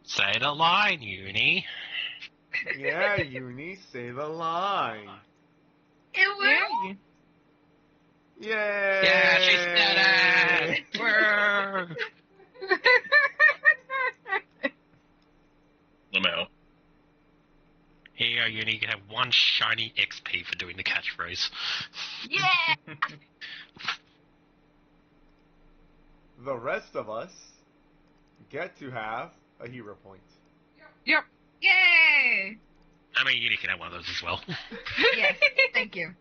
Say the line, Uni. Yeah, Uni, say the line. It will. Yay! Yeah, she said it! Woo! Lamau. Here, Uni, you can have one shiny XP for doing the catchphrase. Yeah. The rest of us get to have a hero point. Yep. Yay. I mean, Uni can have one of those as well. Yes. Thank you.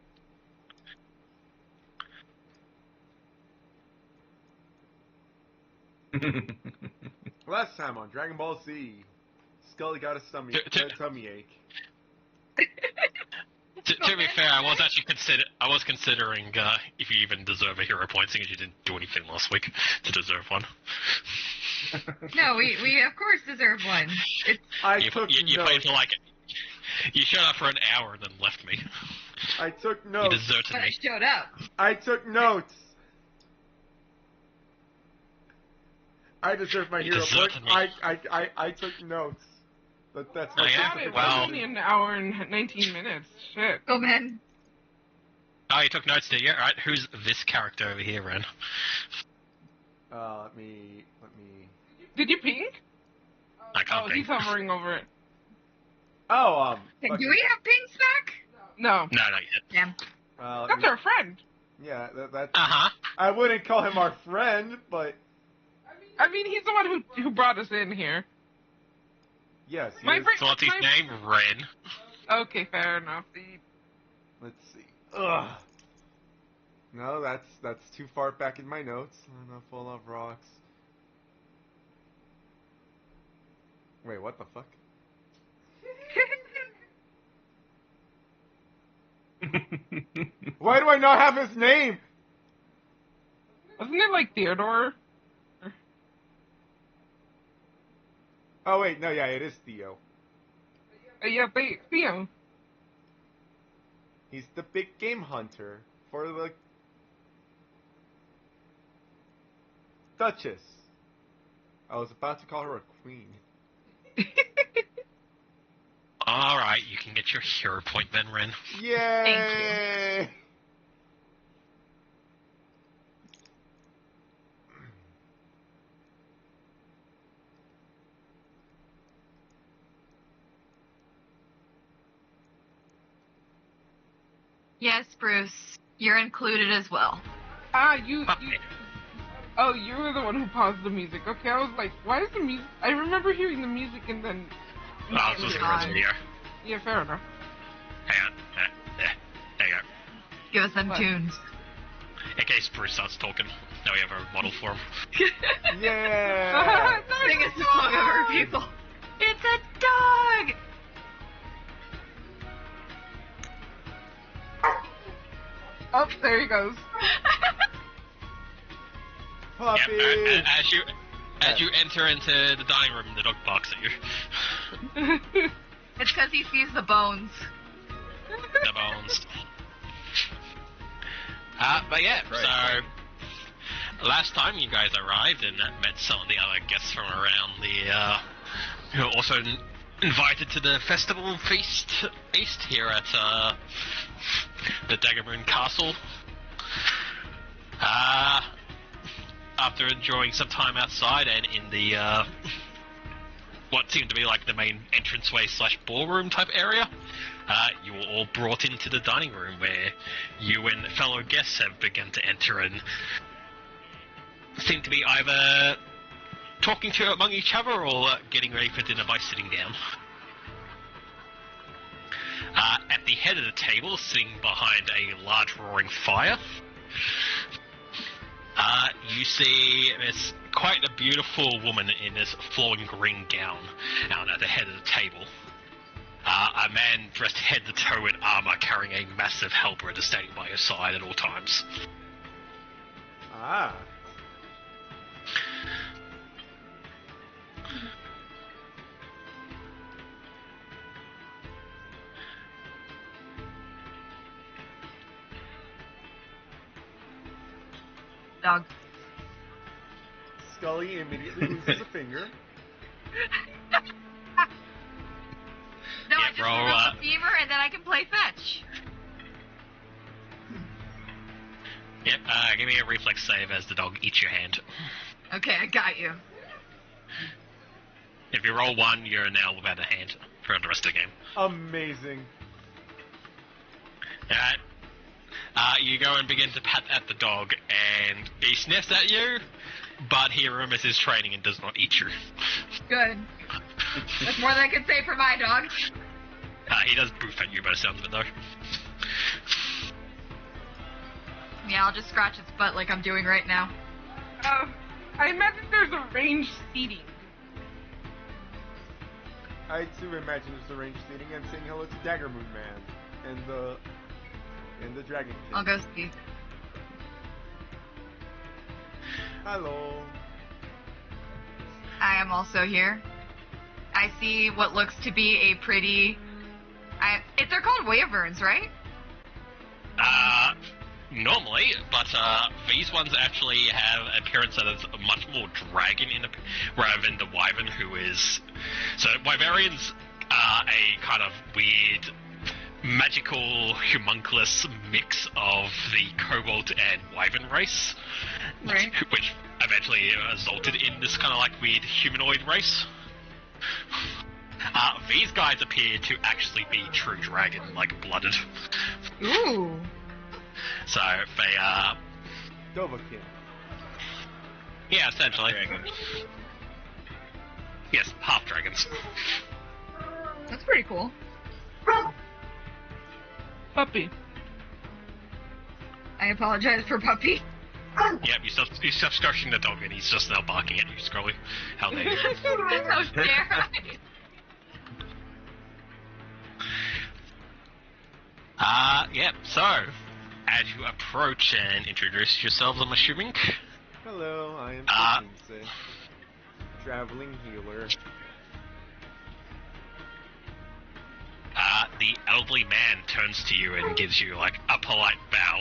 Last time on Dragon Ball Z, Scully got a tummy ache. To be fair, I was considering if you even deserve a hero point, seeing as you didn't do anything last week to deserve one. No, we of course deserve one. It's I You took played notes. for you showed up for an hour and then left me. I took You notes. deserted when I me. showed up. I took notes. I deserve my You hero point. deserted me. I took notes. That's Oh, my yeah? God, it's Well- only an hour and 19 minutes. Shit. Go, man. Oh, you took notes, did you? Alright, who's this character over here, Ren? Let me. Did you pink? I can't Oh, think. he's hovering over it. Oh, Hey, fucking- do we have pings back? No. No, not yet. Damn. let That's me- our friend. Yeah, that's. Uh-huh. I wouldn't call him our friend, but I mean, he's the one who brought us in here. yes. he My is. friend- So what's his name? Ren. Okay, fair enough. Let's see. Ugh. No, that's too far back in my notes. Not full of rocks. Wait, what the fuck? Why do I not have his name? Wasn't it like Theodore? Oh wait, no, yeah, it is Theo. Yeah, Theo. He's the big game hunter for the Duchess. I was about to call her a queen. Alright, you can get your hero point then, Ren. Yay! Yes, Bruce. You're included as well. Ah, you. Okay. Oh, you were the one who paused the music. Okay, I was like, why is the music? I remember hearing the music and then. Oh, I was listening to Ren's video. Yeah, fair enough. Hang on. There you go. Give us them What? tunes. In case Bruce starts talking, now we have a model for him. Yeah! Sing a song over people. It's a dog! Oh, there he goes. Puppy! Yep, as you enter into the dining room, the dog barks at you. It's because he sees the bones. The bones. But yeah, Right. so last time you guys arrived and met some of the other guests from around the who were also invited to the festival feast here at the Daggermoon Castle. After enjoying some time outside and in the what seemed to be like the main entranceway / ballroom type area, you were all brought into the dining room where you and fellow guests have begun to enter and seem to be either talking to among each other or getting ready for dinner by sitting down. At the head of the table, sitting behind a large roaring fire, you see this quite a beautiful woman in this flowing green gown out at the head of the table. A man dressed head to toe in armor carrying a massive halberd is standing by your side at all times. Ah. Dog. Scully immediately loses a finger. No, Yeah, I just roll, remove the femur and then I can play fetch. Yep, give me a reflex save as the dog eats your hand. Okay, I got you. If you roll 1, you're now without a hand for the rest of the game. Amazing. Alright. You go and begin to pat at the dog, and he sniffs at you, but he remembers his training and does not eat you. Good. That's more than I can say for my dog. He does boof at you by the sounds of it, though. Yeah, I'll just scratch its butt like I'm doing right now. I imagine there's a range seating. I too imagine there's a range seating. I'm saying hello to Dagger Moon Man and the Dragon King. I'll go see. Hello. I am also here. I see what looks to be a pretty... they're called wyverns, right? Normally, but these ones actually have an appearance that is much more dragon rather than the wyvern, who is... So, wyverians are a kind of weird, magical, homunculus mix of the kobold and wyvern race, Right. which eventually resulted in this kind of like weird humanoid race. These guys appear to actually be true dragon, like blooded. Ooh. So they are, Dovahkiin. yeah, essentially. Yes, half dragons. That's pretty cool. Puppy. I apologize for Puppy. Yep, you stop scratching the dog and he's just now barking at you, Scrolly. How dare you. How dare I? Yep, so, as you approach and introduce yourselves, I'm assuming, Hello, I am Kinsey, traveling healer. the elderly man turns to you and gives you, like, a polite bow.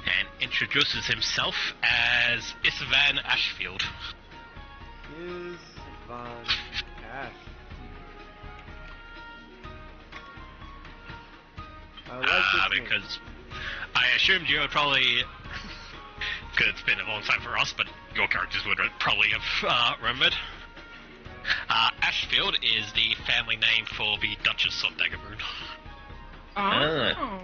And introduces himself as Isvan Ashfield. Isvan Ash. I like this name. Because I assumed you would probably, because it's been a long time for us, but your characters would probably have remembered. Ashfield is the family name for the Duchess of Daggermoon. Oh.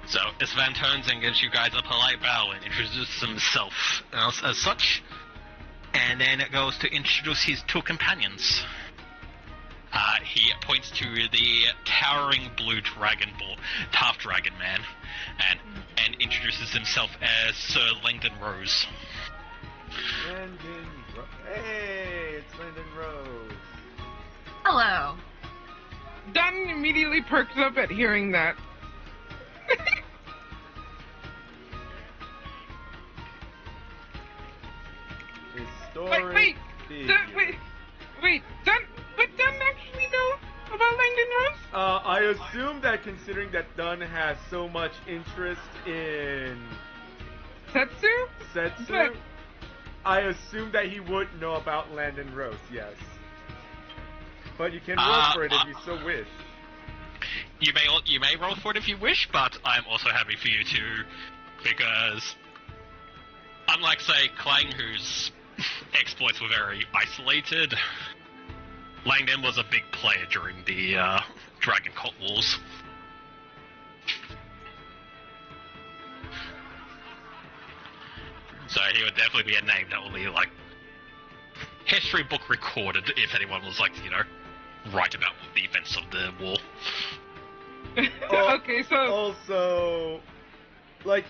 So Isvan turns and gives you guys a polite bow and introduces himself as such. And then it goes to introduce his two companions. He points to the towering blue dragon half dragon man, and introduces himself as Sir Langdon Rose. Hey, it's Landon Rose. Hello. Don immediately perks up at hearing that. Historic figure. Wait, Don, would Don actually know about Langdon Rose? I assume that considering that Dunn has so much interest in Setsu? Setsu, But- I assume that he would know about Landon Rose, yes. But you can roll for it if you so wish. You may roll for it if you wish, but I'm also happy for you to, because unlike say Clang, whose exploits were very isolated, Langdon was a big player during the Dragon Cult Wars. So he would definitely be a name that will be like history book recorded if anyone was like, write about the events of the war. Okay, so Also, like,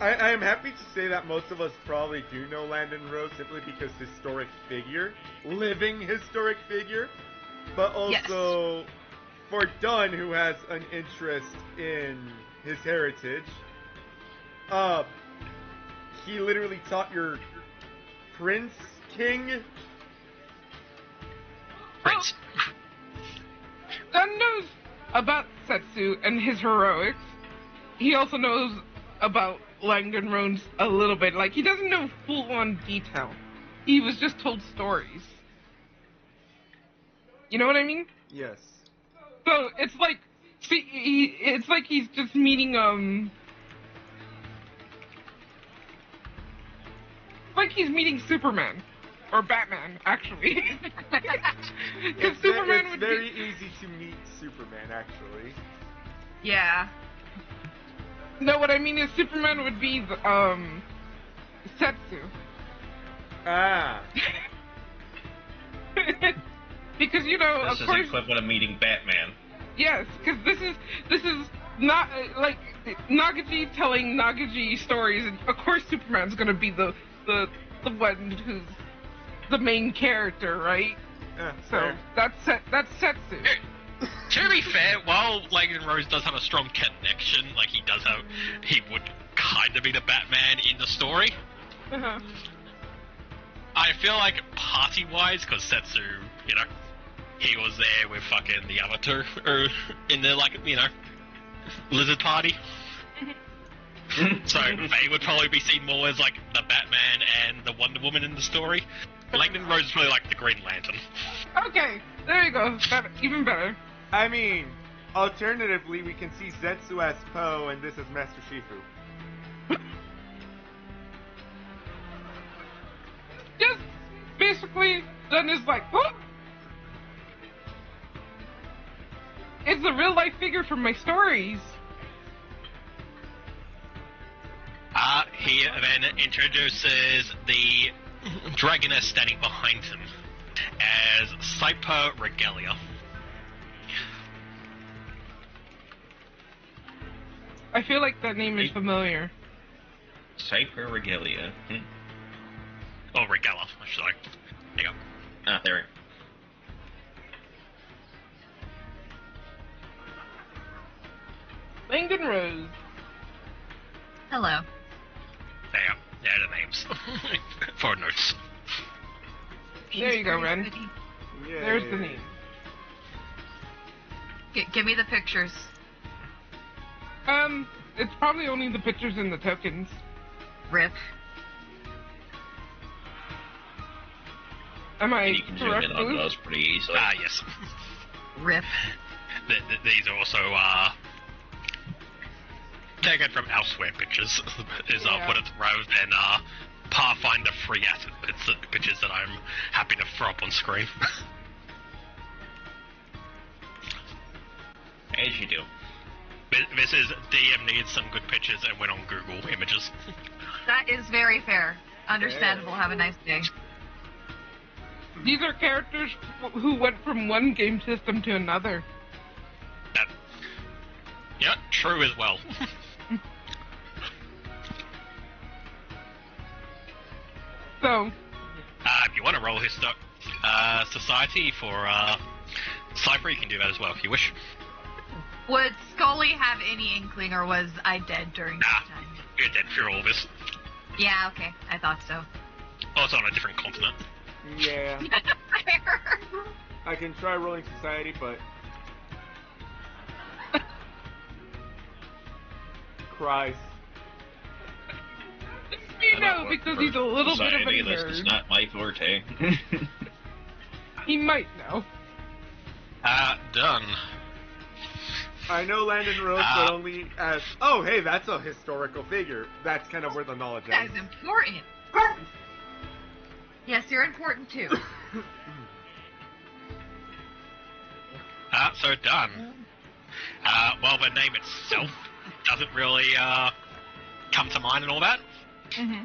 I am happy to say that most of us probably do know Landon Rose simply because historic figure, living historic figure, but also for Dunn, who has an interest in his heritage, he literally taught your Prince King. Prince. Don knows about Setsu and his heroics. He also knows about Langdon Roads a little bit. Like, he doesn't know full-on detail. He was just told stories. You know what I mean? Yes. So, it's like, it's like he's just meeting, like he's meeting Superman. Or Batman, actually. It's, Superman it's would very be... easy to meet Superman, actually. Yeah. No, what I mean is Superman would be the, Setsu. Ah. Because, you know, This of is course... the equivalent of meeting Batman. Yes, because this is not, like, Nagaji telling Nagaji stories, and of course Superman's gonna be the one who's the main character, right? So, Fair. that's Setsu. To be fair, while Langdon Rose does have a strong connection, like he would kind of be the Batman in the story. Uh-huh. I feel like party-wise, because Setsu, you know, he was there with fucking the other two, or in the, like, you know, lizard party. So they would probably be seen more as, like, the Batman and the Wonder Woman in the story. Langdon Rose is probably like the Green Lantern. Okay, there you go. Even better. I mean, alternatively, we can see Zetsu as Poe and this as Master Shifu. Just basically done is like, whoop! It's the real life figure from my stories. He then introduces the dragoness standing behind him as Cyper Regalia. I feel like that name is familiar. Cypher Regalia. Or Regala, I should like. There you go. Ah, there we go. Langdon Rose. Hello. There you go. There are the names. For notes. There you go, Ren. Yay. There's the name. Give me the pictures. It's probably only the pictures and the tokens. Rip. Am I You can zoom correct, in on Booth? those pretty easily. Yes. Rip. These are also, taken from elsewhere pictures, is Yeah. what it's rather than, PathFinder free asset pictures that I'm happy to throw up on screen. As you do. This is DM needs some good pictures and went on Google Images. That is very fair. Understandable. Have a nice day. These are characters who went from one game system to another. That, yeah, true as well. So, If you want to roll Society for Cypher, you can do that as well if you wish. Would Scully have any inkling, or was I dead during Nah. that time? You're dead through all this. Yeah, okay. I thought so. Also on a different continent. Yeah. Fair. I can try rolling Society, but... Cries. you know, because he's a little bit of a Society, this is nerd. not my forte. He might know. Done. I know Landon Rose, but only as... Oh, hey, that's a historical figure. That's kind of where the knowledge That ends. is important. Yes, you're important too. So done. Well, the name itself doesn't really, come to mind and all that. Mm-hmm.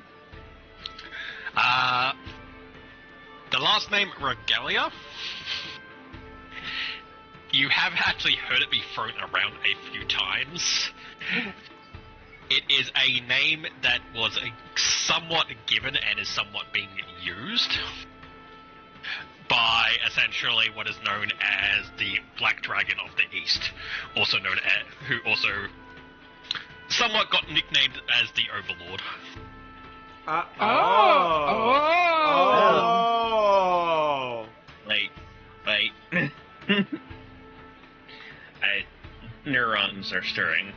The last name, Regalia, you have actually heard it be thrown around a few times. It is a name that was somewhat given and is somewhat being used by essentially what is known as the Black Dragon of the East, also known as, who also somewhat got nicknamed as the Overlord. Oh! Wait. neurons are stirring.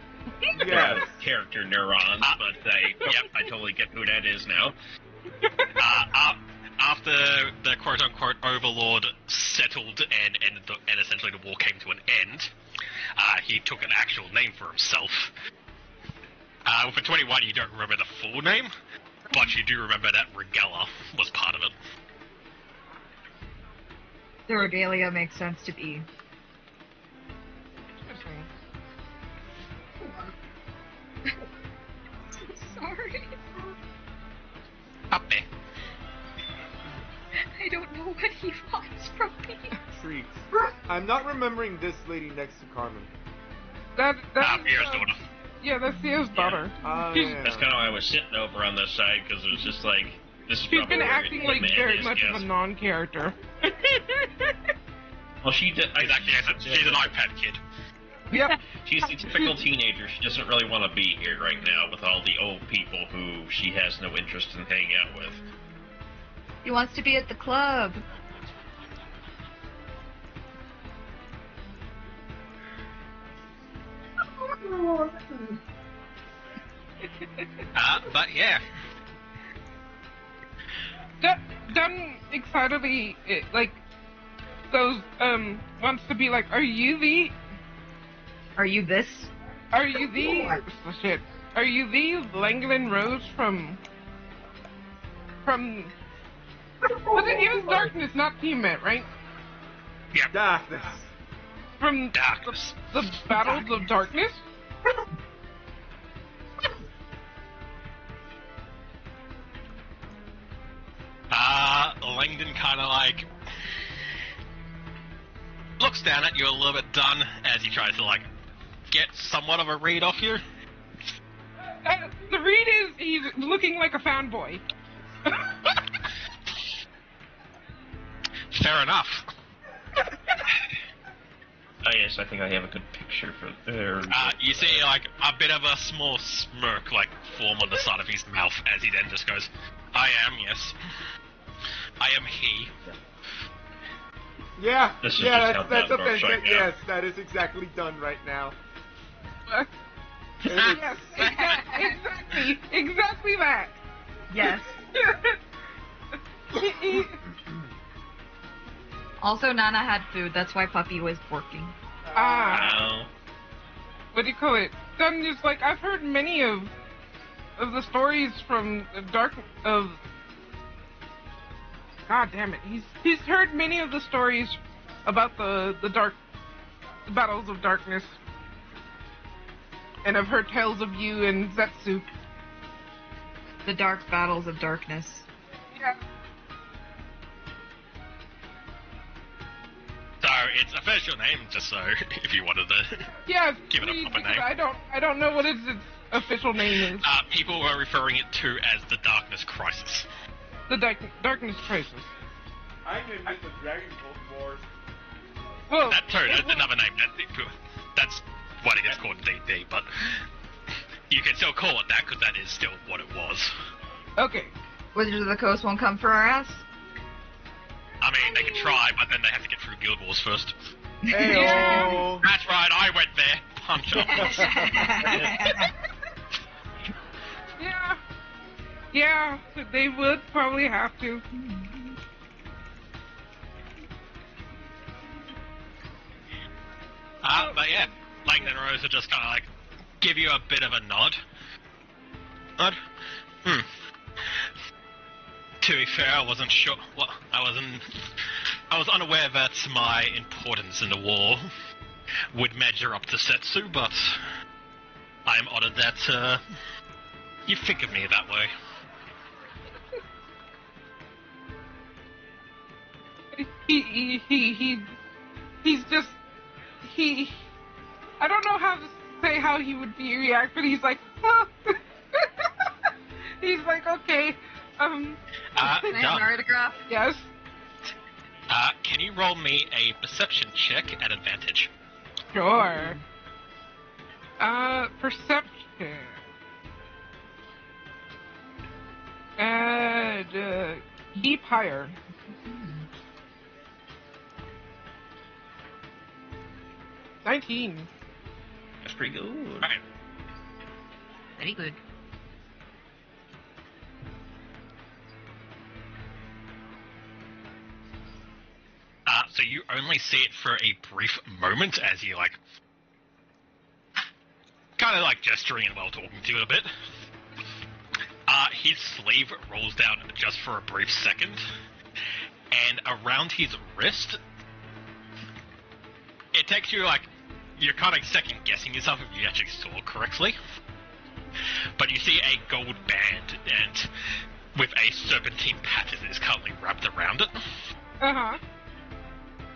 Yes. Character neurons, but I totally get who that is now. After the quote-unquote overlord settled and essentially the war came to an end, he took an actual name for himself. For 21, you don't remember the full name, but you do remember that Regella was part of it. The regalia makes sense to be. Sorry. Up there. I don't know what he wants from me. Treats. I'm not remembering this lady next to Carmen. That's Pierre's daughter. Yeah, that's Theo's daughter. Yeah. That's kind of why I was sitting over on this side, because it was just like, this is She's probably been where acting like the end very is, much of yes. a non-character. Well, she's Exactly, she's an iPad kid. Yep. She's the typical teenager. She doesn't really want to be here right now with all the old people who she has no interest in hanging out with. He wants to be at the club. But yeah. Done excitedly, wants to be like, are you the Are you this? shit? Are you the Langland Rose from? Was it was Darkness, not Teammate, right? Darkness. From Darkness. the Battles of Darkness. Langdon kind of like looks down at you a little bit done as he tries to like get somewhat of a read off you. The read is he's looking like a fanboy. Fair enough. Oh yes, I think I have a good picture for there. You see like a bit of a small smirk like form on the side of his mouth as he then just goes, I am, yes. I am he. Yeah, This is yeah, just that's how a that works right fantastic. now. Yes, that is exactly done right now. Yes, exactly that. Yes. Also, Nana had food. That's why Puppy was working. Wow. What do you call it? Done is like I've heard many of the stories from God damn it! He's heard many of the stories about the battles of darkness, and I've heard tales of you and Zetsu. The dark battles of darkness. Yeah. So it's official name, just so if you wanted to Yeah. give it a please, proper because name. I don't know what its official name is. People were referring it to as the Darkness Crisis. The Darkness Crisis. I named it the Dragon Bolt Wars. Well, That's another name. That's what it is called in D&D, but you can still call it that because that is still what it was. okay. Wizards of the Coast won't come for our ass. I mean, they can try, but then they have to get through Guild Wars first. Heyo. That's right, I went there. Punch up. Yeah. Yeah, they would probably have to. But yeah, Langdon and Rose will just kind of like give you a bit of a nod. To be fair, I wasn't sure. Well, I was unaware that my importance in the war would measure up to Setsu, but I am honored that you think of me that way. He's just I don't know how to say how he would react, but he's like, oh. He's like, okay, Can I have an Done. autograph? yes. Can you roll me a perception check at advantage? Sure. Perception. And, keep higher. 19. That's pretty good. Right. Very good. So you only see it for a brief moment as you, like, kind of, like, gesturing and while talking to you a bit. His sleeve rolls down just for a brief second, and around his wrist, it takes you, like, you're kind of second-guessing yourself if you actually saw correctly, but you see a gold band, and with a serpentine pattern is currently wrapped around it. Uh-huh.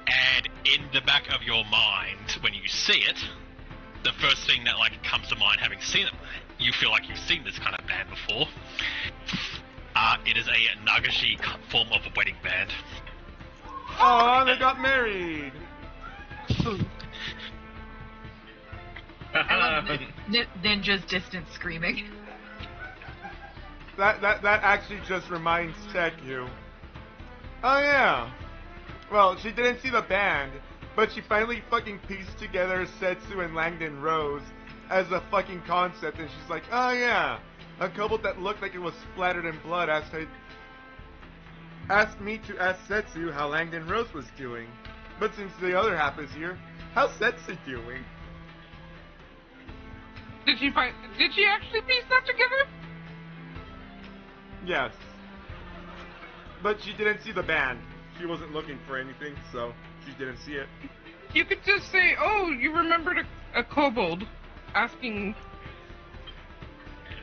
And in the back of your mind, when you see it, the first thing that, like, comes to mind, having seen it, you feel like you've seen this kind of band before. It is a Nagashi form of a wedding band. Oh, they got married. I love Ninja's distant screaming. That actually just reminds Teku. Oh yeah. Well, she didn't see the band, but she finally fucking pieced together Setsu and Langdon Rose as a fucking concept, and she's like, oh yeah, a couple that looked like it was splattered in blood asked me to ask Setsu how Langdon Rose was doing. But since the other half is here, how's Setsu doing? Did she actually piece that together? Yes. But she didn't see the band. She wasn't looking for anything, so she didn't see it. You could just say, oh, you remembered a kobold asking...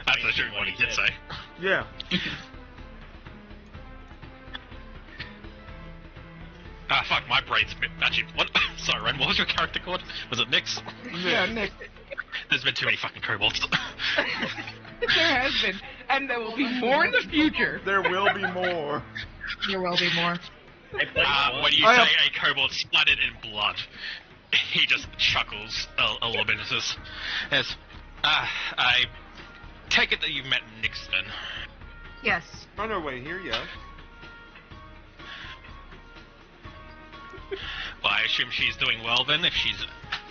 That's actually what he did say. Yeah. Fuck, my brain's actually... What? Sorry, Ren, what was your character called? Was it Nyx? Yeah, Nick. There's been too many fucking kobolds. There has been. And there will be more in the future. There will be more. There will be more. When you say a kobold splattered in blood, he just chuckles a little bit and says, yes, I take it that you've met Nyx then. Yes. On our way here, yes. Well, I assume she's doing well then, if she's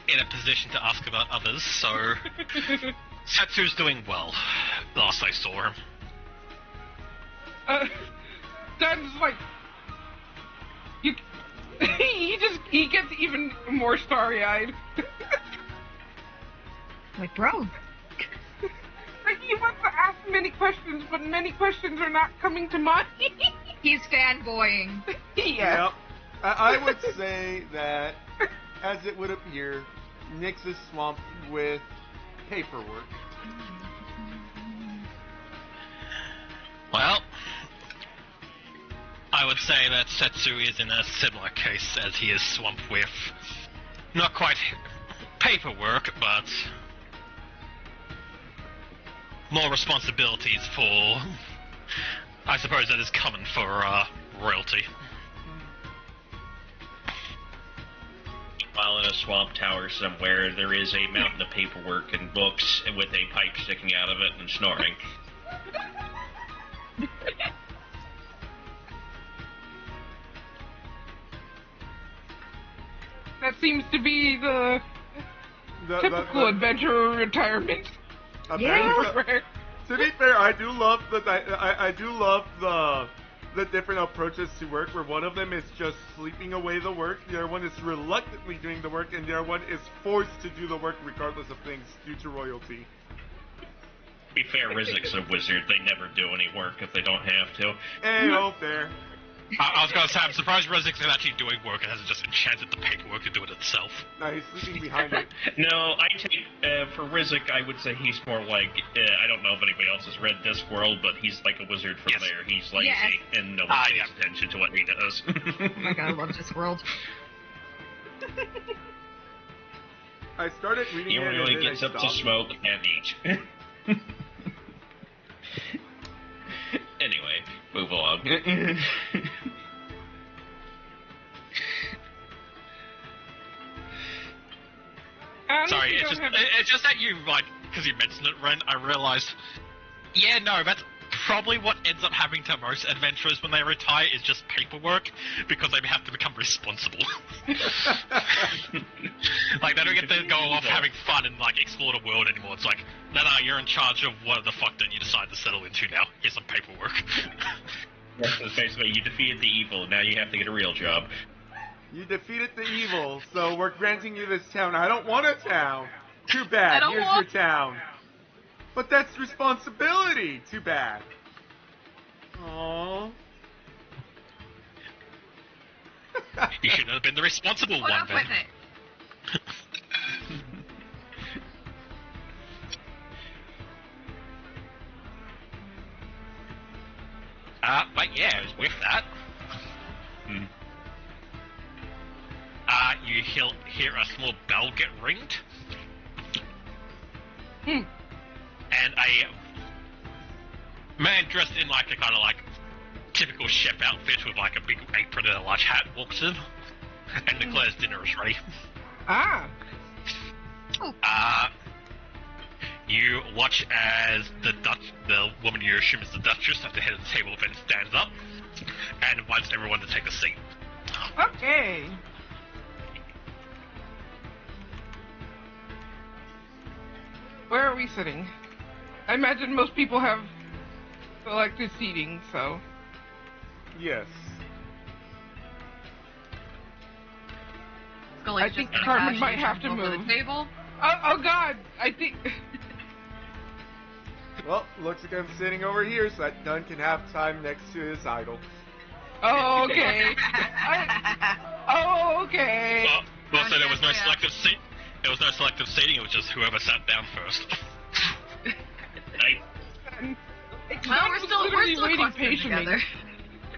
in a position to ask about others, so... Setsu's doing well, last I saw him. Dan's like... he gets even more starry-eyed. Like, bro. Like, he wants to ask many questions, but many questions are not coming to mind. He's fanboying. Yeah. Yep. I would say that, as it would appear, Nyx is swamped with paperwork. Well, I would say that Setsu is in a similar case as he is swamped with not quite paperwork, but more responsibilities for, I suppose that is common for royalty. While in a swamp tower somewhere, there is a mountain of paperwork and books with a pipe sticking out of it and snoring. That seems to be the typical adventurer retirement. Yeah. To be fair, I do love the different approaches to work, where one of them is just sleeping away the work, the other one is reluctantly doing the work, and the other one is forced to do the work regardless of things due to royalty. To be fair, Rizik's a wizard. They never do any work if they don't have to. Oh, fair. I was gonna say, I'm surprised Rezix is actually doing work and hasn't just enchanted the paperwork to do it itself. No, he's sleeping behind it. No, I take, for Rizik, I would say he's more like, I don't know if anybody else has read Discworld, but he's like a wizard from there. He's lazy, and no one pays attention to what he does. Oh my god, I love Discworld. I started reading he it and only then gets I up to stopped. smoke and eat. Anyway, move along. Sorry, it's just that you, like, because you mentioned it, Ren, I realized, yeah, no, that's probably what ends up happening to most adventurers when they retire is just paperwork, because they have to become responsible. Like, they don't get get to go off having fun and like explore the world anymore. It's like, no, you're in charge of what the fuck that you decide to settle into now. Here's some paperwork. So basically, you defeated the evil. Now you have to get a real job. You defeated the evil, so we're granting you this town. I don't want a town. Too bad. Here's your town. But that's responsibility. Too bad. Aww. You shouldn't have been the responsible Put one, up Ben. with it. But yeah, with that, you hear a small bell get ringed, and a man dressed in like a kind of like typical chef outfit with like a big apron and a large hat walks in and declares dinner is ready. You watch as the woman you assume is the Duchess at the head of the table then stands up and invites everyone to take a seat. Okay. Where are we sitting? I imagine most people have selected seating, so... Yes. Scully's I think just Carmen might have to over move. the table. Oh God! I think... Well, looks like I'm sitting over here so that Dunn can have time next to his idol. Oh, okay. Okay. Well, so there was no selective seat. There was no selective seating. It was just whoever sat down first. Well, we're still waiting clustered patiently. together.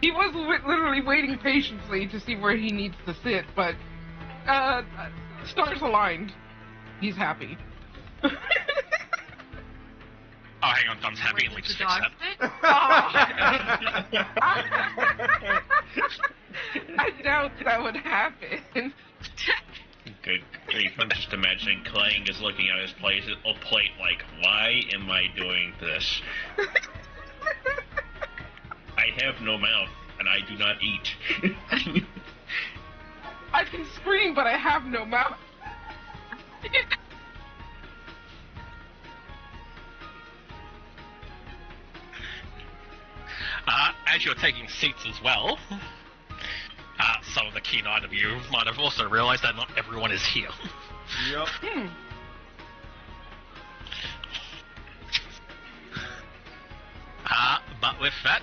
He was literally waiting patiently to see where he needs to sit, but stars aligned. He's happy. Oh, hang on, Dunn's happy and we just fix that. I doubt that would happen. Good grief, I'm just imagining Clang is looking at his plate like, why am I doing this? I have no mouth, and I do not eat. I can scream, but I have no mouth. As you're taking seats as well, some of the keen-eyed of you might have also realized that not everyone is here. Yep. But with that,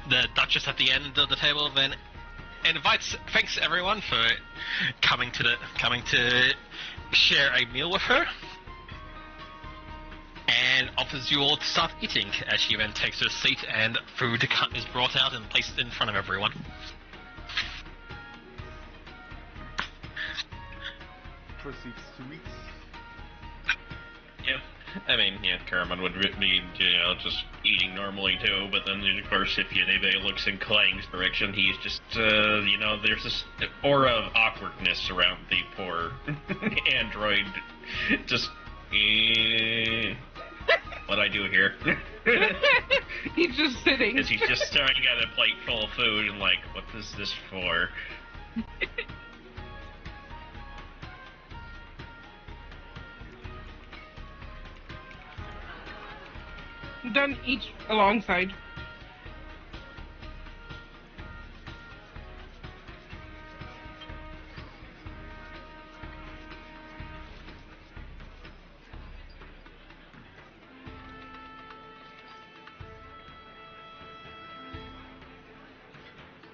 the Duchess at the end of the table then thanks everyone for coming to share a meal with her, and offers you all to start eating as she then takes her seat and food is brought out and placed in front of everyone. Proceeds to eat. Yeah. I mean, yeah, Carmen would be, just eating normally too, but then, of course, if anybody looks in Clang's direction, he's just, there's this aura of awkwardness around the poor android. Just, what I do here? He's just sitting. He's just staring at a plate full of food and like, what is this for? Done each alongside.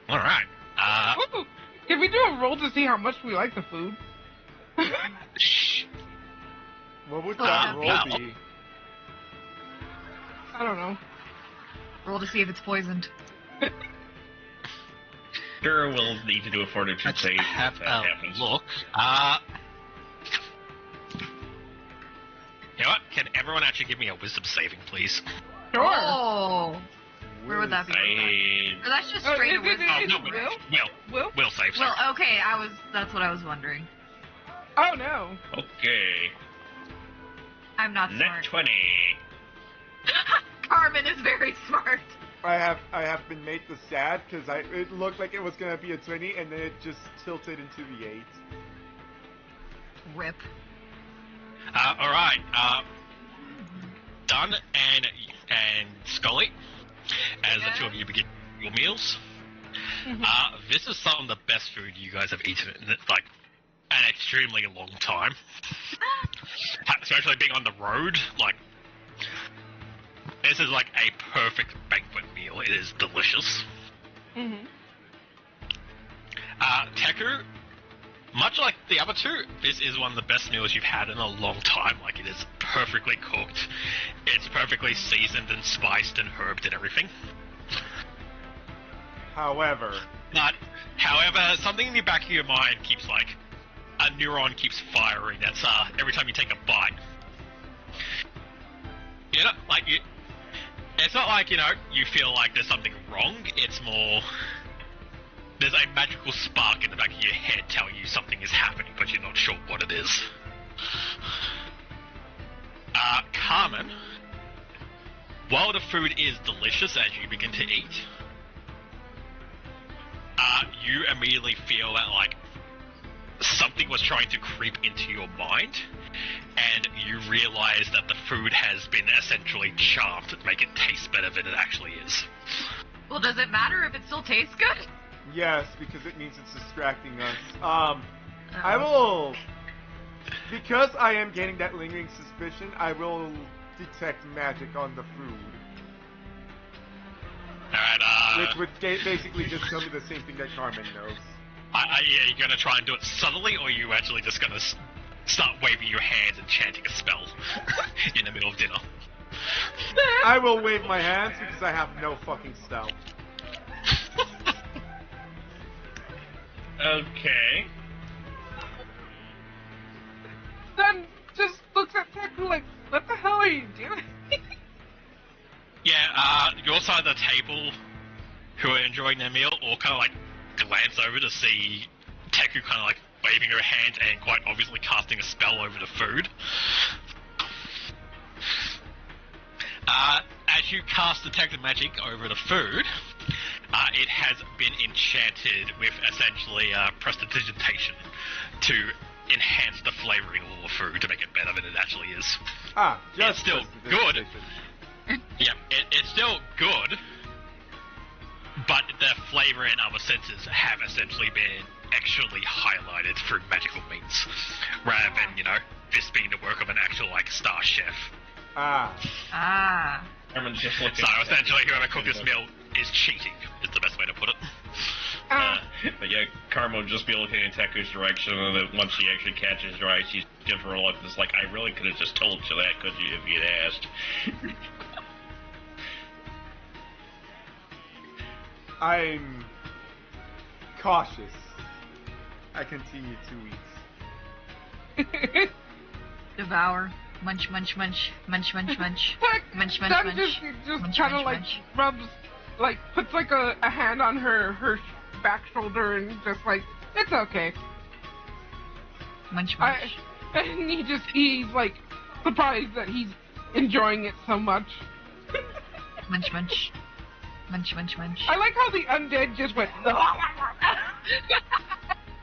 All right. Ooh, can we do a roll to see how much we like the food? Shh. What would that roll well. be? I don't know. Roll to see if it's poisoned. Sure, we'll need to do a fortitude save if Have that a happens. look. You know what? Can everyone actually give me a wisdom saving, please? Sure. Oh. Where would that be? Or that's just straight is wisdom. it- no, Will? Will save. Sorry. Well, okay, that's what I was wondering. Oh no. Okay. I'm not Net smart. 20. Carmen is very smart. I have been made the sad because it looked like it was gonna be a 20 and then it just tilted into the 8. Rip. Alright, Dunn and Scully, as the two of you begin your meals. This is some of the best food you guys have eaten in, like, an extremely long time. Especially being on the road, like, this is like a perfect banquet meal. It is delicious. Teku, much like the other two, this is one of the best meals you've had in a long time. Like, it is perfectly cooked. It's perfectly seasoned and spiced and herbed and everything. However, something in the back of your mind keeps, like, a neuron keeps firing. That's, every time you take a bite. You know, like, it's not like, you know, you feel like there's something wrong. It's more, there's a magical spark in the back of your head telling you something is happening, but you're not sure what it is. Carmen, while the food is delicious as you begin to eat, you immediately feel that, like, something was trying to creep into your mind, and you realize that the food has been essentially charmed to make it taste better than it actually is. Well, does it matter if it still tastes good? yes, because it means it's distracting us. I will, because I am getting that lingering suspicion, I will detect magic on the food. Alright, Which would basically just tell me the same thing that Carmen knows. yeah, you're gonna try and do it subtly, or are you actually just gonna start waving your hands and chanting a spell in the middle of dinner? I will wave my hands because I have no fucking stealth. Okay. Then just looks at Teku like, what the hell are you doing? Yeah, your side of the table, who are enjoying their meal, all kind of like glance over to see Teku kind of like waving her hand and quite obviously casting a spell over the food. As you cast detective magic over the food, it has been enchanted with essentially prestidigitation to enhance the flavoring of all the food to make it better than it actually is. Just It's still good. Yeah, it's still good, but the flavor and other senses have essentially been extremely highlighted through magical means, rather than, you know, this being the work of an actual, like, star chef. Herman's just looking. So essentially, whoever cooked this meal is cheating, is the best way to put it. But yeah, Karma would just be looking in Teku's direction, and then once she actually catches her eye, she's gives her a look that's like, I really could have just told you that, could you, if you'd asked. I'm cautious. I continue to eat. Devour. Munch, munch, munch. Munch, munch, munch. Munch, munch, Then munch. just Munch, kind of munch, like munch. rubs, like puts like a hand on her back shoulder and just like, it's okay. Munch, munch. And he's like surprised that he's enjoying it so much. Munch, munch. Munch, munch, munch. I like how the undead just went.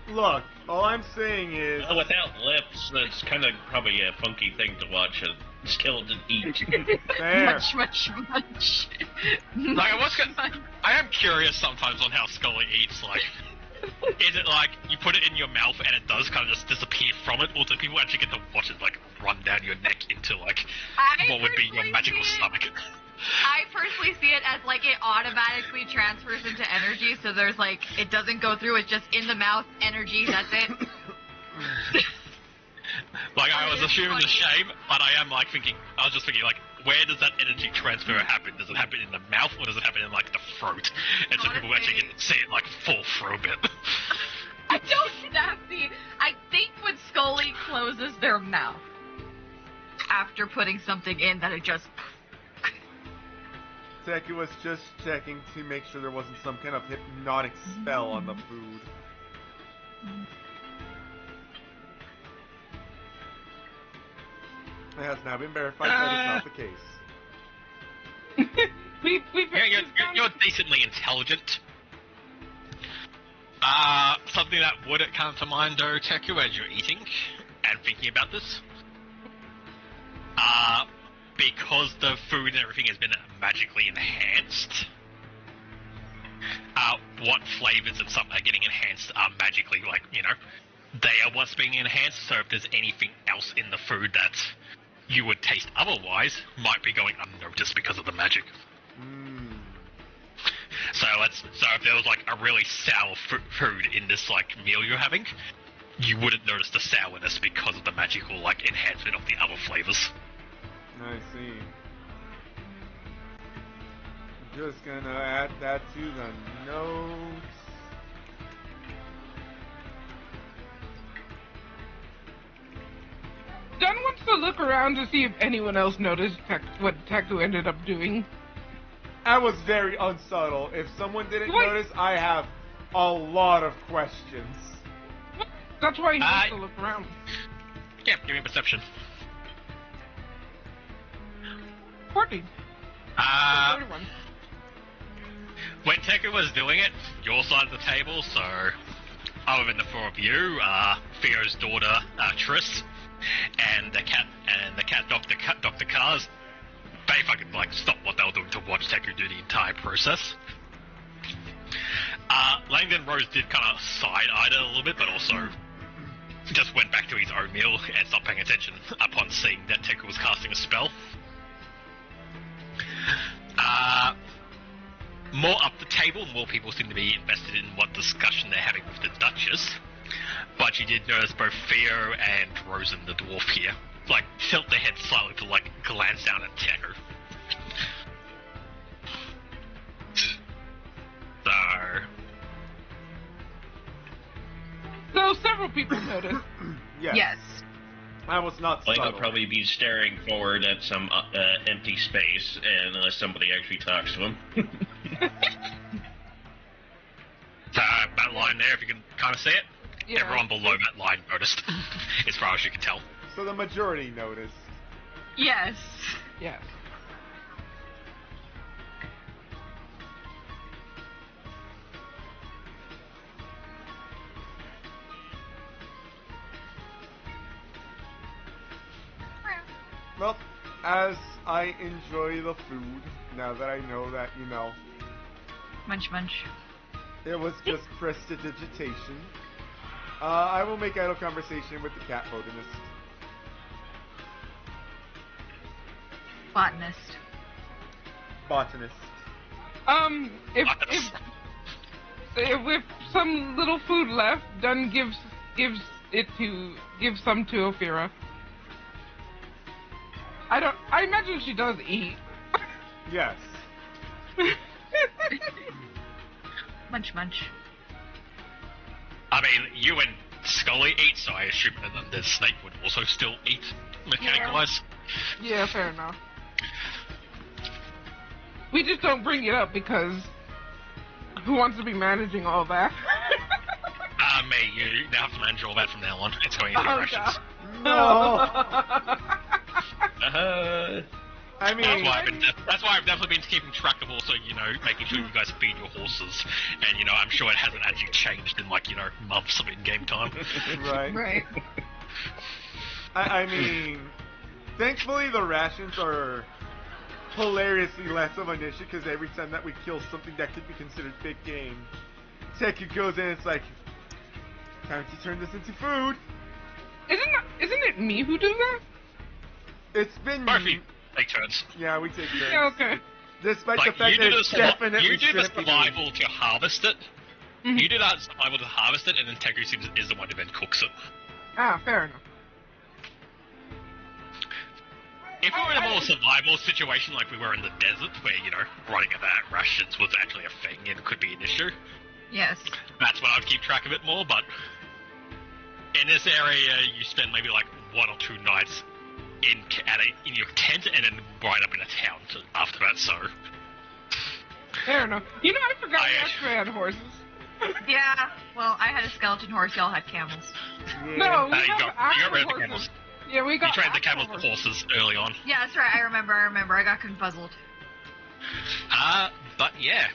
Look, all I'm saying is... Without lips, that's kind of probably a funky thing to watch a skeleton eat. Fair. Munch, munch, munch. Like, I am curious sometimes on how Scully eats, like, is it like, you put it in your mouth and it does kind of just disappear from it, or do people actually get to watch it, like, run down your neck into, like, what would be your magical stomach? I personally see it as like it automatically transfers into energy, so there's like, it doesn't go through, it's just in the mouth, energy, that's it. Like, I was assuming the shame, but I was just thinking, like, where does that energy transfer happen? Does it happen in the mouth, or does it happen in, like, the throat? And so people actually get to see it, like, fall through a bit. I don't I think when Scully closes their mouth after putting something in, that it just... Teku was just checking to make sure there wasn't some kind of hypnotic spell on the food. It has now been verified that is not the case. You're decently intelligent. Something that would come to mind, though, Teku, as you're eating, and and thinking about this. Because the food and everything has been magically enhanced, what flavors and stuff are getting enhanced are magically, like, you know, they are what's being enhanced, so if there's anything else in the food that you would taste otherwise, might be going unnoticed because of the magic. So if there was, like, a really sour food in this, like, meal you're having, you wouldn't notice the sourness because of the magical, like, enhancement of the other flavors. I see. Just gonna add that to the notes. John wants to look around to see if anyone else noticed what Taku ended up doing. I was very unsubtle. If someone didn't What? notice, I have a lot of questions. That's why he wants to look around. Yeah, give me a perception. 14. 31. When Teku was doing it, your side of the table, so other than the four of you, Theo's daughter, Triss, and the cat Dr. Cars, they fucking, like, stopped what they were doing to watch Teku do the entire process. Langdon Rose did kind of side-eyed it a little bit, but also just went back to his own meal and stopped paying attention upon seeing that Teku was casting a spell. More up the table, more people seem to be invested in what discussion they're having with the Duchess. But you did notice both Theo and Rosen, the dwarf here, like, tilt their heads slightly to, like, glance down at Teku. So several people noticed. Yes. I was not Like, subtle. they'll probably be staring forward at some empty space, and unless somebody actually talks to them. That line there, if you can kind of see it, Yeah. everyone below that line noticed, as far as you can tell. So the majority noticed. Yes. Yes. Well, as I enjoy the food, now that I know that, you know, Munch munch. it was just prestidigitation, I will make idle conversation with the cat botanist. Botanist. Botanist. If some little food left, Dunn gives some to Ophira. I imagine she does eat. Yes. Munch munch. I mean, you and Scully eat, so I assume that the snake would also still eat, mechanical-wise. Yeah, fair enough. We just don't bring it up because who wants to be managing all that? Me, you now have to manage all that from now on. It's going into your rations. No. I mean, That's why I've definitely been keeping track of also, you know, making sure you guys feed your horses. And, you know, I'm sure it hasn't actually changed in, like, you know, months of in-game time. right. Right. I mean, thankfully the rations are hilariously less of an issue because every time that we kill something that could be considered big game, Teku goes in and it's like, time to turn this into food. Isn't it me who do that? It's been... Both of you take turns. Yeah, we take turns. Yeah, okay. Despite Like, the fact that it's definitely you do the shouldn't be me. survival to harvest it. Mhm. You do that survival to harvest it, and then Teku is the one who then cooks it. Ah, fair enough. If we were in a more survival situation like we were in the desert, where, you know, running out of rations was actually a thing and could be an issue, Yes. that's when I'd keep track of it more, but in this area, you spend maybe like 1 or 2 nights in your tent and then right up in a town after that, so... Fair enough. You know, I forgot I- we actually had horses. Yeah. Well, I had a skeleton horse. Y'all had camels. Yeah. No, we you have got actual rid of the horses. camels. Yeah, we You got trained the actual camels to horses early on. Yeah, that's right. I remember. I got confuzzled. But yeah.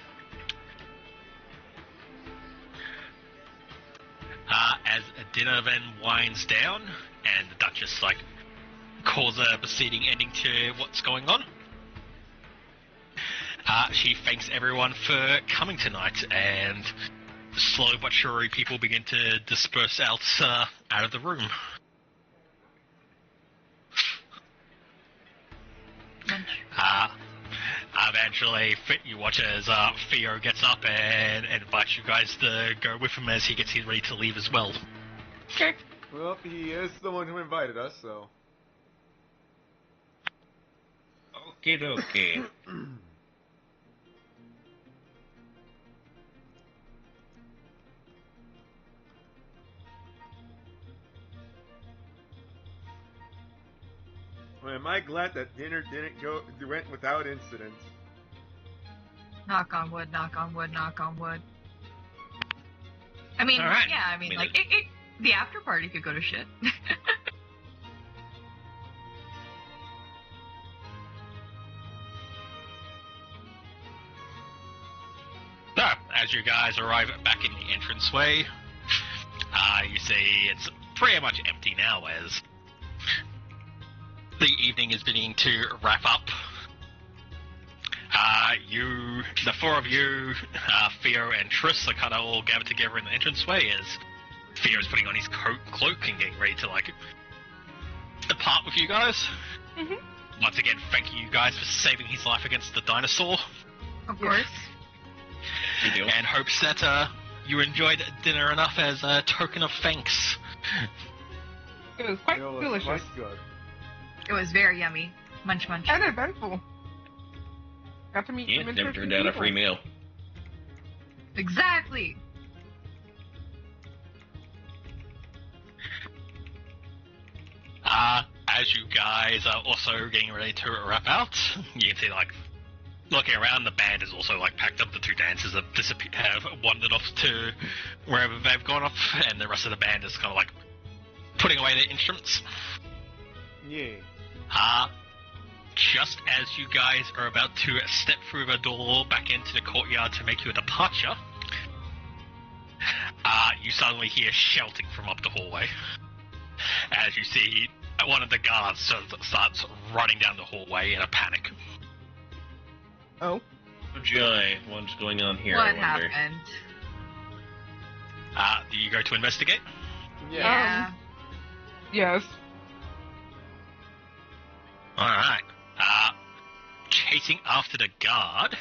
As dinner then winds down, and the Duchess, like, calls a proceeding ending to what's going on, she thanks everyone for coming tonight, and slowly but surely people begin to disperse out of the room. Eventually, you watch as Theo gets up and invites you guys to go with him as he gets ready to leave as well. Okay. Well, he is the one who invited us, so. Okie dokie. Well, am I glad that dinner went without incident? Knock on wood, knock on wood, knock on wood. I mean, All right. yeah, I mean, like, the after party could go to shit. So, as you guys arrive back in the entranceway, you see it's pretty much empty now as the evening is beginning to wrap up. The four of you, Theo and Triss, are kind of all gathered together in the entranceway as Theo's putting on his cloak and getting ready to, like, depart with you guys. Mm-hmm. Once again, thank you guys for saving his life against the dinosaur, Of course. Good deal. and hopes that you enjoyed dinner enough as a token of thanks. It was quite It was delicious. quite good. It was very yummy. Munch, munch. And eventful. Got to meet Yeah, some never interesting turned down a people. free meal. Exactly. As you guys are also getting ready to wrap out, you can see, like, looking around, the band is also, like, packed up. The two dancers have wandered off to wherever they've gone off, and the rest of the band is kind of, like, putting away their instruments. Yeah. Just as you guys are about to step through the door back into the courtyard to make your departure, you suddenly hear shouting from up the hallway. As you see one of the guards starts running down the hallway in a panic. Oh. Oh, joy. What's going on here, What I wonder? happened? Do you go to investigate? Yeah. Yes. Alright. Chasing after the guard,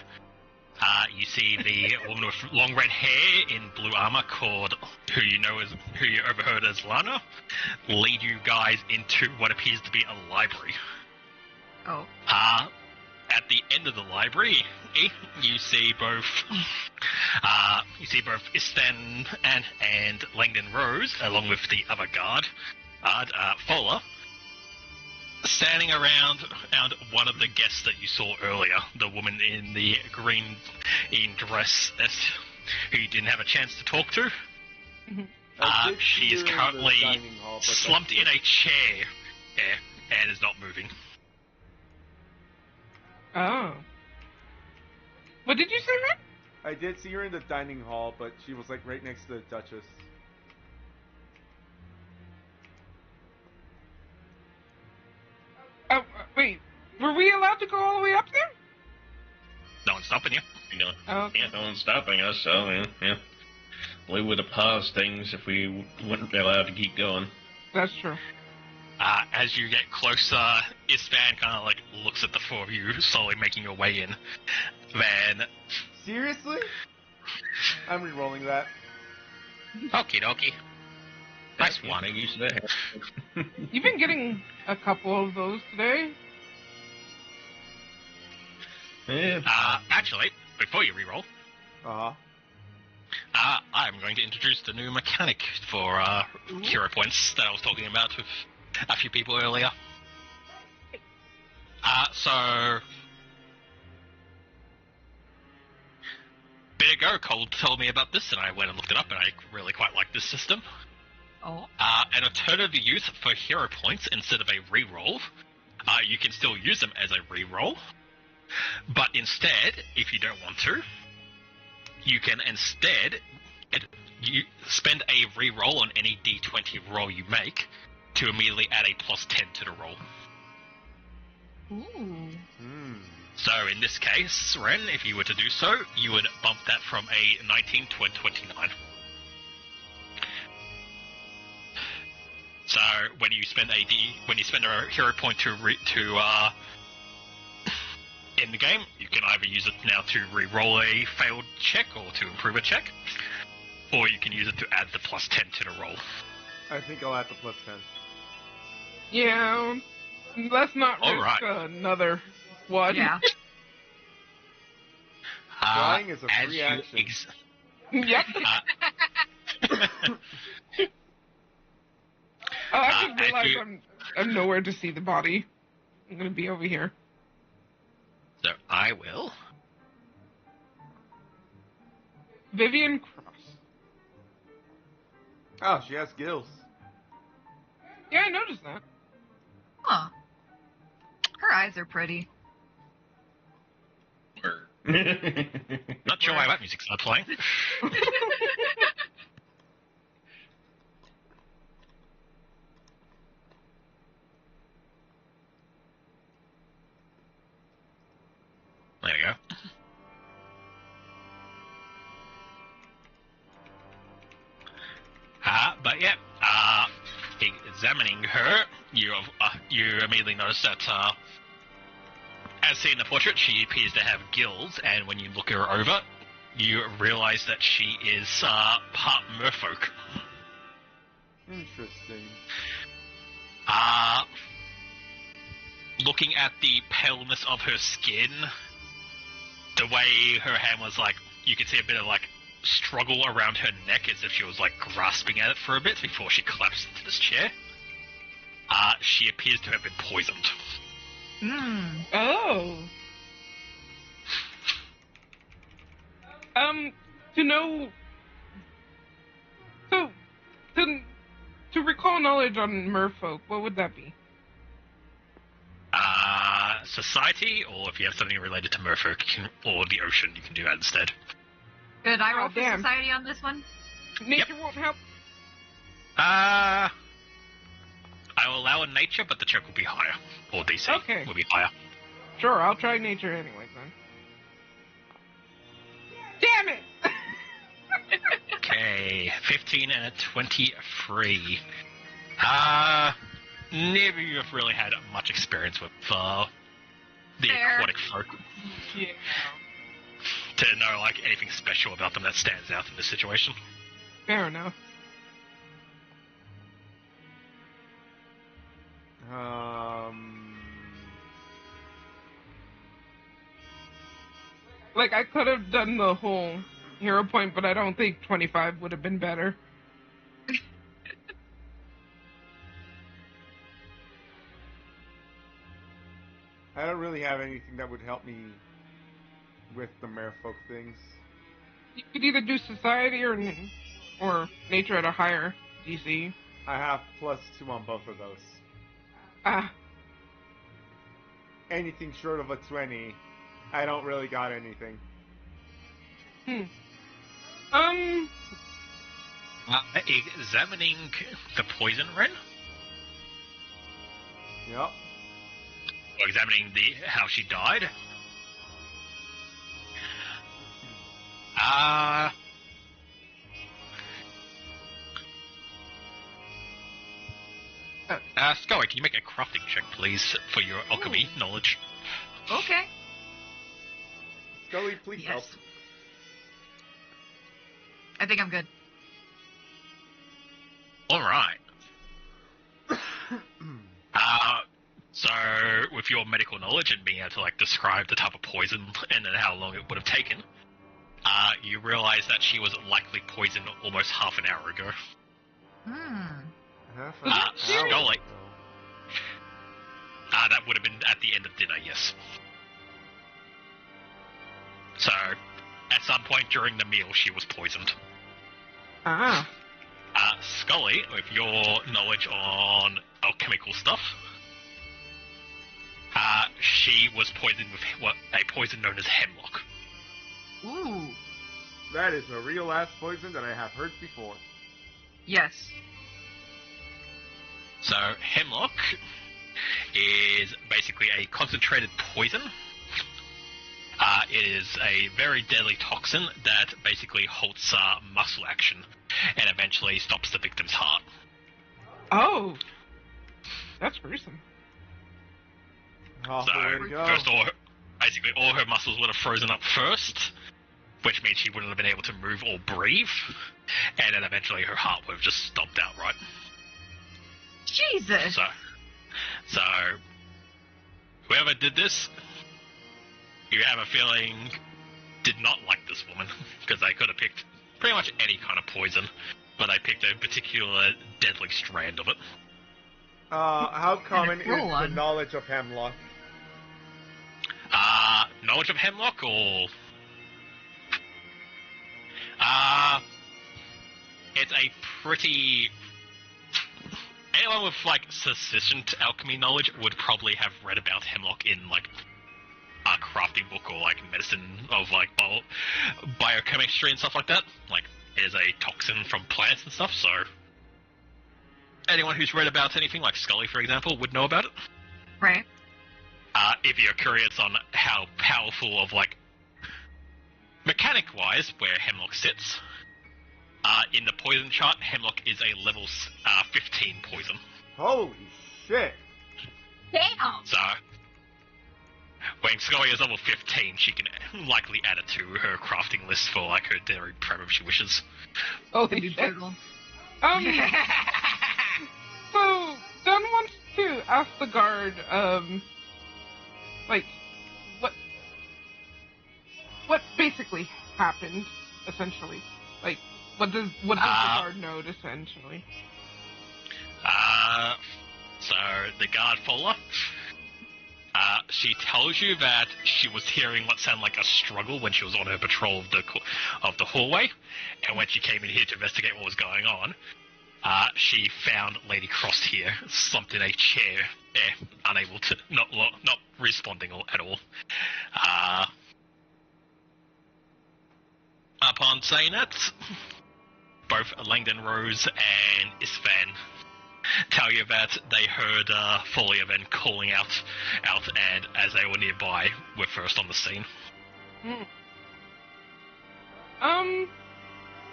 you see the woman with long red hair in blue armor who you overheard as Lana, lead you guys into what appears to be a library. Oh. At the end of the library, you see both Istan and Langdon Rose, along with the other guard, Fola, standing around one of the guests that you saw earlier, the woman in the green dress who you didn't have a chance to talk to. I did She is see her in the currently dining hall, but slumped in a chair and is not moving. Oh. What did you say, man? I did see her in the dining hall, but she was like right next to the Duchess. Oh, wait. Were we allowed to go all the way up there? No one's stopping you. You know, Oh, okay. yeah, no one's stopping us, so yeah. We would have paused things if we weren't allowed to keep going. That's true. As you get closer, Ispan kind of like looks at the four of you slowly making your way in. Then, Seriously? I'm re-rolling that. okie dokie. Nice one. Getting used to that. You've been getting a couple of those today. Yeah. Actually, before you reroll, Uh-huh. I'm going to introduce the new mechanic for hero points that I was talking about with a few people earlier. So, bit ago, Cole told me about this, and I went and looked it up, and I really quite like this system. Oh. An alternative use for hero points instead of a reroll. You can still use them as a reroll, but instead, if you don't want to, you can instead get you spend a re-roll on any d20 roll you make to immediately add a plus 10 to the roll. Ooh. So in this case, Ren, if you were to do so, you would bump that from a 19 to a 29. So when you spend a hero point to in the game, you can either use it now to re-roll a failed check or to improve a check, or you can use it to add the plus 10 to the roll. I think I'll add the plus 10. Yeah, let's not risk Alright. another one. Yeah. Flying is a as free you action. Yep. Oh, I just as realized you- I'm nowhere to see the body. I'm gonna be over here. So I will. Vivian Cross. Oh, she has gills. Yeah, I noticed that. Huh. Her eyes are pretty. Not sure why that music's not playing. There we go. But yeah, examining her, you immediately notice that, as seen in the portrait, she appears to have gills, and when you look her over, you realize that she is part merfolk. Interesting. Looking at the paleness of her skin, the way her hand was like, you could see a bit of like struggle around her neck as if she was like grasping at it for a bit before she collapsed into this chair. She appears to have been poisoned. Oh. To know. So, to recall knowledge on merfolk, what would that be? Society, or if you have something related to merfolk, or the ocean, you can do that instead. Could I roll Oh, for damn. society on this one? Nature won't help. I will allow a nature, but the check will be higher, or DC Okay. will be higher. Sure, I'll try nature anyway then. Damn it! Okay, 15 and a 23. Neither of you have really had much experience with the Fair. aquatic folk Yeah. to know like anything special about them that stands out in this situation. Fair enough. Like, I could have done the whole hero point, but I don't think 25 would have been better. I don't really have anything that would help me with the merfolk things. You could either do society or nature at a higher DC. I have +2 on both of those. Ah, Anything short of a 20, I don't really got anything. Examining the poison Ren, Yep. or examining how she died. Scully, can you make a crafting check, please, for your alchemy knowledge? Okay. Scully, please help. Yes. I think I'm good. All right. So with your medical knowledge and being able to like describe the type of poison and then how long it would have taken, you realize that she was likely poisoned almost half an hour ago. Half an hour Scully. ago. That would have been at the end of dinner, yes. So, at some point during the meal, she was poisoned. ah. Scully, with your knowledge on alchemical stuff, she was poisoned with a poison known as hemlock. Ooh. That is a real ass poison that I have heard before. Yes. So, hemlock is basically a concentrated poison. It is a very deadly toxin that basically halts muscle action and eventually stops the victim's heart. Oh, that's gruesome. Oh, So, there we go. first basically all her muscles would have frozen up first, which means she wouldn't have been able to move or breathe, and then eventually her heart would have just stopped outright. Jesus. So whoever did this, you have a feeling, did not like this woman, because they could have picked pretty much any kind of poison, but they picked a particular deadly strand of it. How common is cruel the one. knowledge of hemlock? Knowledge of hemlock, or... it's a pretty... Anyone with, like, sufficient alchemy knowledge would probably have read about hemlock in, like, a crafting book or, like, medicine of, like, biochemistry and stuff like that. Like, it is a toxin from plants and stuff, so... Anyone who's read about anything, like Scully, for example, would know about it. Right. If you're curious on how powerful of, like, mechanic-wise, where hemlock sits... in the poison chart, hemlock is a level 15 poison. Holy shit! Damn. So, when Scully is level 15, she can likely add it to her crafting list for, like, her dairy prep if she wishes. Holy shit. Brutal. So, Dunn wants to ask the guard, like, what basically happened, essentially? Like, what does the guard know, essentially? So, the guard follower, she tells you that she was hearing what sounded like a struggle when she was on her patrol of the hallway, and when she came in here to investigate what was going on, she found Lady Cross here, slumped in a chair, unable to, not responding at all. Upon saying that, both Langdon Rose and Isfan tell you that they heard Folia then calling out, and as they were nearby, were first on the scene.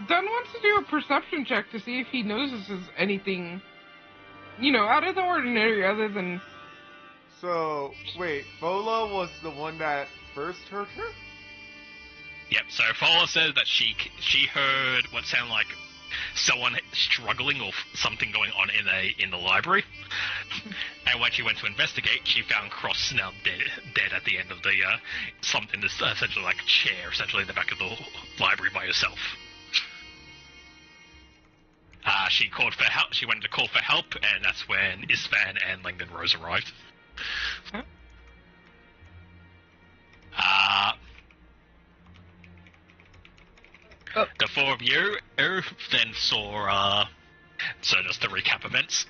Dunn wants to do a perception check to see if he notices anything, out of the ordinary other than... So, wait, Fola was the one that first heard her? Yep, so Fola says that she heard what sounded like someone struggling or something going on in the library. And when she went to investigate, she found Cross now dead at the end of the slumped in this essentially like chair, essentially in the back of the library by herself. She called for help. She went to call for help, and that's when Isfan and Langdon Rose arrived. Huh? The four of you then saw, so just to recap events,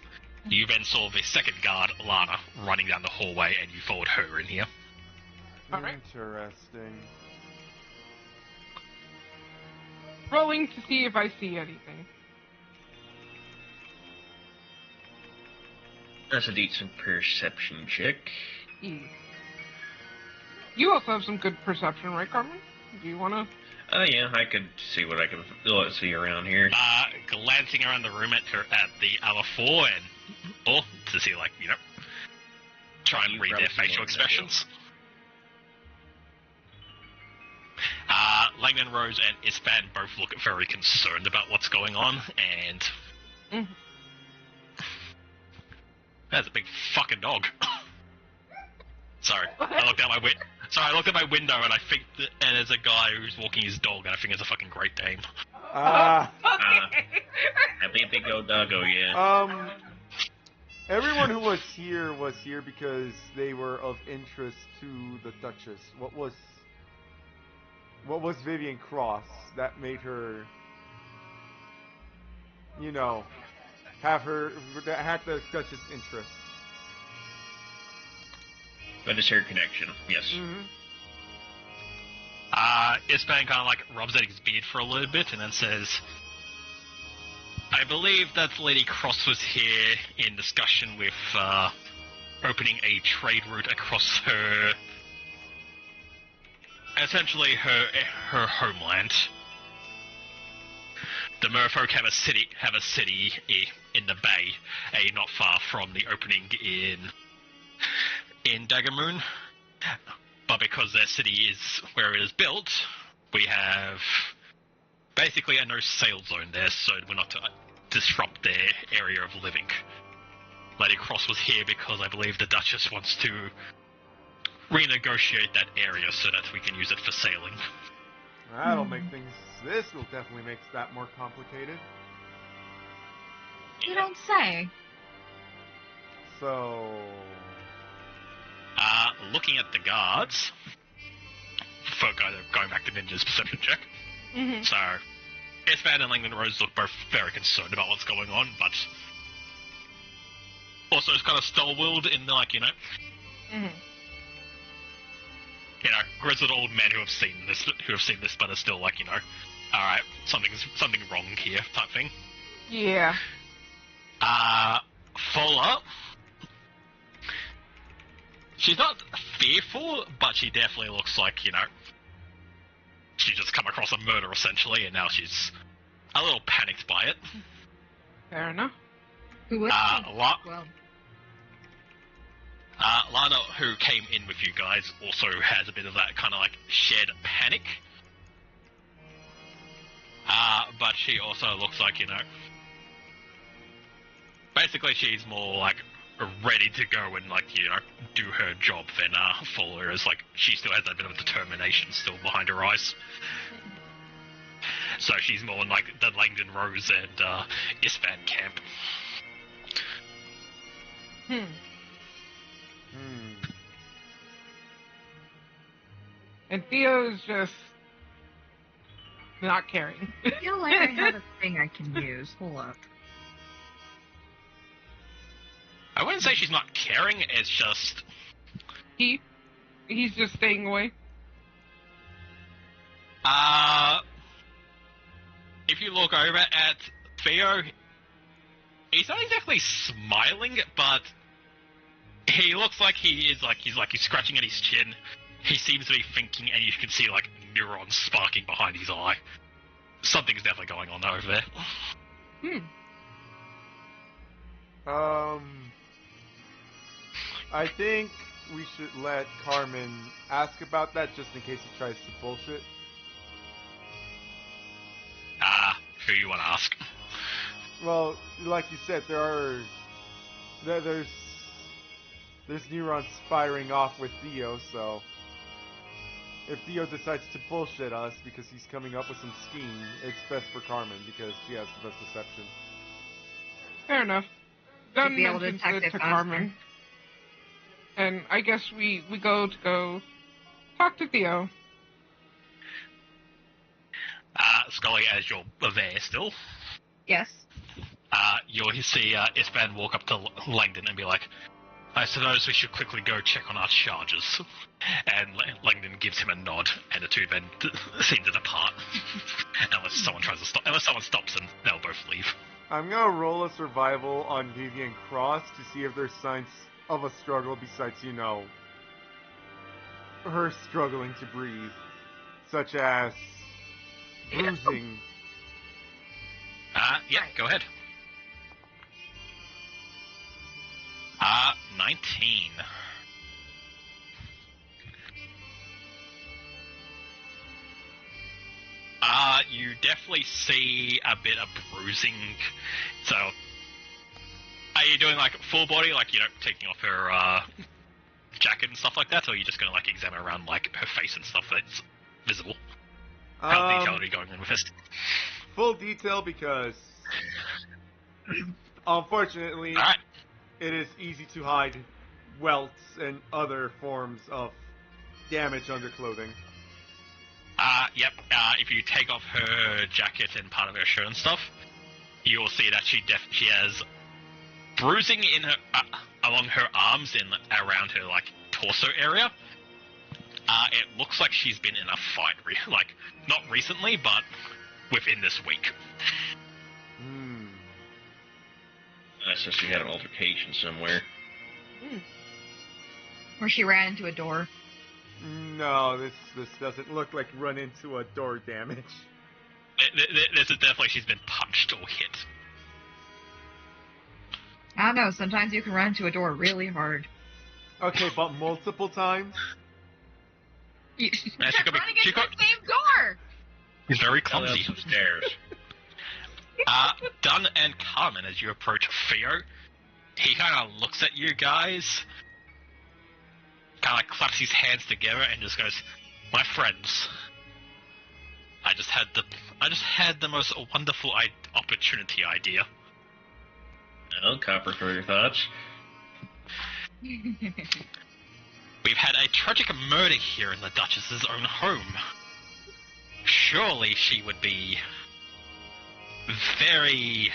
you then saw the second guard, Lana, running down the hallway, and you followed her in here. Alright. Interesting. Rolling to see if I see anything. That's a decent perception check. You also have some good perception, right, Carmen? Do you want to... Yeah, I could see what I can see around here. Glancing around the room at the other four and to see, like, try and read their facial expressions. Langdon Rose and Isfan both look very concerned about what's going on, and that's a big fucking dog. Sorry, I looked out my window and I think and there's a guy who's walking his dog and I think it's a fucking Great Dane. That'd be a big old doggo, yeah. Everyone who was here because they were of interest to the Duchess. What was Vivian Cross that made her, had the Duchess' interest? But it's her connection, yes. Mm-hmm. Ispan kind of like rubs at his beard for a little bit and then says, I believe that Lady Cross was here in discussion with opening a trade route across her, essentially her homeland. The merfolk have a city in the bay, not far from the opening in Daggermoon. But because their city is where it is built, we have basically a no-sail zone there, so we're not to disrupt their area of living. Lady Cross was here because I believe the Duchess wants to renegotiate that area so that we can use it for sailing. That'll make things... This will definitely make that more complicated. You don't say. So... Looking at the guards, for going back to Ninja's perception check. Mm-hmm. So, Ispan and Langdon Rose look both very concerned about what's going on, but also it's kind of stalwart in the, like, Mm-hmm. Grizzled old men who have seen this, but are still like, alright, something wrong here, type thing. Yeah. Fola. She's not fearful, but she definitely looks like, she just come across a murder, essentially, and now she's a little panicked by it. Fair enough. Who would well, Lana, who came in with you guys, also has a bit of that kind of, like, shared panic. But she also looks like, basically she's more, like, ready to go and, like, do her job than Fuller is. Like, she still has that bit of determination still behind her eyes. So she's more in, like, the Langdon Rose and Ispan camp. And Theo's just not caring. I feel like I have a thing I can use. Hold up. I wouldn't say she's not caring, it's just... He's just staying away. If you look over at Theo, he's not exactly smiling, but he looks like he's scratching at his chin. He seems to be thinking, and you can see, like, neurons sparking behind his eye. Something's definitely going on over there. I think we should let Carmen ask about that just in case he tries to bullshit. Who you want to ask? Well, like you said, there's neurons firing off with Theo, so if Theo decides to bullshit us because he's coming up with some scheme, it's best for Carmen because she has the best deception. Fair enough. Dunn be able to mentions detect it it to faster. Carmen. And I guess we go talk to Theo. Scully, as you're there still, Yes. you'll see Ispan walk up to Langdon and be like, I suppose we should quickly go check on our charges. And Langdon gives him a nod, and the two men seem to depart. Unless someone stops them, they'll both leave. I'm gonna roll a survival on Vivian Cross to see if there's signs of a struggle besides, her struggling to breathe, such as bruising. Yeah, go ahead. 19. You definitely see a bit of bruising. So, are you doing like full body, like, taking off her jacket and stuff like that, or are you just gonna like examine around like her face and stuff that's visible? How detailed are you going in with this? Full detail because, unfortunately, All right. it is easy to hide welts and other forms of damage under clothing. Yep. If you take off her jacket and part of her shirt and stuff, you'll see that she has bruising in her along her arms and around her like torso area, It looks like she's been in a fight, like, not recently, but within this week. So she had an altercation somewhere. Or she ran into a door. No, this doesn't look like run into a door damage. This is definitely she's been punched or hit. I don't know, sometimes you can run into a door really hard. Okay, but multiple times? She Yeah, kept running into the same door! He's very clumsy. Some stairs. Dunn and Carmen, as you approach Theo, he kind of looks at you guys, kind of claps his hands together and just goes, "My friends, I just had the most wonderful opportunity idea." Well, Copper, for your thoughts. We've had a tragic murder here in the Duchess's own home. Surely she would be very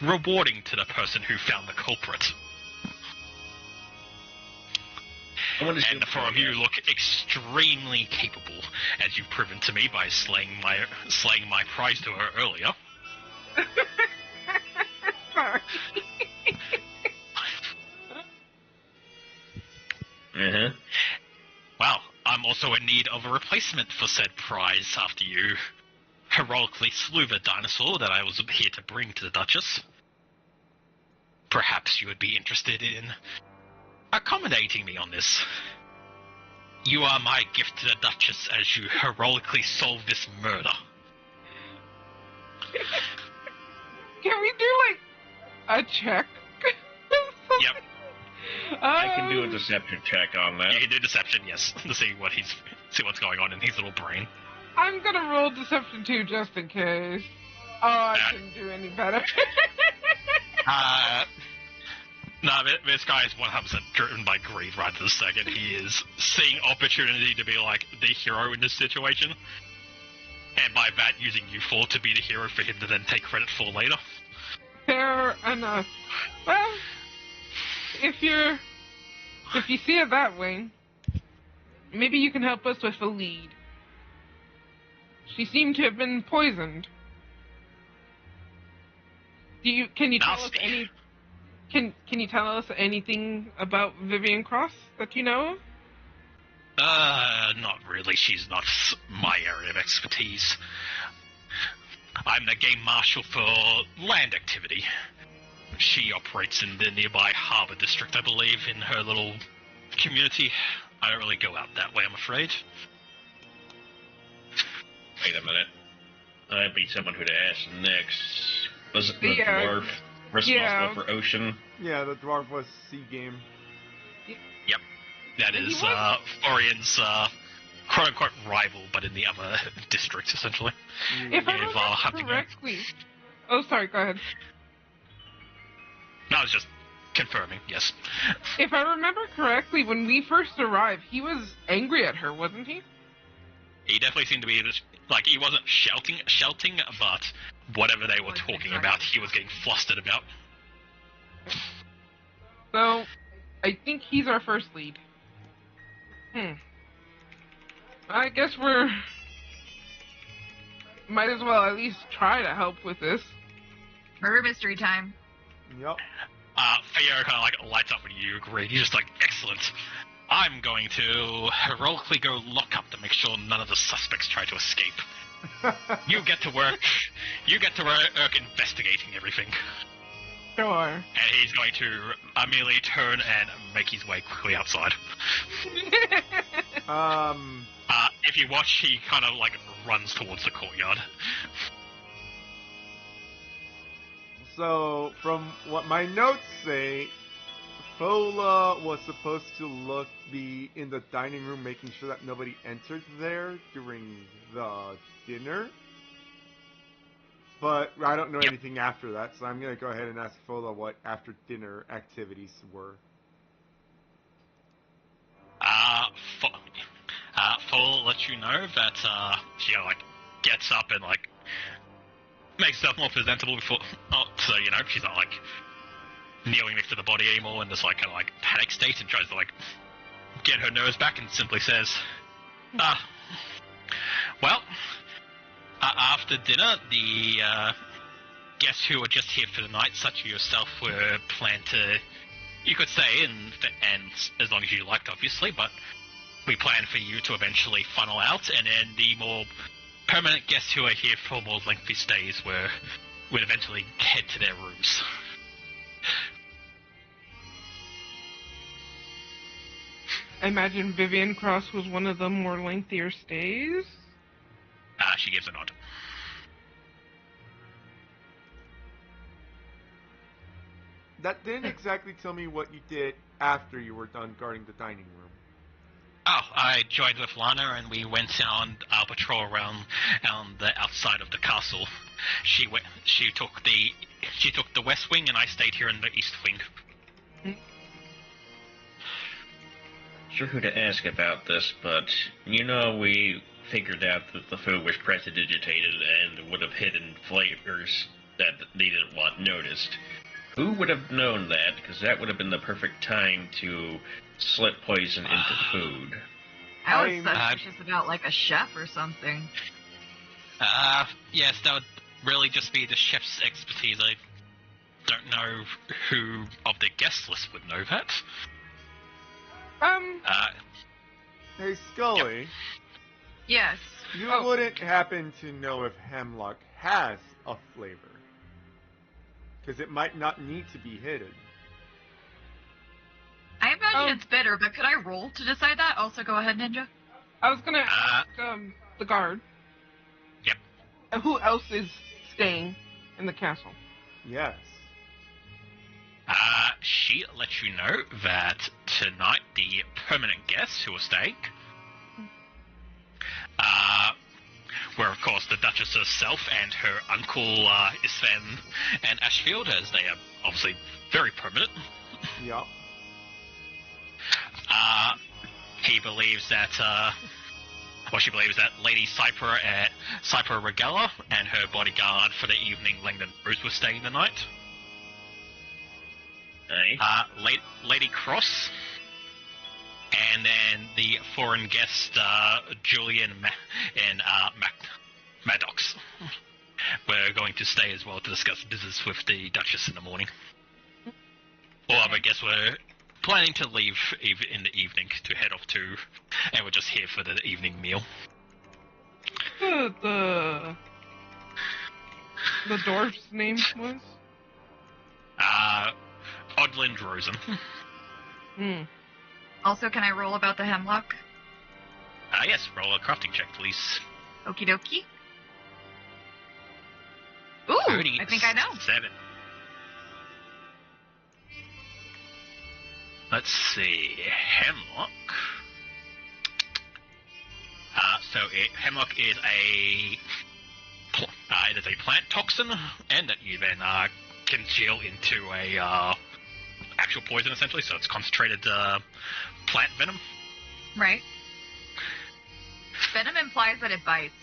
rewarding to the person who found the culprit. And the four of you look extremely capable, as you've proven to me by slaying my prize to her earlier. Sorry. Well, I'm also in need of a replacement for said prize after you heroically slew the dinosaur that I was here to bring to the Duchess. Perhaps you would be interested in accommodating me on this. You are my gift to the Duchess as you heroically solve this murder. Can we do, like, a check? Yep. I can do a deception check on that. You can do deception, yes, to see what's going on in his little brain. I'm gonna roll deception too, just in case. Oh, I couldn't do any better. No, this guy is 100% driven by greed right this second. He is seeing opportunity to be like the hero in this situation, and by that using you four to be the hero for him to then take credit for later. Fair enough. Well, if you see it that way, maybe you can help us with a lead. She seemed to have been poisoned. Can you tell us anything about Vivian Cross that you know of? Not really. She's not my area of expertise. I'm the game marshal for land activity. She operates in the nearby harbor district, I believe, in her little community. I don't really go out that way, I'm afraid. Wait a minute. I'd be someone who'd ask next. Was it the Yeah. dwarf responsible for ocean? Yeah, the dwarf was sea game. Yep. That is Florian's quote-unquote rival, but in the other district, essentially. If I Yeah, remember hunting her. correctly... Oh, sorry, go ahead. No, I was just confirming, yes. If I remember correctly, when we first arrived, he was angry at her, wasn't he? He definitely seemed to be, like, he wasn't shouting, but whatever they were talking about, he was getting flustered about. So, I think he's our first lead. I guess might as well at least try to help with this. Murder mystery time. Yep. Theo kind of, like, lights up when you agree. He's just like, excellent. I'm going to heroically go lock up to make sure none of the suspects try to escape. You get to work investigating everything. Sure. And he's going to immediately turn and make his way quickly outside. If you watch, he kind of, like, runs towards the courtyard. So, from what my notes say, Fola was supposed to be in the dining room making sure that nobody entered there during the dinner. But I don't know anything after that, so I'm going to go ahead and ask Fola what after dinner activities were. Fola lets you know that she like gets up and like makes herself more presentable before, so you know she's not like kneeling next to the body anymore and just like kind of like panic state and tries to like get her nerves back and simply says, Uh, well, after dinner, the guests who were just here for the night, such as yourself, were planned to, you could stay and as long as you liked, obviously, but we planned for you to eventually funnel out, and then the more permanent guests who are here for more lengthy stays would eventually head to their rooms. I imagine Vivian Cross was one of the more lengthier stays. She gives a nod. That didn't exactly tell me what you did after you were done guarding the dining room. Oh, I joined with Lana and we went on our patrol around the outside of the castle. She took the west wing and I stayed here in the east wing. Sure who to ask about this, but we figured out that the food was prestidigitated and would have hidden flavors that they didn't want noticed. Who would have known that? Because that would have been the perfect time to slip poison into the food. I was suspicious about like a chef or something. Yes, that would really just be the chef's expertise. I don't know who of the guest list would know that. Hey, Scully. Yep. Yes. You wouldn't happen to know if hemlock has a flavor. Because it might not need to be hidden. I imagine it's bitter, but could I roll to decide that? Also, go ahead, Ninja. I was gonna ask the guard. Yep. Who else is staying in the castle? Yes. She let you know that tonight the permanent guests who are staying were, of course, the Duchess herself and her uncle Isvan and Ashfield, as they are obviously very permanent. Yup. He believes that, she believes that Lady Cypher Regala and her bodyguard for the evening, Langdon Rose, were staying the night. Aye. Lady Cross, and then the foreign guest, Julian and Maddox. We're going to stay as well to discuss business with the Duchess in the morning. All other guests were planning to leave in the evening to head off to, and we're just here for the evening meal. The dwarf's name was? Odlind Rosen. Also, can I roll about the hemlock? Yes, roll a crafting check, please. Okie dokie. Ooh, I think I know. 7. Let's see, hemlock. Hemlock is it is a plant toxin, and that you then congeal into a actual poison, essentially. So it's concentrated plant venom. Right. Venom implies that it bites.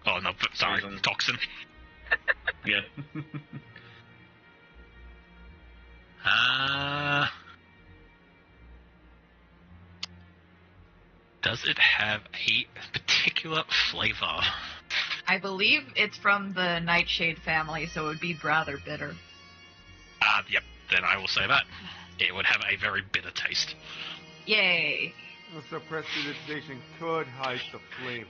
Oh no, sorry, Poison. toxin. Yeah. Does it have a particular flavor? I believe it's from the Nightshade family, so it would be rather bitter. Yep, then I will say that. It would have a very bitter taste. Yay. So prestidigitation could hide the flavor.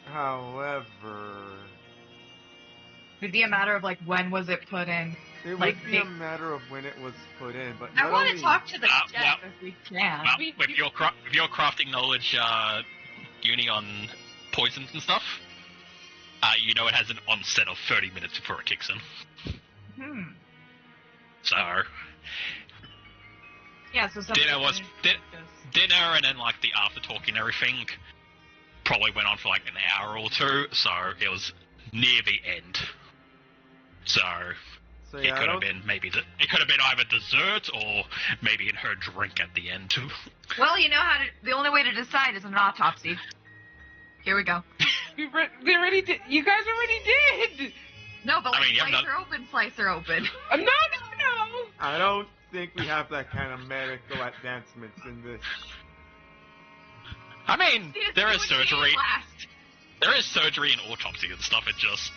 However... It'd be a matter of, like, when was it put in? It Like, would be a matter of when it was put in, but I not want only... to talk to the chef well- if we can. Well, with your crafting knowledge, Uni, on poisons and stuff, you know it has an onset of 30 minutes before it kicks in. So, Yeah, so something... dinner and then, like, the after talking and everything probably went on for, like, an hour or two, so it was near the end. So So it yeah, could have been it could have been either dessert or maybe in her drink at the end. Well, you know how to... The only way to decide is an autopsy. Here we go. They already did. You guys already did. No, but I like, mean, yeah, slice her open. No. I don't think we have that kind of medical advancements in this I mean, See, it's there is doing surgery. last. There is surgery and autopsy and stuff. It just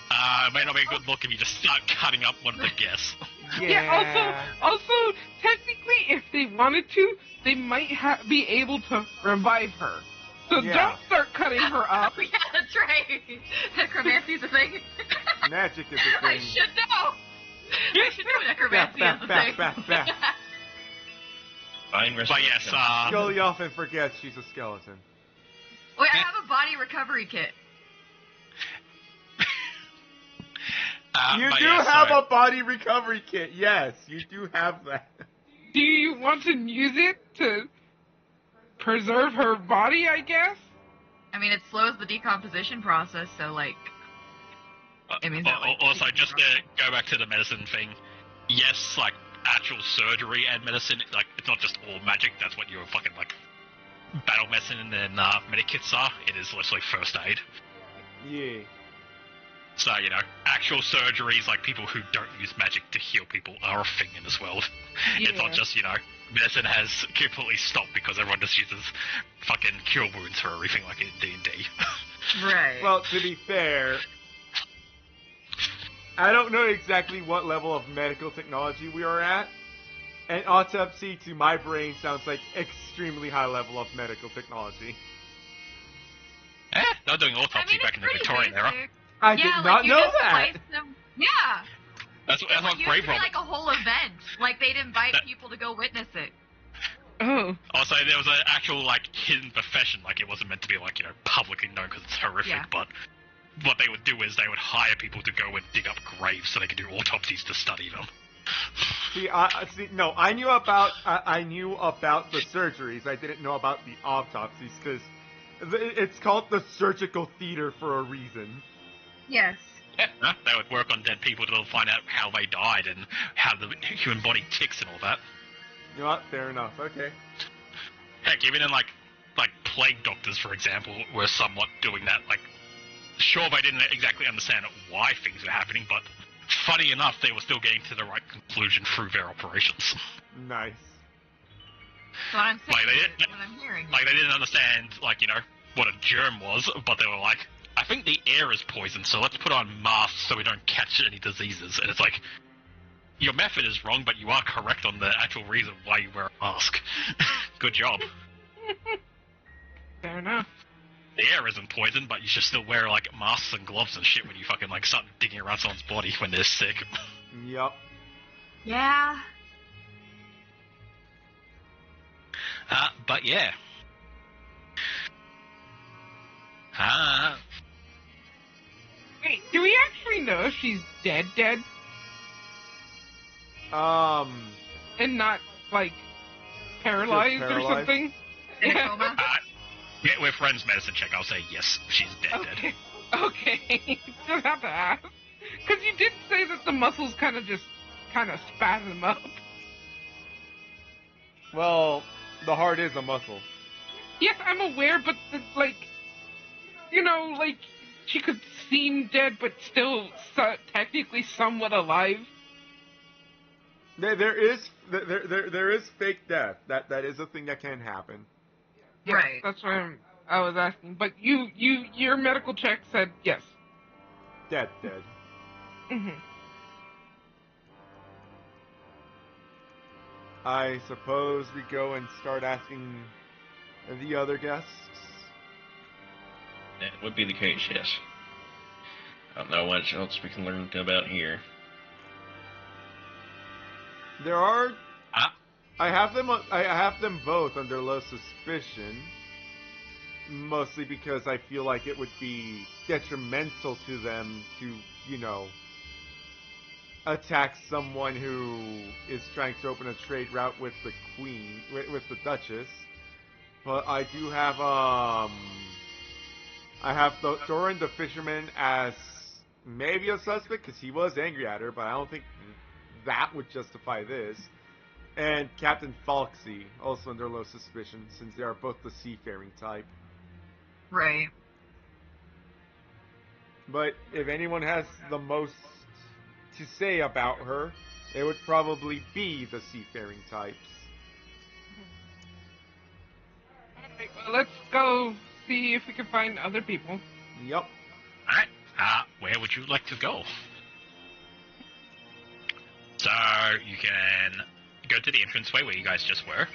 it may not be a good look if you just start cutting up one would guess. Yeah. Also, technically, if they wanted to, they might be able to revive her. So Yeah. don't start cutting her up. Oh, yeah, that's right. Necromancy's a thing. Magic is a I thing. should know. I should know necromancy is a thing. Fine But resurrection. yes, Scully often forgets she's a skeleton. Wait, I have a body recovery kit. You but do yes, have so- a body recovery kit. Yes, you do have that. Do you want to use it to preserve her body, I guess? I mean, it slows the decomposition process, so, like... It means that, like, also, just to go back to the medicine thing, yes, like, actual surgery and medicine, like, it's not just all magic, that's what your fucking, like, battle medicine and medikits are. It is literally first aid. Yeah. So, you know, actual surgeries, like, people who don't use magic to heal people are a thing in this world. It's not Yeah. just, you know, medicine has completely stopped because everyone just uses fucking cure wounds for everything like in D&D. Right. Well, to be fair, I don't know exactly what level of medical technology we are at. And autopsy to my brain sounds like extremely high level of medical technology. They were doing autopsy I mean, back it's in the pretty Victorian era. basic. I Yeah, did like, not you know just that. slice them. Yeah. That's It what used Grave to be Robber. like a whole event. Like, they'd invite That- people to go witness it. Oh. Also, there was an actual, like, hidden profession. Like, it wasn't meant to be, like, you know, publicly known because it's horrific, Yeah. but what they would do is they would hire people to go and dig up graves so they could do autopsies to study them. See, I knew about the surgeries. I didn't know about the autopsies because it's called the surgical theater for a reason. Yes. Yeah, they would work on dead people to find out how they died and how the human body ticks and all that. You know what? Fair enough. Okay. Heck, even in, like plague doctors, for example, were somewhat doing that. Like, sure, they didn't exactly understand why things were happening, but funny enough, they were still getting to the right conclusion through their operations. Nice. That's what I'm saying. Like, they didn't- That's what I'm hearing. Like, they didn't understand, like, you know, what a germ was, but they were like, I think the air is poison, so let's put on masks so we don't catch any diseases. And it's like, your method is wrong, but you are correct on the actual reason why you wear a mask. Good job. Fair enough. The air isn't poison, but you should still wear, like, masks and gloves and shit when you fucking, like, start digging around someone's body when they're sick. Yup. Yeah. But yeah. Wait, do we actually know if she's dead and not, like, paralyzed or paralyzed? something? In a coma? Yeah, with friends medicine check, I'll say yes, she's dead. Okay. Just have to ask. Because you did say that the muscles kind of spasm up. Well, the heart is a muscle. Yes, I'm aware, but, like, you know, like, she could seem dead, but still technically somewhat alive. There is fake death. That is a thing that can happen. Yeah, Right. That's what I was asking. But your medical check said yes. Dead. Mm-hmm. I suppose we go and start asking the other guests. That would be the case, yes. I don't know what else we can learn about here. There are. Ah. I have them both under low suspicion. Mostly because I feel like it would be detrimental to them to, you know, attack someone who is trying to open a trade route with the Queen, with the Duchess. But I do have I have Thorin the Fisherman as maybe a suspect because he was angry at her, but I don't think that would justify this. And Captain Falksy, also under low suspicion, since they are both the seafaring type. Right. But if anyone has the most to say about her, it would probably be the seafaring types. Right, well, let's go see if we can find other people. Yep. Alright, where would you like to go? So, you can go to the entranceway where you guys just were.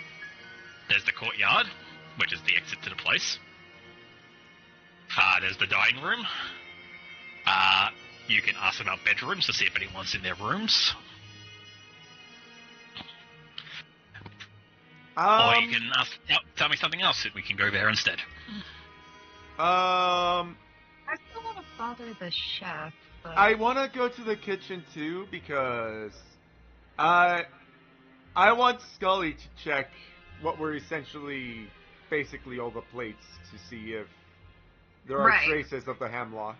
There's the courtyard, which is the exit to the place. There's the dining room. You can ask about bedrooms to see if anyone's in their rooms. Or you can tell me something else, we can go there instead. I still want to bother the chef, but... I want to go to the kitchen too because I want Scully to check what were essentially basically all the plates to see if there are traces of the hemlock.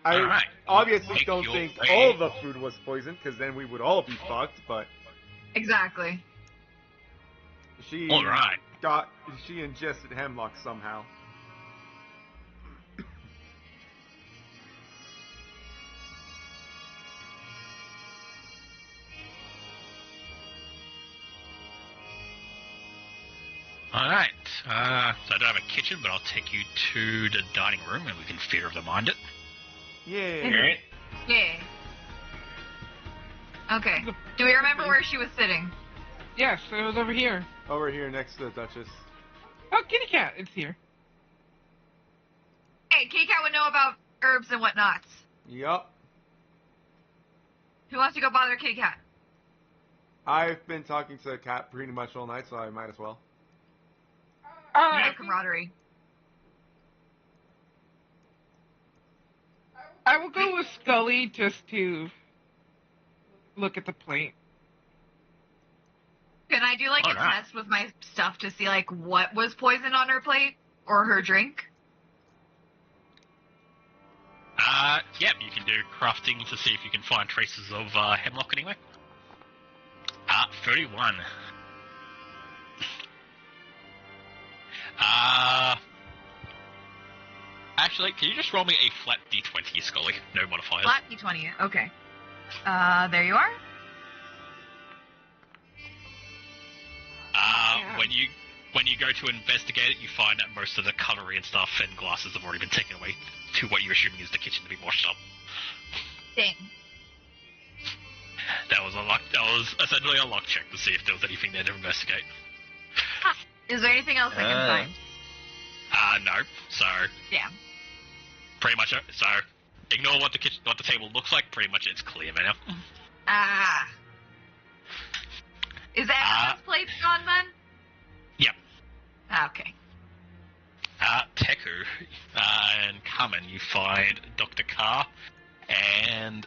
I obviously don't think all the food was poisoned because then we would all be fucked, but exactly. She ingested hemlock somehow. Alright, so I don't have a kitchen, but I'll take you to the dining room and we can theater of the mind it. Yeah. Alright. Yeah. Okay. Do we remember where she was sitting? Yes, it was over here. Over here next to the Duchess. Oh, kitty cat, it's here. Hey, Kitty Cat would know about herbs and whatnots. Yup. Who wants to go bother Kitty Cat? I've been talking to the cat pretty much all night, so I might as well. No camaraderie. I will go with Scully just to look at the plate. Can I do like a test with my stuff to see like what was poisoned on her plate or her drink? Yep, you can do crafting to see if you can find traces of hemlock anyway. 31. Actually, can you just roll me a flat d20, Scully? No modifiers. Flat d20, okay. There you are. When you go to investigate it, you find that most of the cutlery and stuff and glasses have already been taken away to what you're assuming is the kitchen to be washed up. Dang. That was essentially a luck check to see if there was anything there to investigate. Is there anything else I can find? No. So. Damn. Pretty much. So, ignore what the table looks like. Pretty much, it's clear now. Is everyone's plates gone then? Yep. Okay. Teku and Carmen, you find Dr. Carr and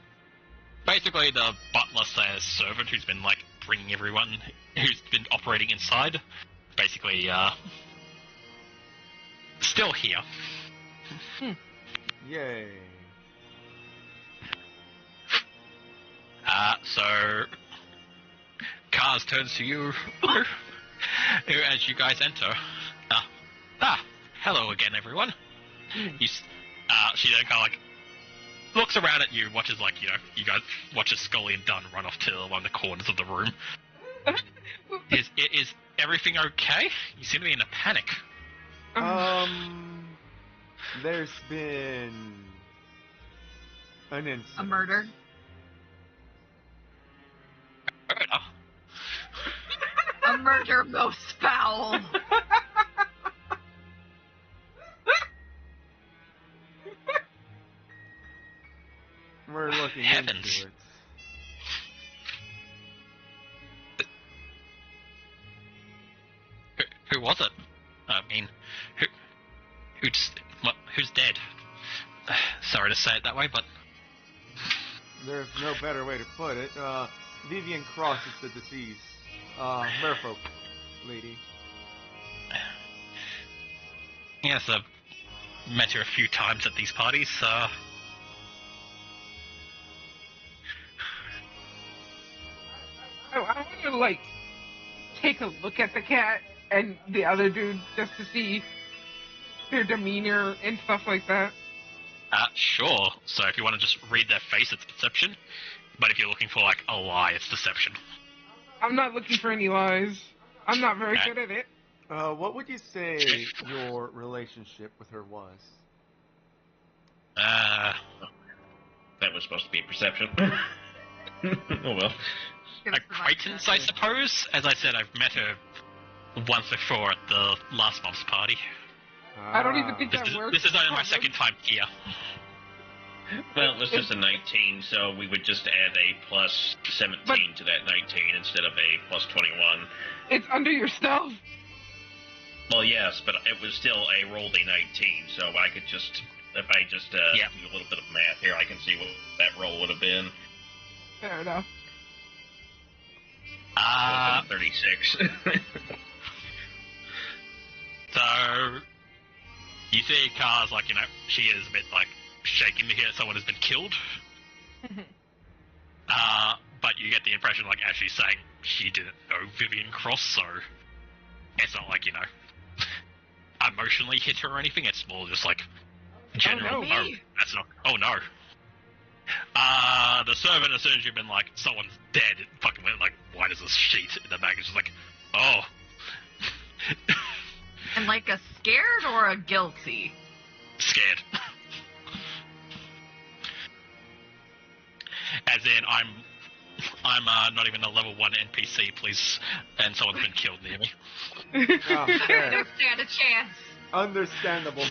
basically the butler slash servant who's been like bringing everyone who's been operating inside. Basically, still here. Yay. So Cars turns to you as you guys enter. Hello again, everyone. She then kind of like looks around at you, watches like you guys watches Scully and Dunn run off to one of the corners of the room. Is everything okay? You seem to be in a panic. There's been an incident. A murder? A murder most foul. We're looking Heavens. into it. Who was it? I mean, who's dead? Sorry to say it that way, but There's no better way to put it. Vivian Cross is the deceased. Merfolk lady. yes, I've met her a few times at these parties. I want to like take a look at the cat and the other dude just to see their demeanor and stuff like that. Sure. So if you want to just read their face, it's perception. But if you're looking for like a lie, it's deception. I'm not looking for any lies. I'm not very Okay. good at it. What would you say your relationship with her was? That was supposed to be perception. Oh well. Give us the Acquaintance, vibe. I suppose. As I said, I've met her once before at the last month's party. I don't even think This that is, works. this is only my second time here. Well, it was just a 19, so we would just add a plus 17 to that 19 instead of a plus 21. It's under your stealth. Well, yes, but it was still a rolled a 19, so I could just, if I just do a little bit of math here, I can see what that roll would have been. Fair enough. It would have been 36. So, you see Kara's like, she is a bit like shaken to hear someone has been killed. But you get the impression like actually saying she didn't know Vivian Cross, so it's not like, emotionally hit her or anything, it's more just like general, no. oh, that's not, oh no. The servant, as soon as you've been like, someone's dead, it fucking went like, why does this sheet in the back? It's just like, oh. And like a scared or a guilty? Scared. As in, I'm not even a level 1 NPC, please, and someone's been killed near me. Oh, fair. Don't stand a chance. Understandable.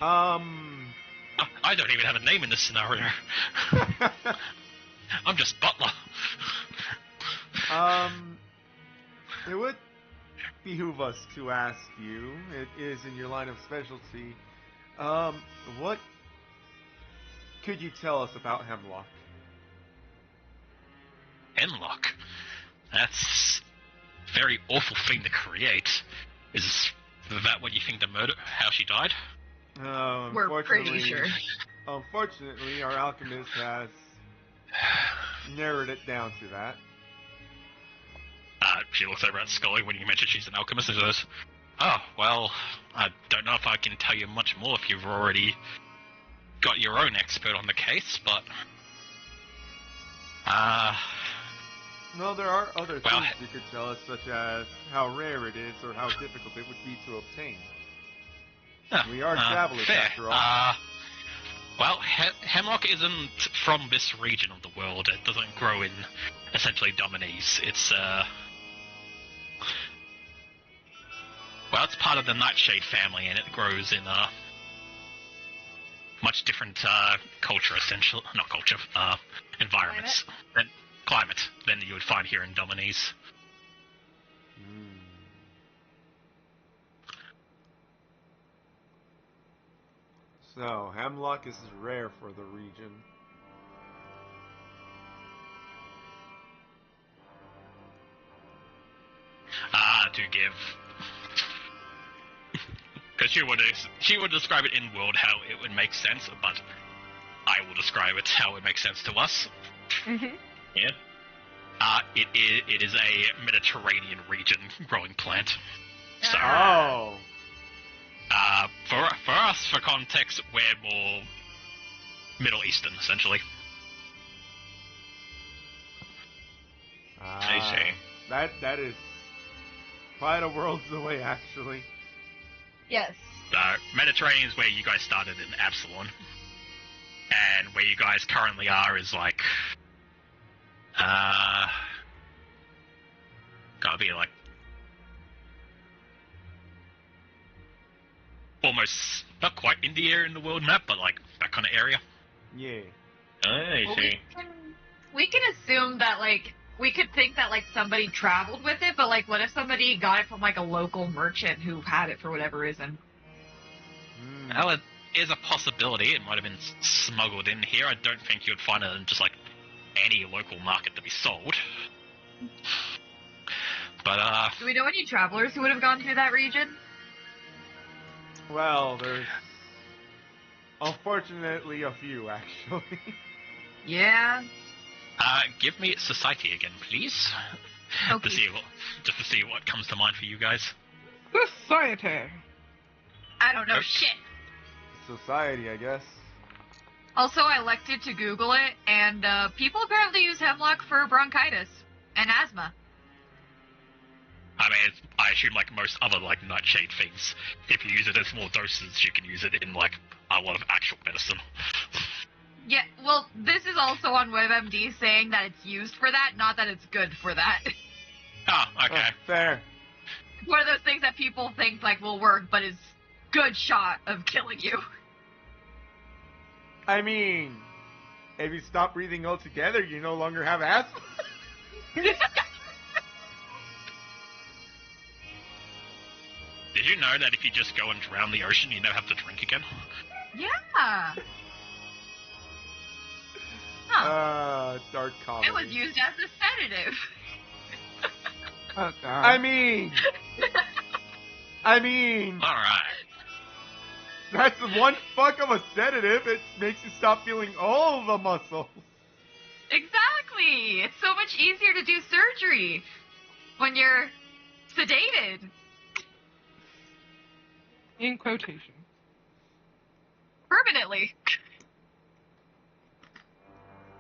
I don't even have a name in this scenario. I'm just butler. It would behoove us to ask you, it is in your line of specialty, what could you tell us about Hemlock? Hemlock? That's a very awful thing to create. Is that what you think the murder, how she died? We're pretty sure. Unfortunately, our alchemist has narrowed it down to that. She looks over at Scully when you mention she's an alchemist and says, oh, well, I don't know if I can tell you much more if you've already got your own expert on the case, but... Well, there are other Well, things you could tell us, such as how rare it is or how difficult it would be to obtain. We are travelers, fair. after all. Well, hemlock isn't from this region of the world. It doesn't grow in, essentially, Domainese. It's, well, it's part of the Nightshade family, and it grows in a much different culture, essentially. Not culture, environments. Climate than you would find here in Domainese. So, Hemlock is rare for the region. To give... Because she would describe it in world how it would make sense, but I will describe it how it makes sense to us. Mm-hmm. Yeah. It is a Mediterranean region growing plant. So, Oh! for us, for context, we're more Middle Eastern, essentially. I see. That is quite a world's away, actually. Yes. Mediterranean is where you guys started in Absalon. And where you guys currently are is like... gotta be like... almost, not quite in the area in the world map, but like that kind of area. Yeah. I Well, see. we can assume that, like, we could think that, like, somebody traveled with it, but, like, what if somebody got it from, like, a local merchant who had it for whatever reason? Well, it is a possibility. It might have been smuggled in here. I don't think you'd find it in just like any local market to be sold. But Do we know any travelers who would have gone through that region? Well, there's unfortunately a few, actually. Yeah. give me society again, please. Okay. Just to see what comes to mind for you guys. Society. I don't know Nope. shit. Society, I guess. Also, I elected to Google it, and people apparently use hemlock for bronchitis. And asthma. I mean, I assume like most other like nightshade things, if you use it in small doses, you can use it in like a lot of actual medicine. Yeah, well, this is also on WebMD saying that it's used for that, not that it's good for that. Ah, okay. Oh, fair. It's one of those things that people think like will work, but is good shot of killing you. I mean, if you stop breathing altogether, you no longer have asthma. Did you know that if you just go and drown the ocean, you never have to drink again? Yeah. Huh. Dark comedy. It was used as a sedative. Oh, God. I mean, Alright. that's one fuck of a sedative. It makes you stop feeling all the muscles. Exactly. It's so much easier to do surgery when you're sedated. In quotation. Permanently.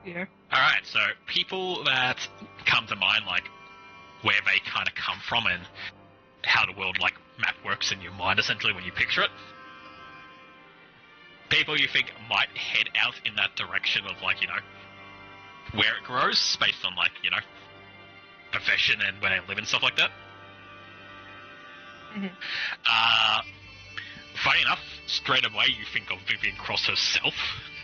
Yeah. Alright, so people that come to mind, like, where they kind of come from and how the world, like, map works in your mind, essentially, when you picture it. People you think might head out in that direction of, like, you know, where it grows, based on, like, you know, profession and where they live and stuff like that. Mm-hmm. Funny enough, straight away you think of Vivian Cross herself,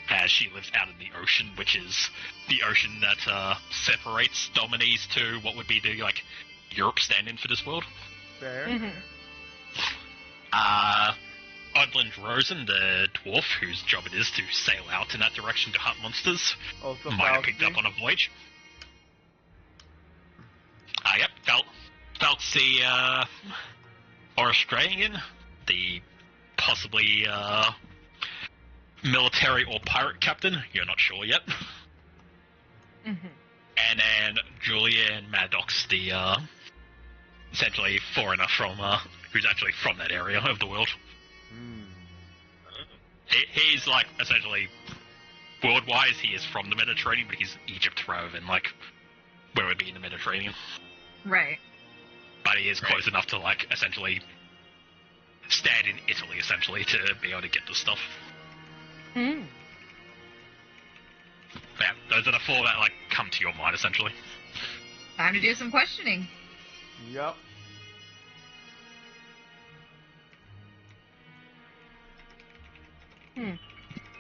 as she lives out in the ocean, which is the ocean that separates Domainese to what would be the, like, Europe stand-in for this world. Fair. Mm-hmm. Odland Rosen, the dwarf, whose job it is to sail out in that direction to hunt monsters, Also might have picked up on a voyage. Yep, Falk's the, or Australian, the possibly, military or pirate captain, you're not sure yet. Mm-hmm. And then Julian Maddox, the, essentially foreigner from, who's actually from that area of the world. He's, like, essentially, world-wise, he is from the Mediterranean, but he's Egypt rather than, like, where it would be in the Mediterranean. Right. But he is close enough to, like, essentially stand in Italy, essentially, to be able to get this stuff. Mm. Yeah, those are the four that, like, come to your mind, essentially. Time to do some questioning. Yep.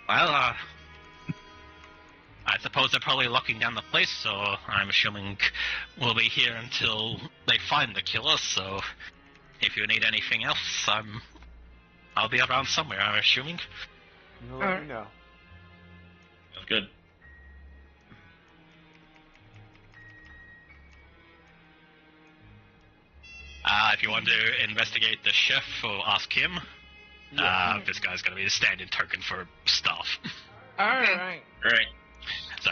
Well, I suppose they're probably locking down the place, so I'm assuming we'll be here until they find the killer, so if you need anything else, I'll be around somewhere, I'm assuming. You'll let me know. That's good. If you want to investigate the chef or ask him, Yeah. this guy's gonna be the stand-in token for staff. Alright. Right. So,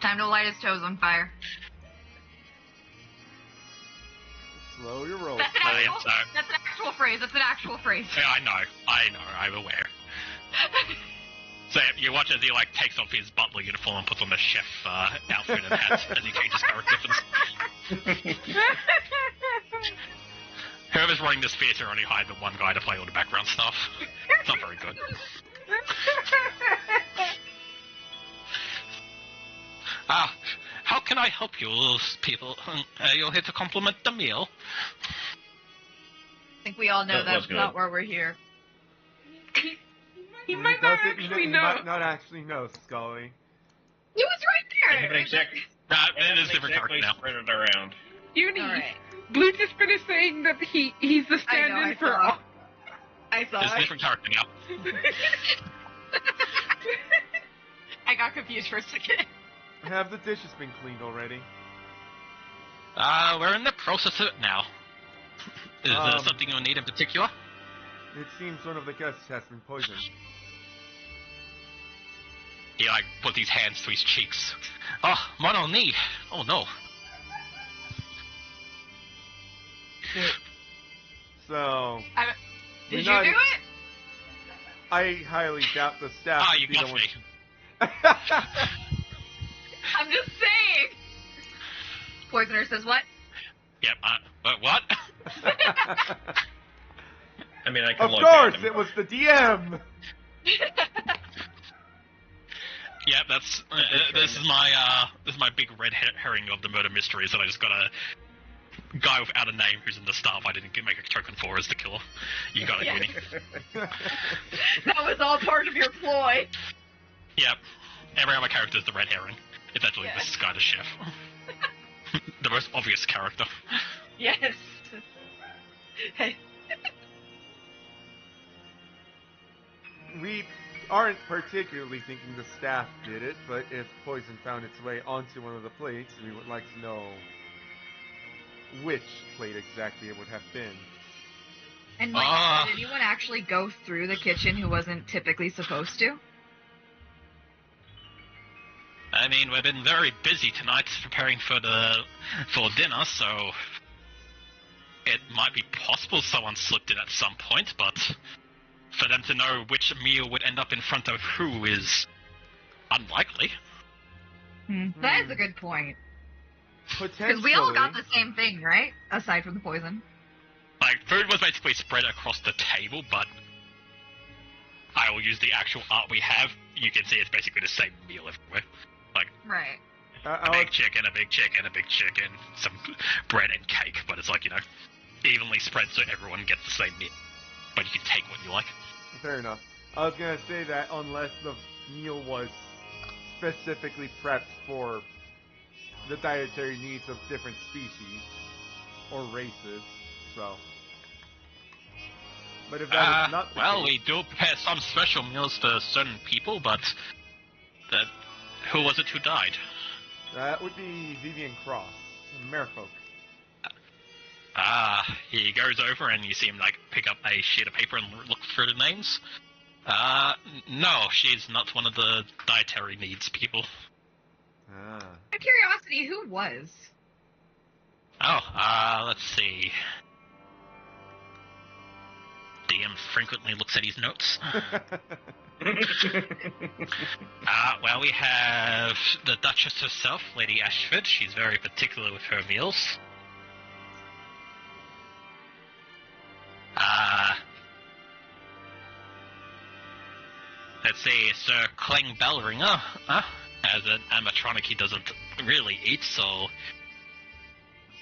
Time to light his toes on fire. Slow your roll. That's an Oh, yeah, actual, sorry. that's an actual phrase. That's an actual phrase. yeah, I know, I'm aware. So you watch as he like takes off his butler uniform and puts on the chef outfit and hat as he changes characters. Whoever's running this theater only hired the one guy to play all the background stuff. It's not very good. How can I help you, people? You're here to compliment the meal. I think we all know That was that's good. not where we're here. He might not actually He know. might not actually know, Scully. He was right there. It is a different character now. Spread it around. All right. Blue just finished saying that he's the stand-in I for saw. all. I saw. It's a different character now. I got confused for a second. Have the dishes been cleaned already? We're in the process of it now. Is there something you'll need in particular? It seems one of the guests has been poisoned. He like puts his hands to his cheeks. Oh, mon knee. Oh no. So, Did We're you not- do it? I highly doubt the staff. Ah, would you be the got one- me. I'm just saying. Poisoner says what? Yep. What? I mean, I can Of look course, at him. it was the DM. Yep. That's this is my big red herring of the murder mystery. Is that I just got a guy without a name who's in the staff I didn't make a token for as the killer. You got it, Yes. Goody. That was all part of your ploy. Yep. Every other character is the red herring. It's actually Yeah. this guy, the chef. The most obvious character. Yes. Hey. We aren't particularly thinking the staff did it, but if poison found its way onto one of the plates, we would like to know which plate exactly it would have been. And like, did anyone actually go through the kitchen who wasn't typically supposed to? I mean, we've been very busy tonight preparing for dinner, so it might be possible someone slipped in at some point, but for them to know which meal would end up in front of who is unlikely. That is a good point. Potentially. Because we all got the same thing, right? Aside from the poison. Like, food was basically spread across the table, but I will use the actual art we have. You can see it's basically the same meal everywhere. Like, Right. a big chicken, a big chicken, a big chicken, some bread and cake, but it's like, evenly spread so everyone gets the same meal. But you can take what you like. Fair enough. I was gonna say that unless the meal was specifically prepped for the dietary needs of different species or races, so. But if that is not the well, case, we do prepare some special meals for certain people, but who was it who died? that would be Vivian Cross, Merfolk. He goes over and you see him pick up a sheet of paper and look through the names. No, she's not one of the dietary needs people. Ah. Out of curiosity, who was? Let's see. DM frequently looks at his notes. Well, we have the Duchess herself, Lady Ashford. She's very particular with her meals. Let's see, Sir Clang Bellringer. As an animatronic, he doesn't really eat, so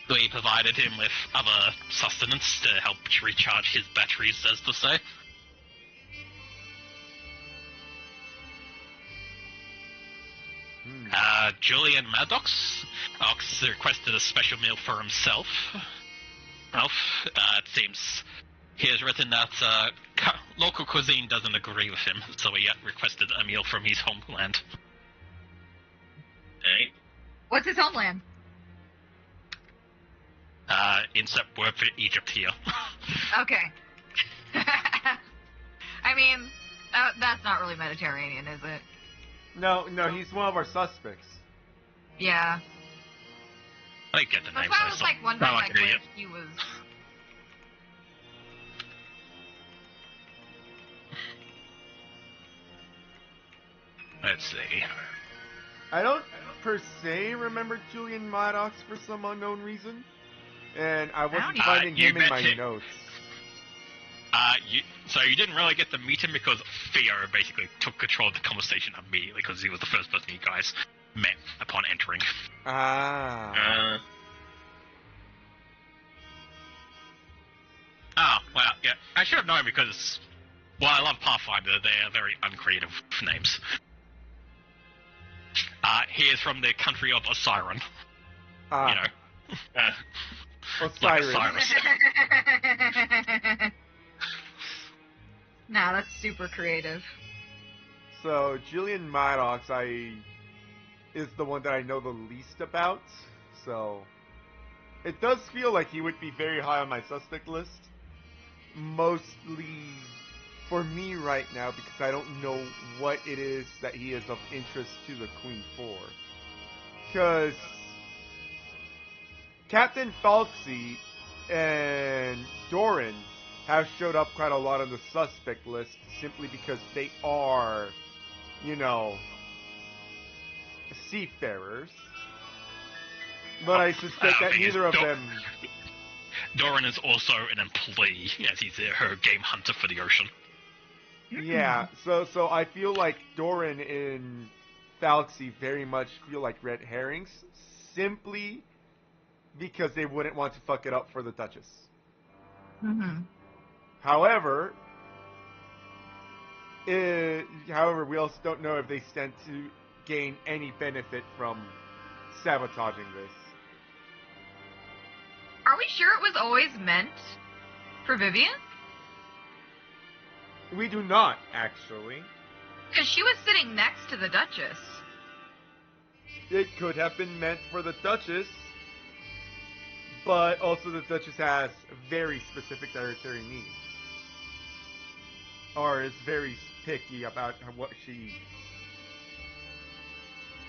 we provided him with other sustenance to help recharge his batteries, as to say. Julian Maddox. Ox requested a special meal for himself. It seems he has written that local cuisine doesn't agree with him, so he requested a meal from his homeland. Hey. What's his homeland? Insert word for Egypt here. Okay. I mean, that's not really Mediterranean, is it? No, he's one of our suspects. Yeah. I get the That's name, why so I was wondering not like an where idiot. he was. Let's see. I don't per se remember Julian Maddox for some unknown reason, and I wasn't Howdy. finding You him in my mentioned- notes. So you didn't really get to meet him because Theo basically took control of the conversation immediately because he was the first person you guys met upon entering. Ah. Well, yeah, I should have known because, well, I love Pathfinder, they are very uncreative names. He is from the country of Osiron. Like Osiris. Osiris. Nah, that's super creative. So Julian Maddox, is the one that I know the least about. So it does feel like he would be very high on my suspect list. Mostly for me right now because I don't know what it is that he is of interest to the Queen for. Because Captain Falksy and Doran have showed up quite a lot on the suspect list simply because they are, seafarers. But I suspect that thing is, neither of them... Doran is also an employee, as he's her game hunter for the ocean. Yeah, so I feel like Doran and Falxie very much feel like red herrings, simply because they wouldn't want to fuck it up for the Duchess. Mm-hmm. However, we also don't know if they stand to gain any benefit from sabotaging this. Are we sure it was always meant for Vivian? We do not, actually. Because she was sitting next to the Duchess. It could have been meant for the Duchess, but also the Duchess has very specific dietary needs. Or is very picky about what she eats.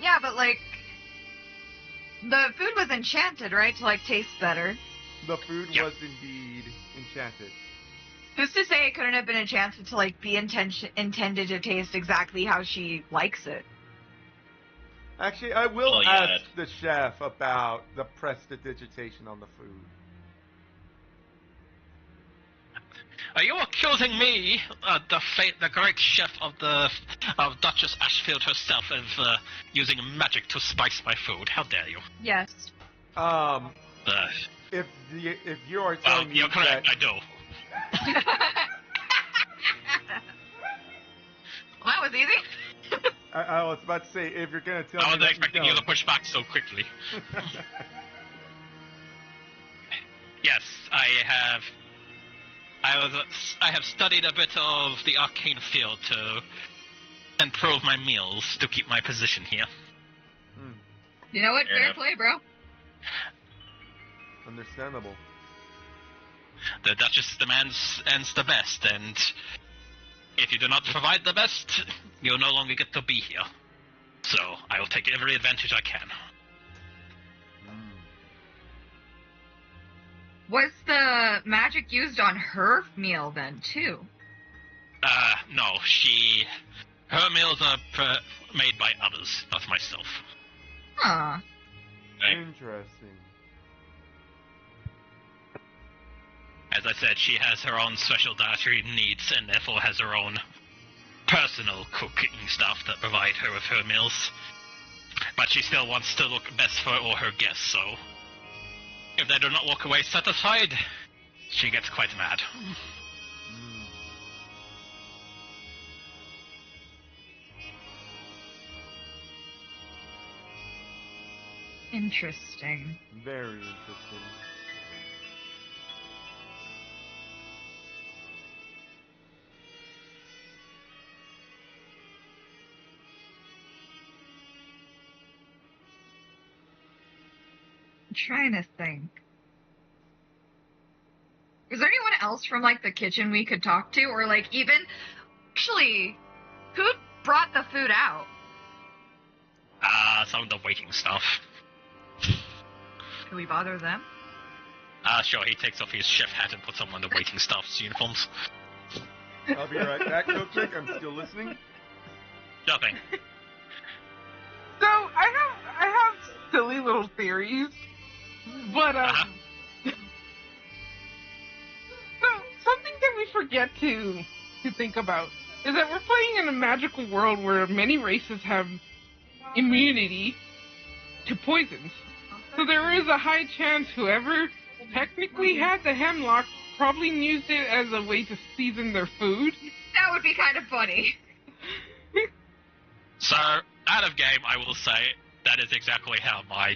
Yeah, but like, the food was enchanted, right? To like taste better. The food Yep. was indeed enchanted. Who's to say it couldn't have been enchanted to like be intended to taste exactly how she likes it? Actually, I will Oh, yeah. ask the chef about the prestidigitation on the food. Are you accusing me, the great chef of Duchess Ashfield herself, of using magic to spice my food? How dare you? Yes. If you are Well, telling me you're correct. that I do. Well, that was easy. I was about to say, if you're gonna tell I me wasn't that expecting you to push back so quickly. Yes, I have studied a bit of the arcane field to improve my meals to keep my position here. You know what? Fair Fair enough. play, bro. Understandable. The Duchess demands the best, and if you do not provide the best, you'll no longer get to be here. So I will take every advantage I can. Was the magic used on her meal then, too? No, her meals are made by others, not myself. Huh. Right. Interesting. As I said, she has her own special dietary needs, and therefore has her own personal cooking stuff that provide her with her meals. But she still wants to look best for all her guests, so if they do not walk away satisfied, she gets quite mad. Interesting. Very interesting. I'm trying to think. Is there anyone else from like the kitchen we could talk to, or like even actually, who brought the food out? Some of the waiting staff. Can we bother them? Sure, he takes off his chef hat and puts on one of the waiting staff's uniforms. I'll be right back real quick. I'm still listening. Nothing. So I have silly little theories, but so something that we forget to think about is that we're playing in a magical world where many races have immunity to poisons. So there is a high chance whoever technically had the hemlock probably used it as a way to season their food. That would be kind of funny. So, out of game, I will say that is exactly how my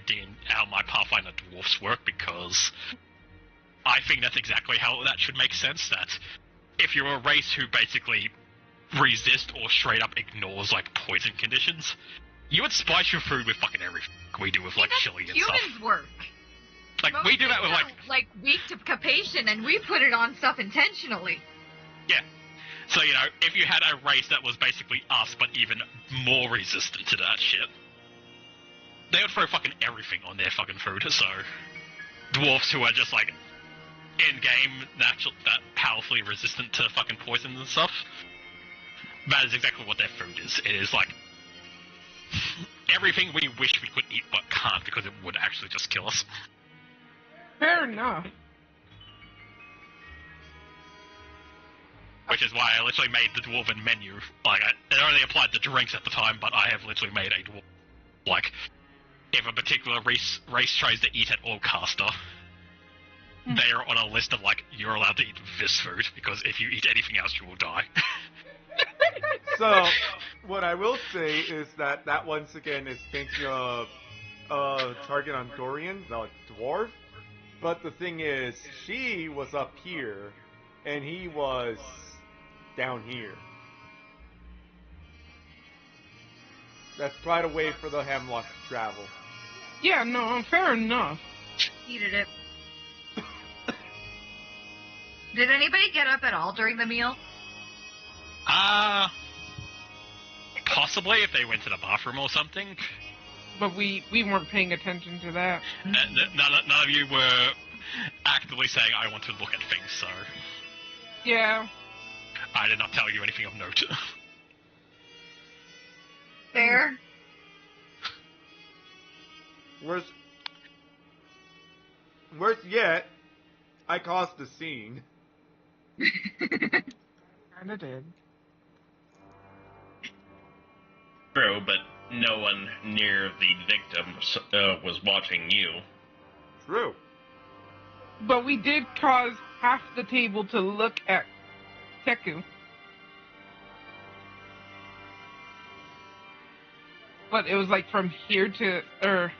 Pathfinder dwarfs work, because I think that's exactly how that should make sense. That if you're a race who basically resist or straight up ignores like poison conditions, you would spice your food with fucking everything. We do with like That's chili and humans stuff. work. Like Most we do that with people are, like weak to capation, and we put it on stuff intentionally. yeah. So you know, if you had a race that was basically us, but even more resistant to that shit, they would throw fucking everything on their fucking food. So dwarfs who are just like in game that powerfully resistant to fucking poisons and stuff, that is exactly what their food is. It is like everything we wish we could eat but can't because it would actually just kill us. Fair enough. Which is why I literally made the dwarven menu. Like, it only applied to drinks at the time, but I have literally made a dwarf. Like, if a particular race tries to eat at Allcaster, they are on a list of, like, you're allowed to eat this food, because if you eat anything else, you will die. So, what I will say is that once again is thinking of target on Dorian, the dwarf. But the thing is, she was up here, and he was down here. That's quite a way for the Hemlock to travel. Yeah, no, fair enough. Eated it. Did anybody get up at all during the meal? Possibly if they went to the bathroom or something. But we weren't paying attention to that. None of you were actively saying, I want to look at things, so... Yeah. I did not tell you anything of note. Fair. Worse yet, I caused a scene. Kinda did. True, but no one near the victim was watching you. True. But we did cause half the table to look at Teku. But it was like from here to, or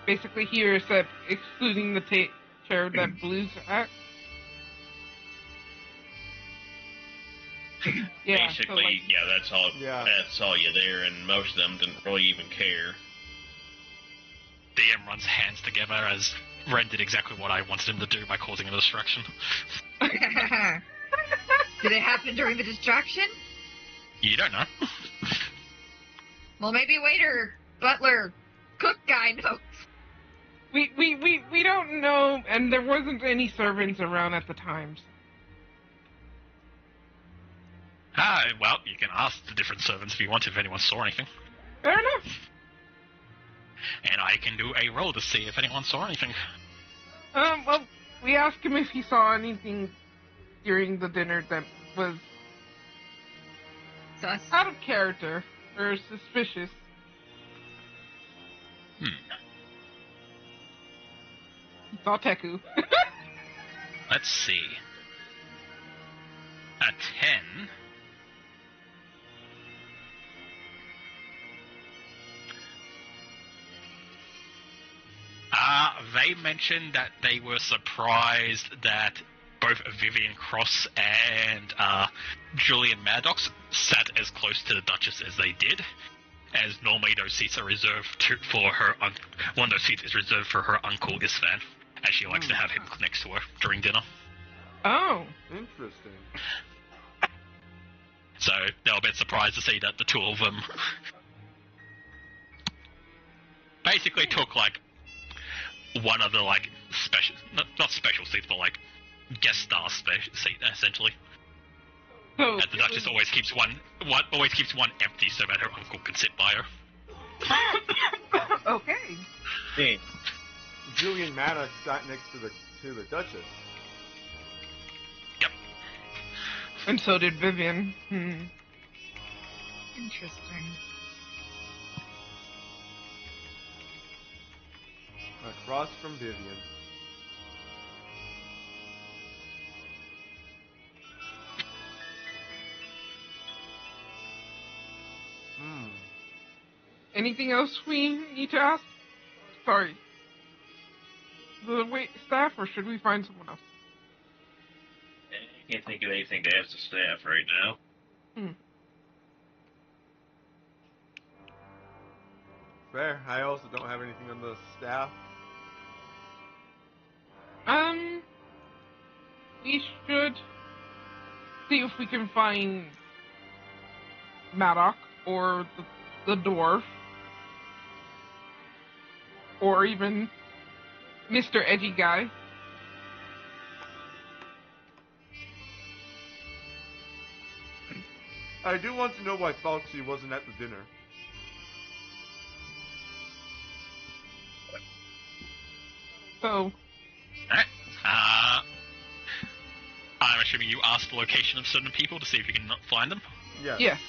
basically here, except excluding the chair that Blue's at. Yeah, Basically, so like, yeah, that's all. Yeah. That's all you there, and most of them didn't really even care. DM runs hands together as Ren did exactly what I wanted him to do by causing a distraction. Did it happen during the distraction? You don't know. Well, maybe waiter, butler, cook guy knows. we don't know, and there wasn't any servants around at the times. Well, you can ask the different servants if you want, if anyone saw anything. Fair enough. And I can do a roll to see if anyone saw anything. Well, we asked him if he saw anything during the dinner that was Sus. out of character or suspicious. He saw Teku. Let's see. A 10. They mentioned that they were surprised that both Vivian Cross and Julian Maddox sat as close to the Duchess as they did, as normally those seats are reserved for her. One of those seats is reserved for her uncle Isfan, as she likes to have him next to her during dinner. Oh. Interesting. So they were a bit surprised to see that the two of them basically took like one of the like special, not special seats, but like guest star seat essentially. So As the Duchess always keeps one empty so that her uncle can sit by her. okay. Hey, Julian Maddox sat next to the Duchess. Yep. And so did Vivian. Interesting. Across from Vivian. Anything else we need to ask? Sorry. The wait staff, or should we find someone else? I can't think of anything to ask the staff right now. Fair. I also don't have anything on the staff. We should see if we can find Maddox or the dwarf, or even Mr. Edgy Guy. I do want to know why Foxy wasn't at the dinner. So, Alright. I'm assuming you asked the location of certain people to see if you can find them? Yes. yes.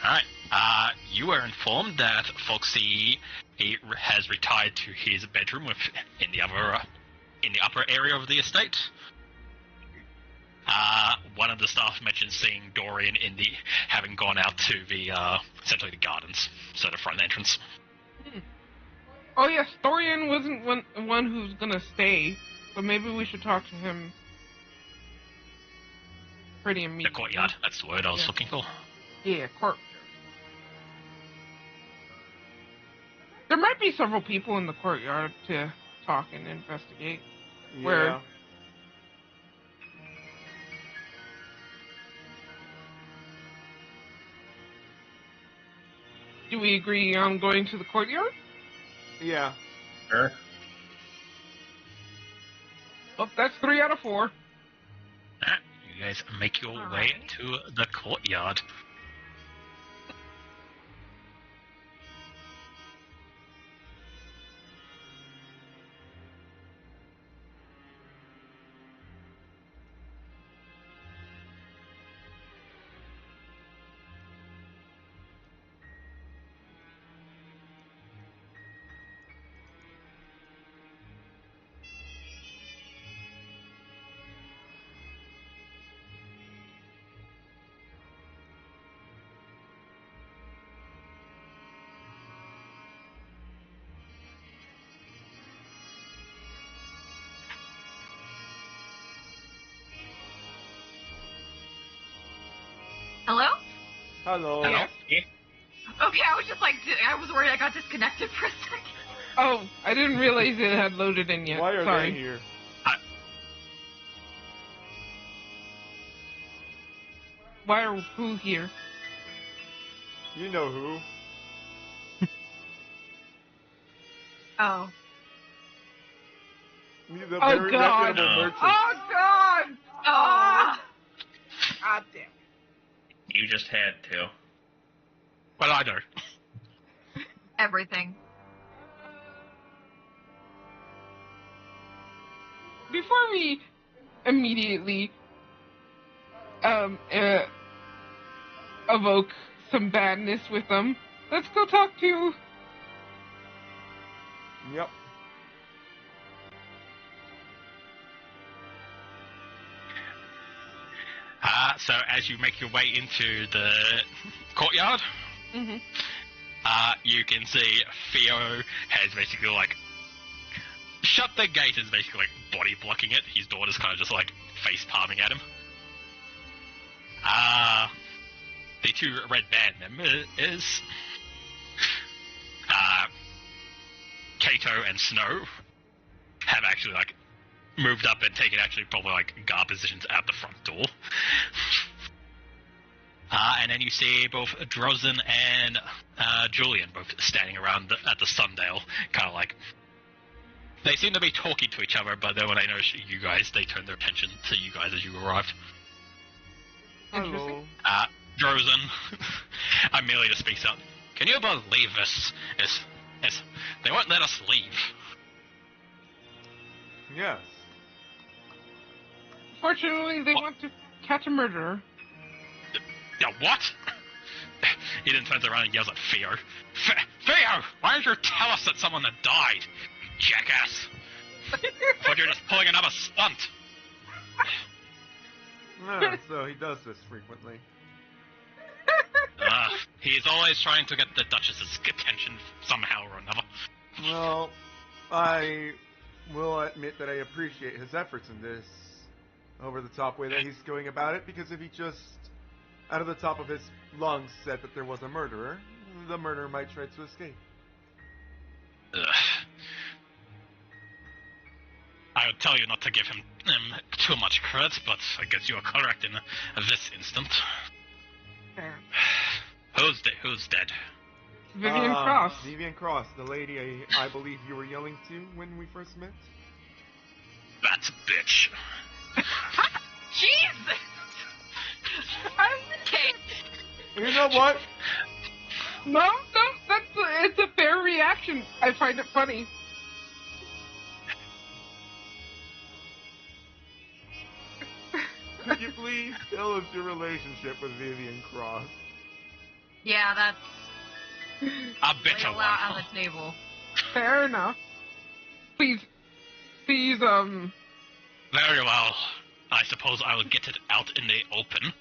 Alright. You were informed that Foxy he has retired to his bedroom in the upper area of the estate. One of the staff mentioned seeing Dorian having gone out to the essentially the gardens, so the front entrance. Oh yes, Dorian wasn't one who's gonna stay, so maybe we should talk to him pretty The immediately. courtyard. That's the word I was Yeah. looking for. Yeah, court. There might be several people in the courtyard to talk and investigate. Yeah. Where- Do we agree on going to the courtyard? Yeah. Sure. Well, that's 3 out of 4. Alright, you guys make your way Alright. to the courtyard. Hello? Hello. Hello? Okay, I was just like, I was worried I got disconnected for a second. Oh, I didn't realize it had loaded in yet. Why are Sorry. they here? Why are who here? You know who. Oh. The Oh, very God. reputable merchant. Oh God! Ah! God damn. You just had to. Well, I know. Everything. Before we immediately evoke some badness with them, let's go talk to. Yep. So as you make your way into the courtyard, Mm-hmm. you can see Theo has basically like shut the gate, is basically like body blocking it. His daughter's kind of just like face palming at him. The 2 red band members, Kato and Snow, have actually like moved up and taken actually probably like guard positions at the front door. And then you see both Drozen and Julian both standing around at the Sundale, kind of like they seem to be talking to each other, but then when they notice you guys, they turn their attention to you guys as you arrived. Interesting. Hello. Drozen, Amelia speaks up. Can you believe this? Yes, they won't let us leave. Yes. Fortunately, they want to catch a murderer. Yeah, what? He then turns around and yells at Theo. Theo, why don't you tell us that someone had died, jackass? Thought you were just pulling another stunt. Yeah, so he does this frequently. He is always trying to get the Duchess's attention somehow or another. Well, I will admit that I appreciate his efforts in this over-the-top way that he's going about it, because if he just, out of the top of his lungs, said that there was a murderer, the murderer might try to escape. Ugh. I would tell you not to give him too much credit, but I guess you are correct in this instant. Fair. Who's dead? Vivian Cross. Vivian Cross, the lady I believe you were yelling to when we first met. That bitch. Jesus! Okay. You know what? No, it's a fair reaction. I find it funny. could you please tell us your relationship with Vivian Cross? Yeah, that's A lay bitter a lot one. on the table. Fair enough. Please, Very well. I suppose I will get it out in the open.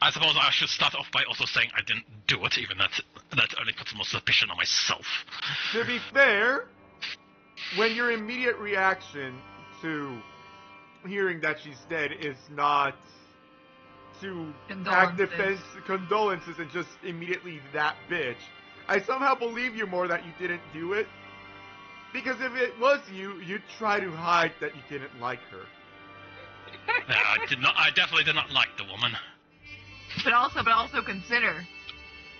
I suppose I should start off by also saying I didn't do it, even that only puts more suspicion on myself. To be fair, when your immediate reaction to hearing that she's dead is not to act condolences and just immediately that bitch, I somehow believe you more that you didn't do it. Because if it was you, you'd try to hide that you didn't like her. I definitely did not like the woman. But also consider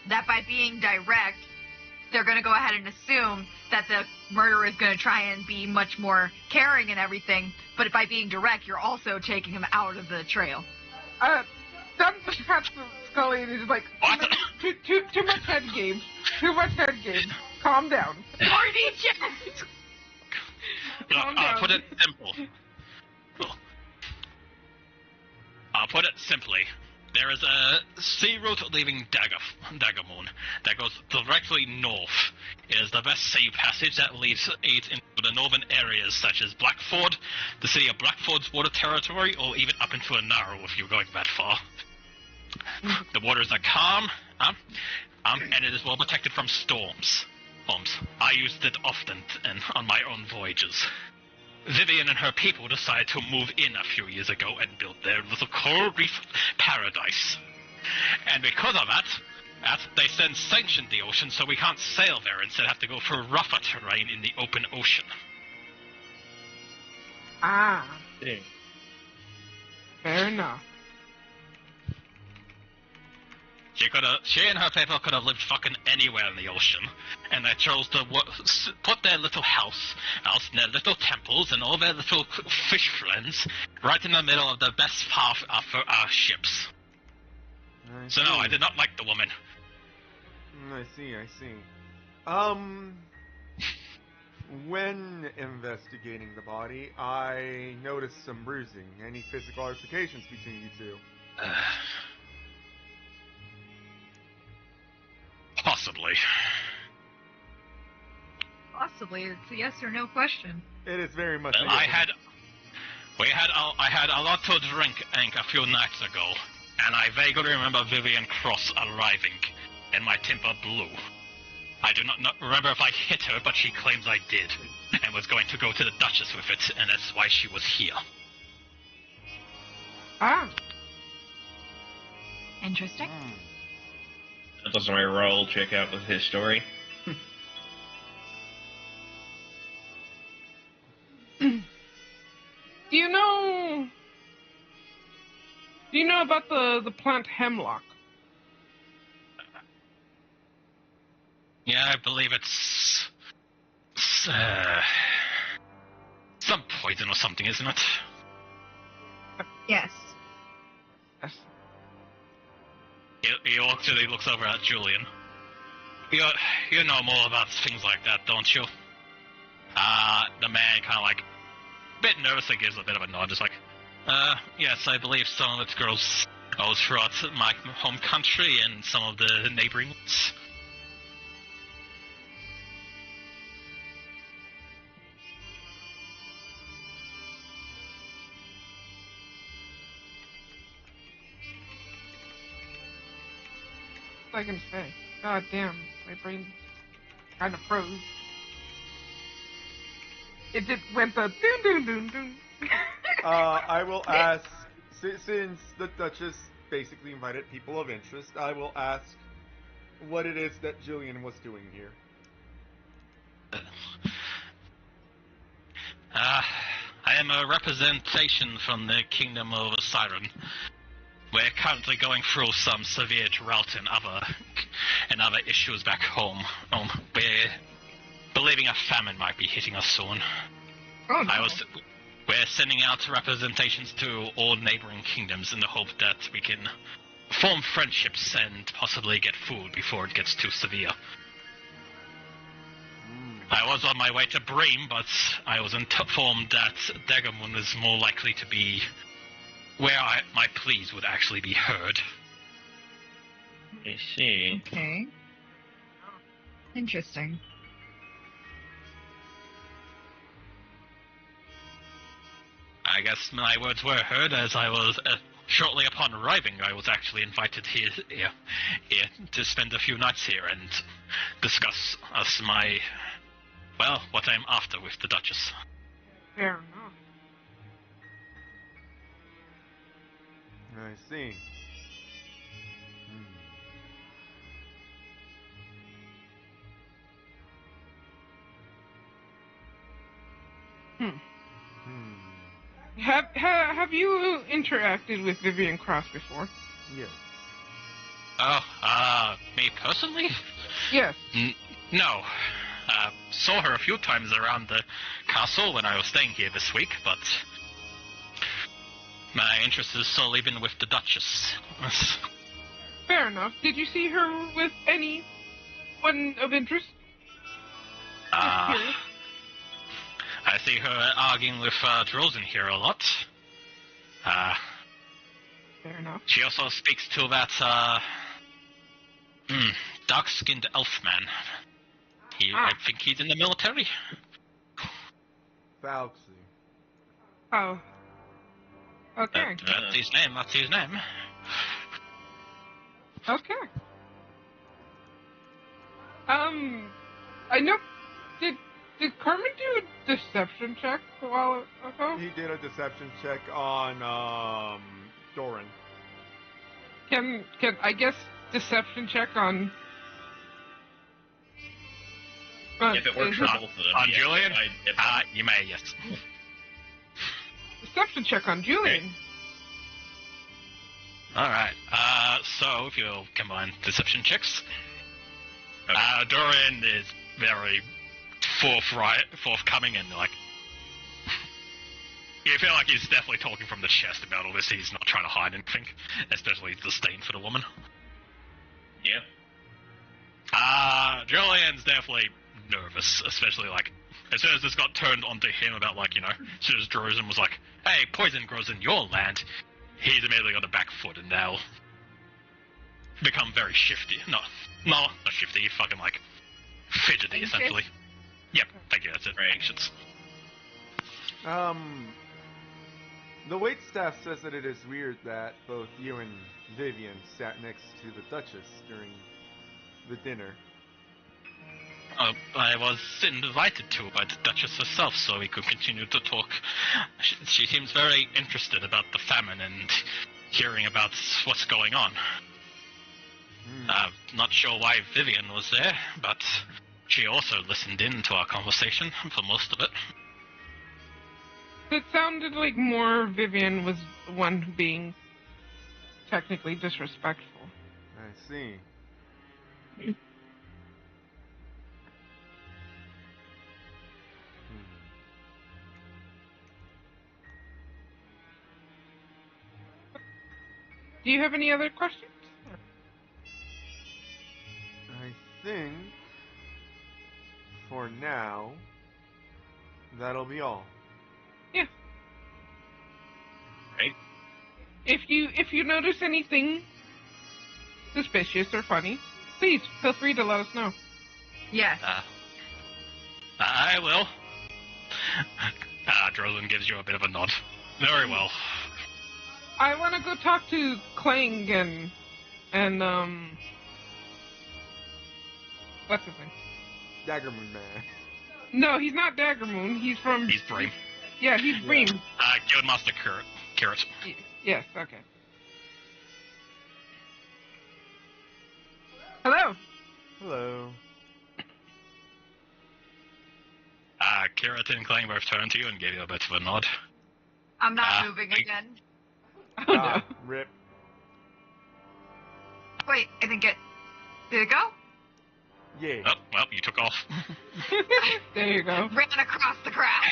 that by being direct, they're going to go ahead and assume that the murderer is going to try and be much more caring and everything. But by being direct, you're also taking him out of the trail. Dunn just pats Scully and he's like, too much head game. Too much head game. Calm down. Party chest! Look, Calm I'll down. put it simple. I'll put it simply. There is a sea route leaving Daggermoon that goes directly north. It is the best sea passage that leads it into the northern areas such as Blackford, the city of Blackford's water territory, or even up into a Narrow if you're going that far. The waters are calm, and it is well protected from storms. I used it often on my own voyages. Vivian and her people decided to move in a few years ago and build their little coral reef paradise. And because of that, they then sanctioned the ocean so we can't sail there, instead have to go for rougher terrain in the open ocean. Ah, Dang. fair enough. She and her people could have lived fucking anywhere in the ocean, and they chose to put their little house, and their little temples, and all their little fish friends right in the middle of the best path for our ships. So no, I did not like the woman. I see. When investigating the body, I noticed some bruising. Any physical altercations between you two? Possibly. Possibly. It's a yes or no question. It is very much. I had a lot to drink a few nights ago, and I vaguely remember Vivian Cross arriving, and my temper blew. I do not remember if I hit her, but she claims I did, and was going to go to the Duchess with it, and that's why she was here. Ah, Interesting. That doesn't my roll check out with his story. do you know about the plant hemlock? Yeah, I believe it's some poison or something, isn't it? Yes. Yes. He looks over at Julian. You know more about things like that, don't you? The man kind of like, a bit nervously gives a bit of a nod, just like, yes, I believe some of it grows throughout my home country and some of the neighboring ones. I can say. God damn, my brain kind of froze. It just went the doon doon doon doon. I will ask, since the Duchess basically invited people of interest, I will ask what it is that Jillian was doing here. I am a representation from the Kingdom of Siren. We're currently going through some severe drought and other issues back home. We're believing a famine might be hitting us soon. Oh, no. We're sending out representations to all neighboring kingdoms in the hope that we can form friendships and possibly get food before it gets too severe. I was on my way to Bream, but I was informed that Degamon was more likely to be where my pleas would actually be heard. I see. Okay. Interesting. I guess my words were heard as I was, shortly upon arriving, I was actually invited here to spend a few nights here and discuss what I'm after with the Duchess. Fair enough. I see. Have you interacted with Vivian Cross before? Yes. Oh, me personally? Yes. No. Saw her a few times around the castle when I was staying here this week, but my interest has solely been with the Duchess. Fair enough. Did you see her with anyone of interest? Just curious. I see her arguing with Drozen here a lot. Fair enough. She also speaks to that dark-skinned elf man. I think he's in the military. Falxy. Oh. Okay. That's his name. That's his name. Okay. I know. Did Carmen do a deception check a while ago? He did a deception check on Doran. Can I guess deception check on? If it works for both of them. On yes, Julian? if You may, yes. Deception check on Julian. Okay. Alright, so if you'll combine deception checks. Okay. Dorian is very forthcoming and, like... You feel like he's definitely talking from the chest about all this. He's not trying to hide anything, especially his disdain for the woman. Yeah. Julian's definitely nervous, especially, like, as soon as this got turned onto him about, like, you know, as soon as Drozen was like, hey, poison grows in your land, he's immediately got a back foot and now become very shifty. No, not shifty, fucking, like, fidgety, Anxious? essentially. Yep, thank you, that's it, Right. anxious. The waitstaff says that it is weird that both you and Vivian sat next to the Duchess during the dinner. I was invited to by the Duchess herself, so we could continue to talk. She seems very interested about the famine and hearing about what's going on. Not sure why Vivian was there, but she also listened in to our conversation for most of it. It sounded like more Vivian was the one being technically disrespectful. I see. Do you have any other questions? I think, for now, that'll be all. Yeah. Right. If you notice anything suspicious or funny, please feel free to let us know. Yes. I will. Drozen gives you a bit of a nod. Very well. I want to go talk to Clang and what's his name? Daggermoon Man. No, he's not Daggermoon. He's from. He's Bream. Yeah, he's Bream. Guildmaster Carrot. Yes. Okay. Hello. Hello. Carrot and Clang both turned to you and gave you a bit of a nod. I'm not moving again. Oh no. Rip. Wait, I think it. Did it go? Yeah. Oh, well, you took off. There you go. Ran across the crowd.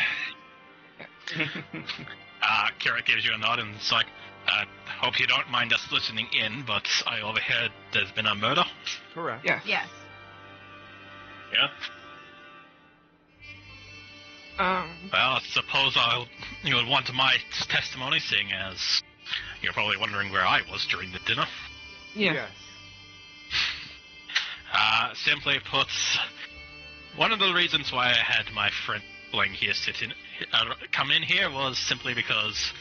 Carrot gives you a nod and it's like, hope you don't mind us listening in, but I overheard there's been a murder. Correct. Yes. Yes. Yeah. Well, I suppose you would want my testimony, seeing as you're probably wondering where I was during the dinner. Yeah. Yes. Simply put, one of the reasons why I had my friend Bling here come in here was simply because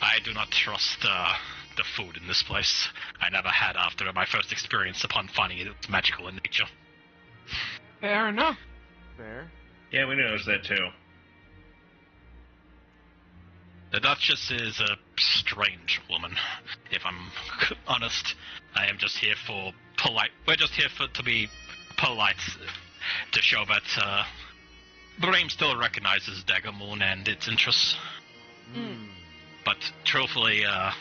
I do not trust the food in this place. I never had after my first experience upon finding it was magical in nature. Fair enough. Fair. Yeah, we noticed that too. The Duchess is a strange woman, if I'm honest. I am just here for polite. We're just here to be polite, to show that Bream still recognizes Daggermoon and its interests. Mm. But truthfully, I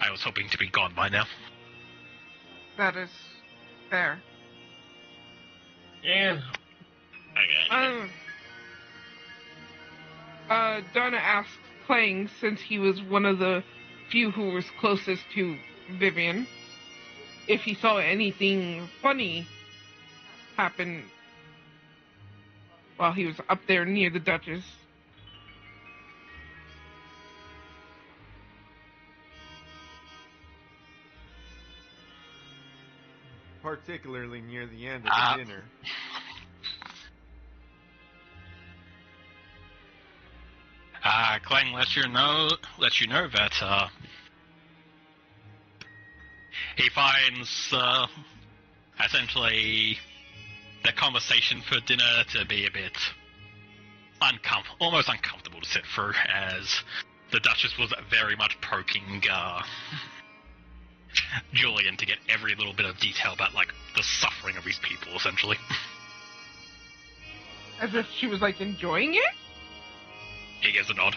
was hoping to be gone by now. That is fair. Yeah. I got you. Donna asked Clang, since he was one of the few who was closest to Vivian, if he saw anything funny happen while he was up there near the Duchess. Particularly near the end of the dinner. Clang lets you know that he finds essentially the conversation for dinner to be a bit almost uncomfortable to sit through, as the Duchess was very much poking Julian to get every little bit of detail about like the suffering of these people, essentially. As if she was like enjoying it? He gives a nod.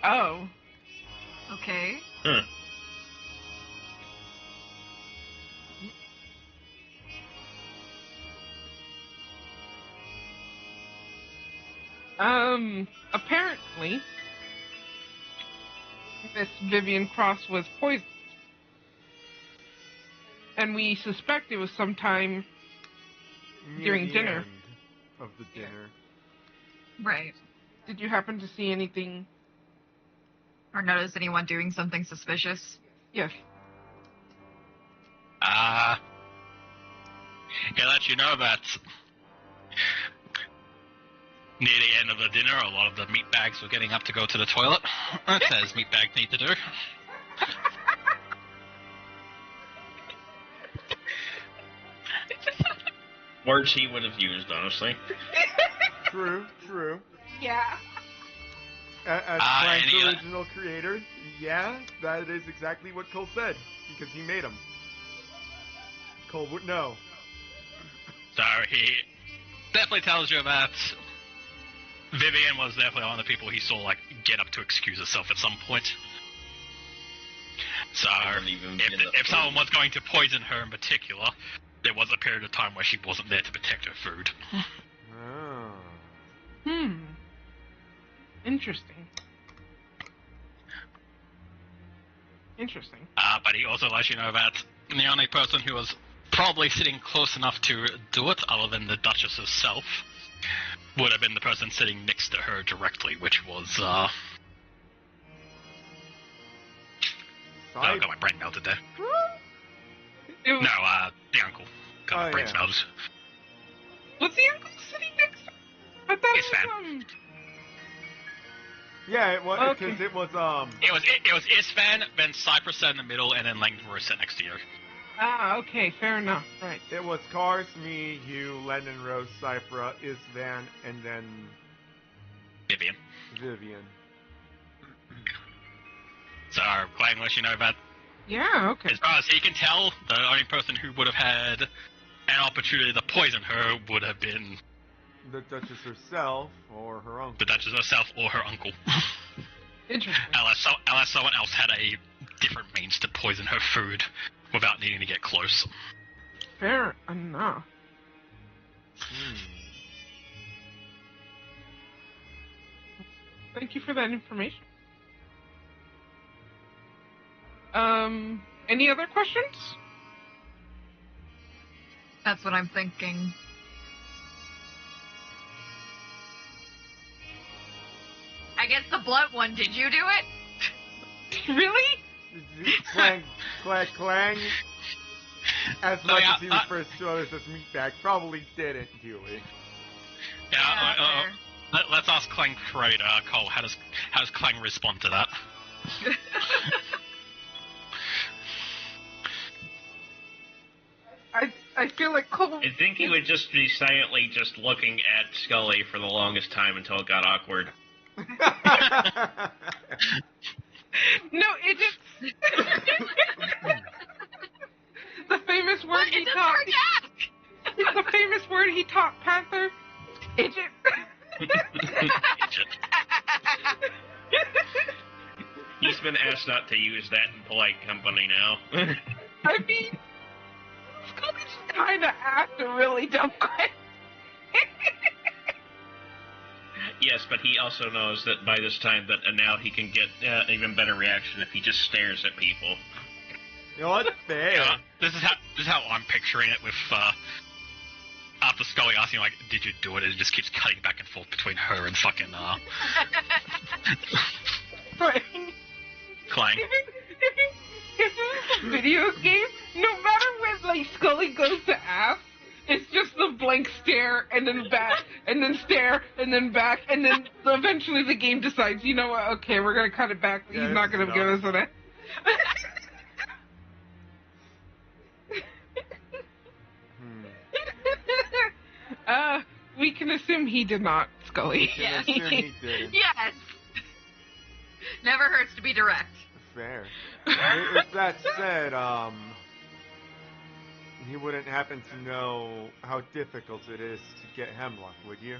Oh. Okay. Apparently, Miss Vivian Cross was poisoned. And we suspect it was sometime Near during the dinner. end of the dinner. Right. Did you happen to see anything? Or notice anyone doing something suspicious? Yes. He'll let you know that near the end of the dinner, a lot of the meat bags were getting up to go to the toilet. As meat bags need to do. Words he would have used, honestly. True. Yeah. As Ah, Frank's and he- original creator, yeah, that is exactly what Cole said, because he made him. Cole would know. So he definitely tells you that Vivian was definitely one of the people he saw like get up to excuse herself at some point. So Doesn't even get up if to- someone was going to poison her in particular, there was a period of time where she wasn't there to protect her food. Oh. Interesting. But he also lets you know that the only person who was probably sitting close enough to do it, other than the Duchess herself, would have been the person sitting next to her directly, which was, oh, I got my brain melted there. It was, No, the uncle. Got my Oh, brain yeah. melted. was the uncle sitting next to her? I thought His it fan. was, Yeah, it was Okay. because it was It was Isfan, then Cypress sat in the middle, and then Langdor sat next to you. okay, fair enough, right. It was Cars, me, Hugh, Lennon, Rose, Cypher, Isvan, and then Vivian. Vivian. So, Clang lets you know that, Yeah, okay. as far as he can tell, the only person who would have had an opportunity to poison her would have been The Duchess herself or her uncle. the Duchess herself or her uncle. Interesting. Unless someone else had a different means to poison her food without needing to get close. Fair enough. Thank you for that information. Any other questions? That's what I'm thinking. the blunt one. Did you do it? Really? Clang, clang. As No, much yeah, as he refers to others as meatbag, probably didn't do it. Yeah, let's ask Clang Crate, Cole. How does Clang respond to that? I feel like Cole. I think he would just be silently just looking at Scully for the longest time until it got awkward. No, it just. The famous word he taught. The famous word he taught Panther. Idjit. He's been asked not to use that in polite company now. I mean, Scully just kind of asked a really dumb question. Yes, but he also knows that by this time that now he can get even better reaction if he just stares at people. You know what? Fair. Yeah, this is how I'm picturing it with after Scully asking like, "Did you do it?" It just keeps cutting back and forth between her and fucking But Clang. if this is a video game, no matter when like Scully goes to ask, it's just the blank stare and then back and then stare and then back and then eventually the game decides, you know what? Okay, we're gonna cut it back. Yeah, He's not gonna give us an. We can assume he did not, Scully. Yes. Assume he didn't. Yes. Never hurts to be direct. Fair. With that said, you wouldn't happen to know how difficult it is to get hemlock, would you?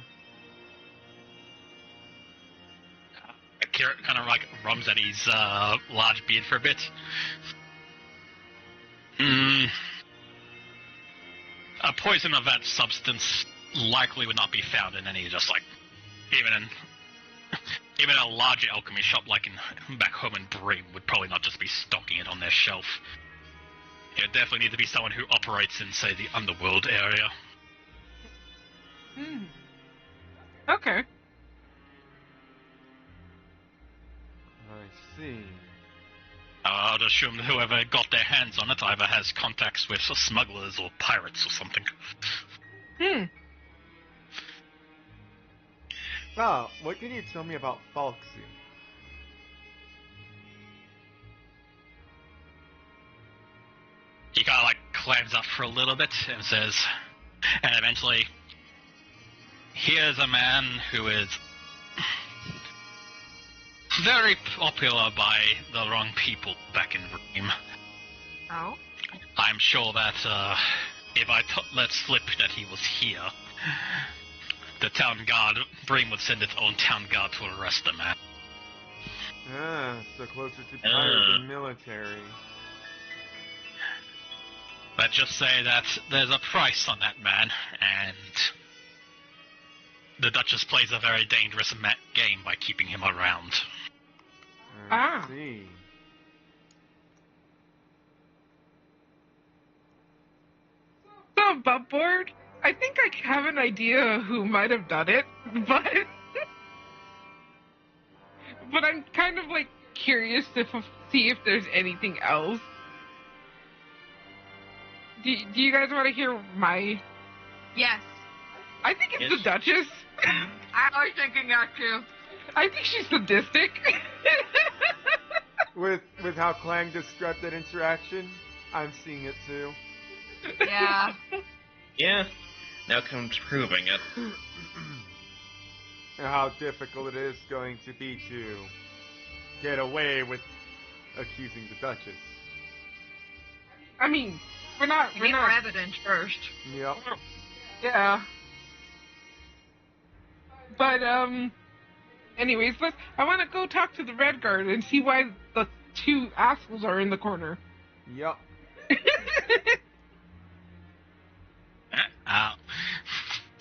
Kira kind of like rubs at his large beard for a bit. A poison of that substance likely would not be found in any just like even a larger alchemy shop like in back home in Bream would probably not just be stocking it on their shelf. It would definitely need to be someone who operates in, say, the underworld area. Okay. I see. I'd assume that whoever got their hands on it either has contacts with smugglers or pirates or something. Ah, what can you tell me about Falksy? He kind of like clams up for a little bit and says, and eventually, here's a man who is very popular by the wrong people back in Bream. Oh? I'm sure that if I let slip that he was here, the town guard, Bream would send its own town guard to arrest the man. Ah, so closer to pirate than military. Let's just say that there's a price on that man, and the Duchess plays a very dangerous game by keeping him around. I see. So, above board, I think I have an idea who might have done it, but I'm kind of like curious to see if there's anything else. Do you guys want to hear my? Yes. I think it's Yes. the Duchess. I was thinking that too. I think she's sadistic. With how Clang described that interaction, I'm seeing it too. Yeah. Yeah, now comes proving it. And how difficult it is going to be to get away with accusing the Duchess. I mean, we're not. Get more evidence first. Yep. Yeah. But anyways, I want to go talk to the Red Guard and see why the two assholes are in the corner. Yep.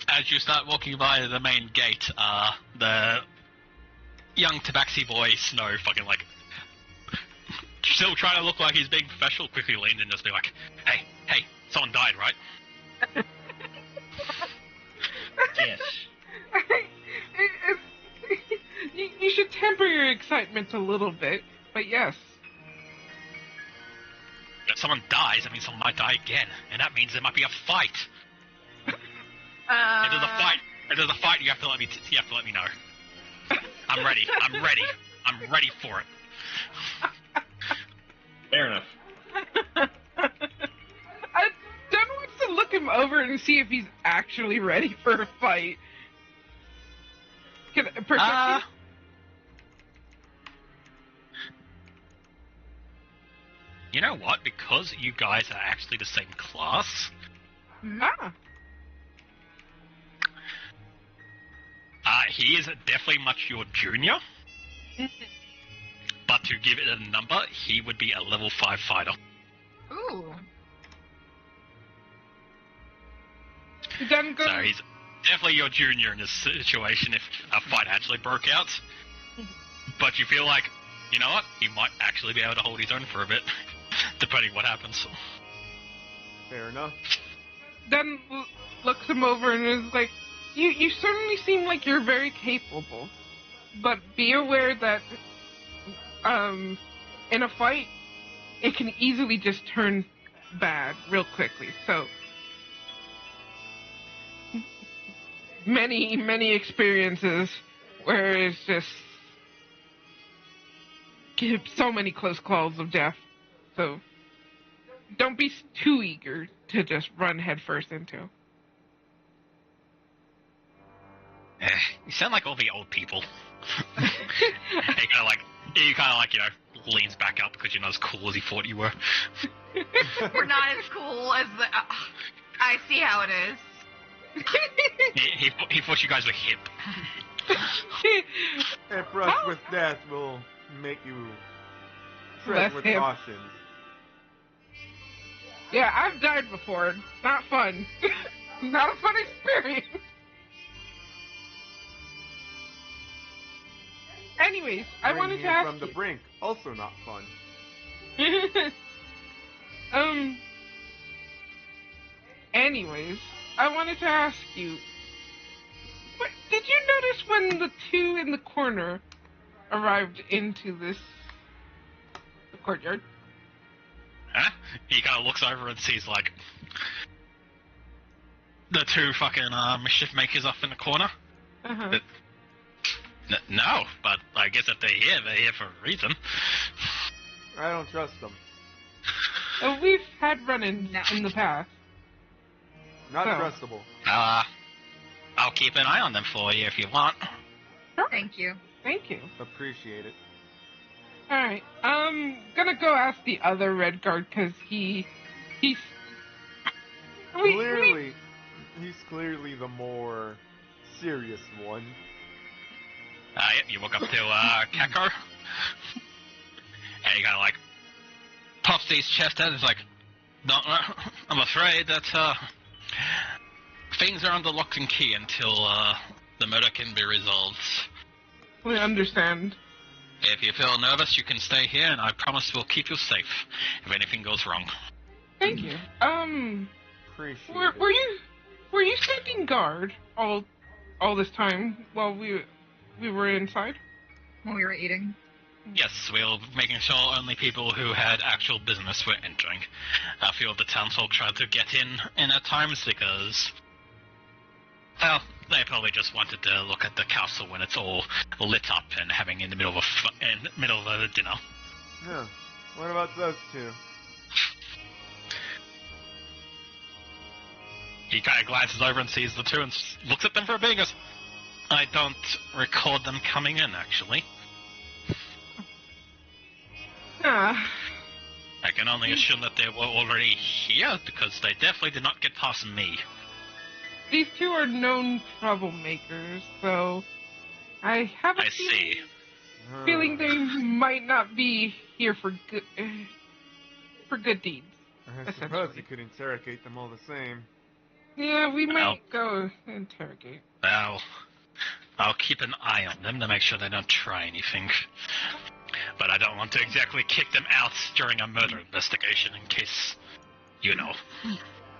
As you start walking by the main gate, the young tabaxi boy, Snow, fucking like, still trying to look like he's being professional, quickly leans in and just be like, hey, someone died, right? Yes. you should temper your excitement a little bit. But yes. If someone dies, that means someone might die again, and that means there might be a fight. If there's a fight, you have to let me know. I'm ready. I'm ready for it. Fair enough. Dunn wants to look him over and see if he's actually ready for a fight. You know what? Because you guys are actually the same class, he is definitely much your junior. But to give it a number, he would be a level 5 fighter. Ooh. So he's definitely your junior in this situation if a fight actually broke out. But you feel like, you know what? He might actually be able to hold his own for a bit, depending what happens. Fair enough. Dunn looks him over and is like, You certainly seem like you're very capable, but be aware that in a fight, it can easily just turn bad real quickly. So many experiences where it's just so many close calls of death. So don't be too eager to just run headfirst into. You sound like all the old people. He kind of like, leans back up because you're not as cool as he thought you were. We're not as cool as the... I see how it is. He thought you guys were hip. A brush with death will make you tread with caution. Yeah, I've died before. Not fun. Not a fun experience. Anyways, I wanted to ask from the brink, also not fun. Anyways, I wanted to ask you, did you notice when the two in the corner arrived into the courtyard? Huh? He kind of looks over and sees, like, the two fucking mischief makers up in the corner. Uh-huh. No, but I guess if they're here for a reason. I don't trust them. We've had run-ins in the past. Not trustable. I'll keep an eye on them for you if you want. Sure. Thank you. Thank you. Appreciate it. Alright, I'm gonna go ask the other red guard, because he's... He's clearly the more serious one. Yep, you walk up to Kako. And he kind of like puffs his chest out and is like, no, I'm afraid that things are under lock and key until the murder can be resolved. We understand. If you feel nervous, you can stay here, and I promise we'll keep you safe if anything goes wrong. Thank you. Appreciate were you standing guard all this time while we were inside? When we were eating. Yes, we were making sure only people who had actual business were entering. A few of the townsfolk tried to get in at times because, well, they probably just wanted to look at the castle when it's all lit up and having in the middle of a dinner. Yeah. What about those two? He kind of glances over and sees the two and looks at them for a bit and goes, I don't record them coming in, actually. I can only assume that they were already here, because they definitely did not get past me. These two are known troublemakers, so I have a feeling they might not be here for good deeds. I suppose you could interrogate them all the same. Yeah, we might go interrogate. Well, I'll keep an eye on them to make sure they don't try anything. But I don't want to exactly kick them out during a murder investigation in case, you know.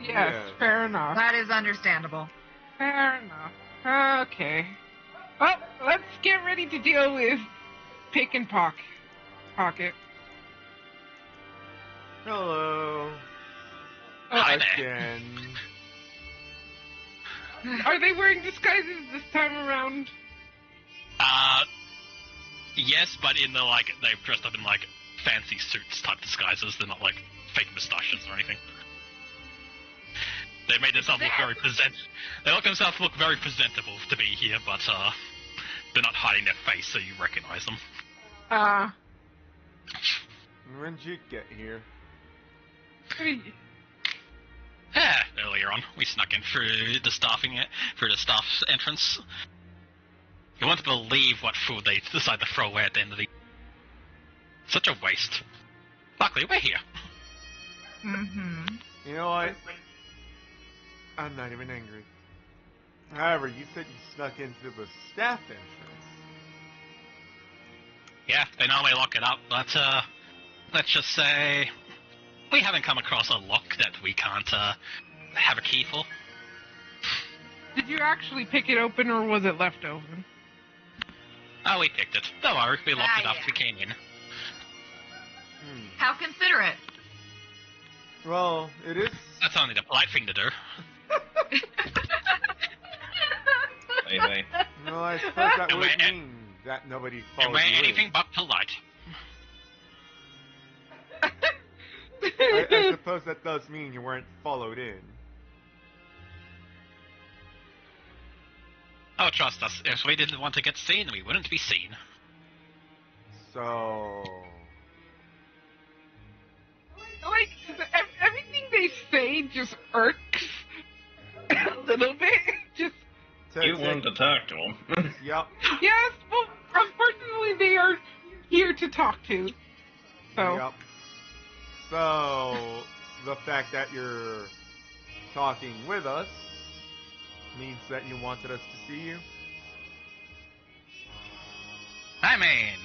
Yes, fair enough. That is understandable. Fair enough. Okay. Well, let's get ready to deal with Pick and Pocket. Hello. Hi there. Again. Are they wearing disguises this time around? Yes, but in the, like, they've dressed up in, like, fancy suits type disguises. They're not, like, fake moustaches or anything. They made themselves look very They make themselves look very presentable to be here, but, they're not hiding their face, so you recognize them. When did you get here? Yeah, earlier on, we snuck in through the staff's entrance. You won't believe what food they decide to throw away at the end of the... Such a waste. Luckily, we're here. Mm-hmm. You know what? I'm not even angry. However, you said you snuck into the staff entrance. Yeah, they normally lock it up, but, let's just say... we haven't come across a lock that we can't, have a key for. Did you actually pick it open, or was it left open? Oh, we picked it. Don't worry, we locked it Ah, after we came in. How considerate. Well, it is. That's only the polite thing to do. Hey. No, I suppose that And would we're- mean that nobody And followed we're you anything in. but polite. I suppose that does mean you weren't followed in. Oh, trust us, if we didn't want to get seen, we wouldn't be seen. So... Like, everything they say just irks a little bit. Just, You wanted to talk to him. Yep. yes, well, unfortunately they are here to talk to. So, Yep. So, the fact that you're talking with us means that you wanted us to see you? I mean...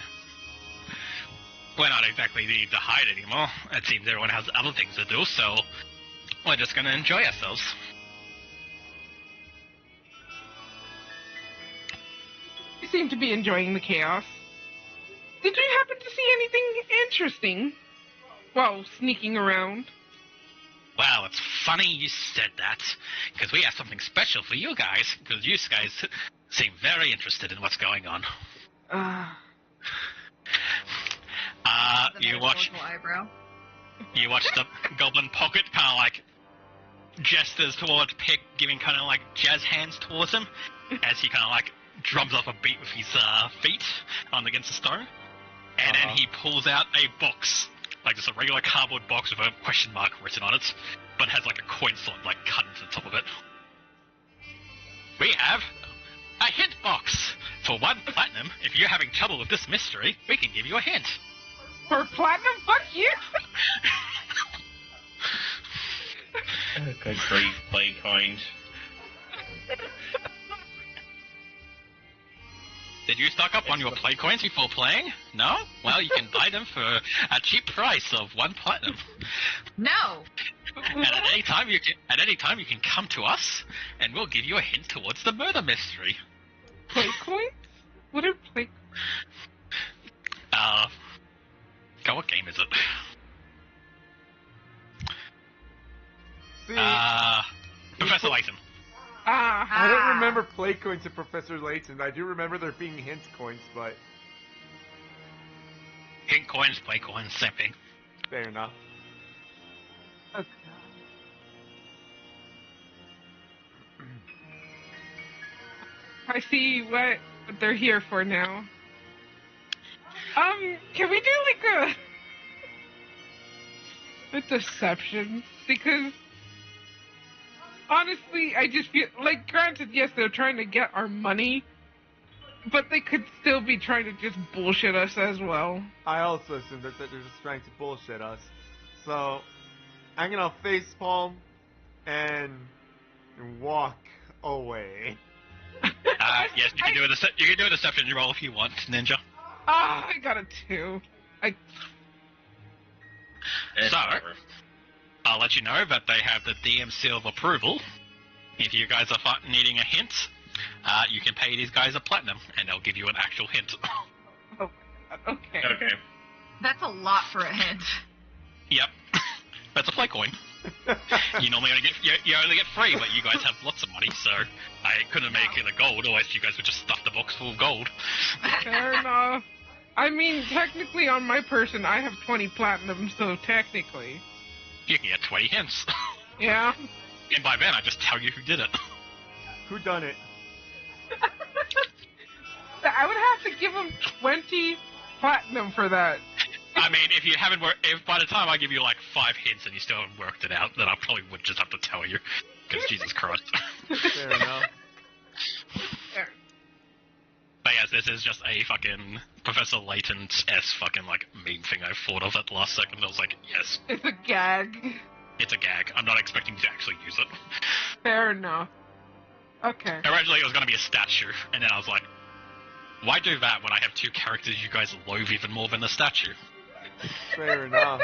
we're not exactly needing to hide anymore. It seems everyone has other things to do, so... we're just gonna enjoy ourselves. you seem to be enjoying the chaos. Did you happen to see anything interesting while sneaking around? Well, it's funny you said that, because we have something special for you guys, because you guys seem very interested in what's going on. The You watch metaphorical eyebrow. the Goblin Pocket kind of like gestures towards Pick, giving kind of like jazz hands towards him, as he kind of like drums off a beat with his feet on against the stone, and then he pulls out a box, like just a regular cardboard box with a question mark written on it, but has like a coin slot like cut into the top of it. We have a hint box. For 1 platinum, if you're having trouble with this mystery, we can give you a hint. For platinum? Fuck you! Good grief, play coins. Did you stock up on your play coins before playing? No? Well, you can buy them for a cheap price of 1 platinum. No. And at any time you can come to us, and we'll give you a hint towards the murder mystery. Play coins? What are play? God, what game is it? See, Professor Layton. I don't remember play coins in Professor Layton. I do remember there being hint coins, but Hint coins, play coins, same thing. fair enough. Okay. I see what they're here for now. Can we do like a deception? Because honestly, I just feel like, granted, yes, they're trying to get our money, but they could still be trying to just bullshit us as well. I also assume that they're just trying to bullshit us. So, I'm gonna facepalm and walk away. Yes, you can do a deception roll if you want, Ninja. I got a 2. So, I'll let you know that they have the DM seal of approval. If you guys are needing a hint, You can pay these guys a platinum, and they'll give you an actual hint. Oh, okay. Okay. That's a lot for a hint. Yep. That's a play coin. You normally only get you only get 3, but you guys have lots of money, so I couldn't make it a gold, otherwise you guys would just stuff the box full of gold. Fair enough. I mean, technically on my person, I have 20 platinum, so technically. You can get 20 hints. Yeah. And by then, I just tell you who did it. Who done it? I would have to give him 20 platinum for that. I mean, if you haven't if by the time I give you like 5 hints and you still haven't worked it out, then I probably would just have to tell you. Because Jesus Christ. Fair enough. There. But yes, this is just a fucking Professor Layton's fucking like meme thing I thought of at the last second. I was like, yes, It's a gag. it's a gag. I'm not expecting you to actually use it. Fair enough. Okay. Originally, it was going to be a statue, and then I was like, why do that when I have 2 characters you guys loathe even more than the statue? Fair enough.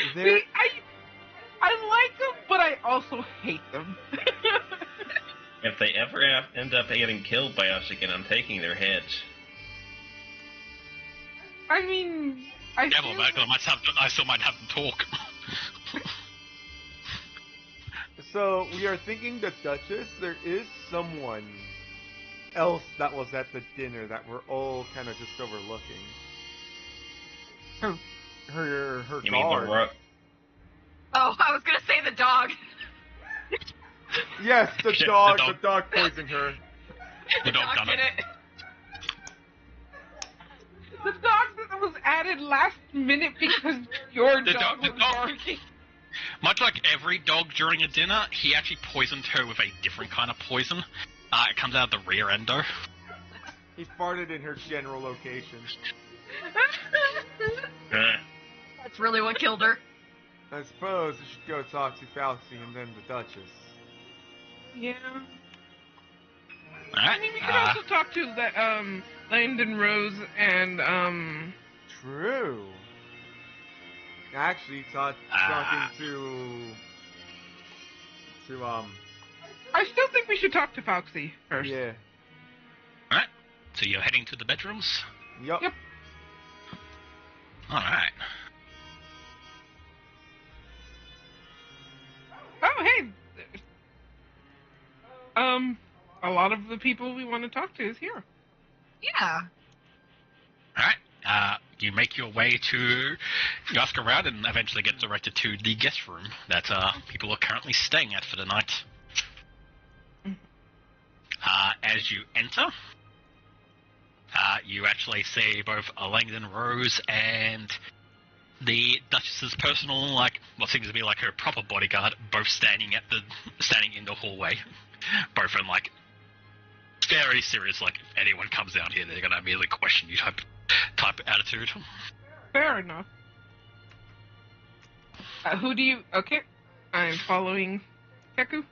Is there... See, I like them, but I also hate them. If they ever end up getting killed by us again, I'm taking their heads. I mean, I Yeah, feel well, I still might have them talk. So, we are thinking the Duchess, there is someone else that was at the dinner that we're all kind of just overlooking. Who? Her You mean guard. the ro- Oh, I was gonna say the dog. Yes, the Shit, dog. the The dog poisoned her. The dog done did it. it. The dog that was added last minute because your The dog dog- was the dog- barking. Much like every dog during a dinner, he actually poisoned her with a different kind of poison. It comes out of the rear end, though. He farted in her general location. That's really what killed her. I suppose we should go talk to Fauci and then the Duchess. Yeah. Alright. I mean, we could also talk to Langdon Rose and True. Actually, talking to I still think we should talk to Fauci first. yeah. Alright. So you're heading to the bedrooms? Yup. Yep. Alright. Oh, hey. A lot of the people we want to talk to is here. Yeah. Alright. You make your way to... You ask around and eventually get directed to the guest room that people are currently staying at for the night. As you enter, you actually see both Langdon Rose and the Duchess's personal, like, what seems to be like her proper bodyguard, both standing in the hallway. Both in, like, very serious, like, if anyone comes down here, they're gonna immediately question you type attitude. Fair enough. Who do you... Okay. I'm following Keku.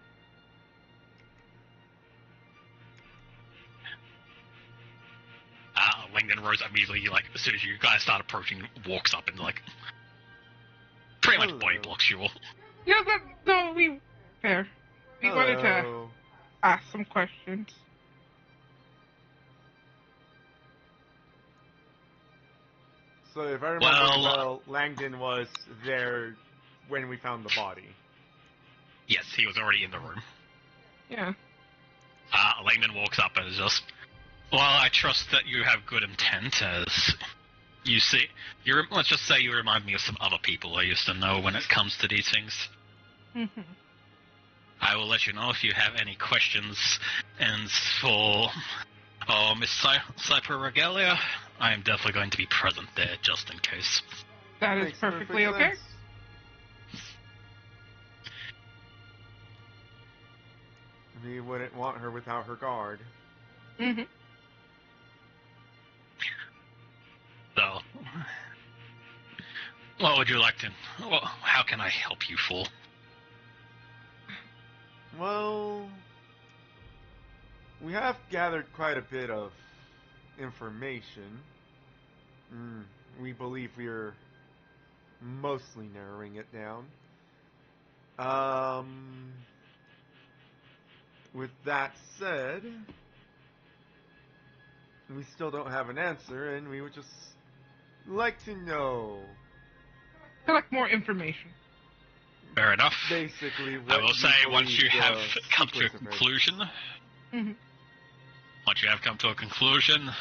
Langdon Rose immediately, like, as soon as you guys start approaching, walks up and, like, pretty much body blocks you all. Yeah, we... Fair. We wanted to Hello. ask some questions. So if I remember well, Langdon was there when we found the body. Yes, he was already in the room. Yeah. Langdon walks up and is just, well, I trust that you have good intent, as you see. Let's just say you remind me of some other people I used to know when it comes to these things. Mm-hmm. I will let you know if you have any questions. And for Miss Cypher Regalia, I am definitely going to be present there just in case. That is Makes perfectly perfect okay. sense. We wouldn't want her without her guard. Mm-hmm. So, what would you like to... Well, how can I help you, fool? Well, we have gathered quite a bit of information. We believe we're mostly narrowing it down. with that said, we still don't have an answer, and we would just like to know Collect more information. Fair enough. basically what I will say, once believe you the have come to a secrets of it. conclusion, Mhm. once you have come to a conclusion,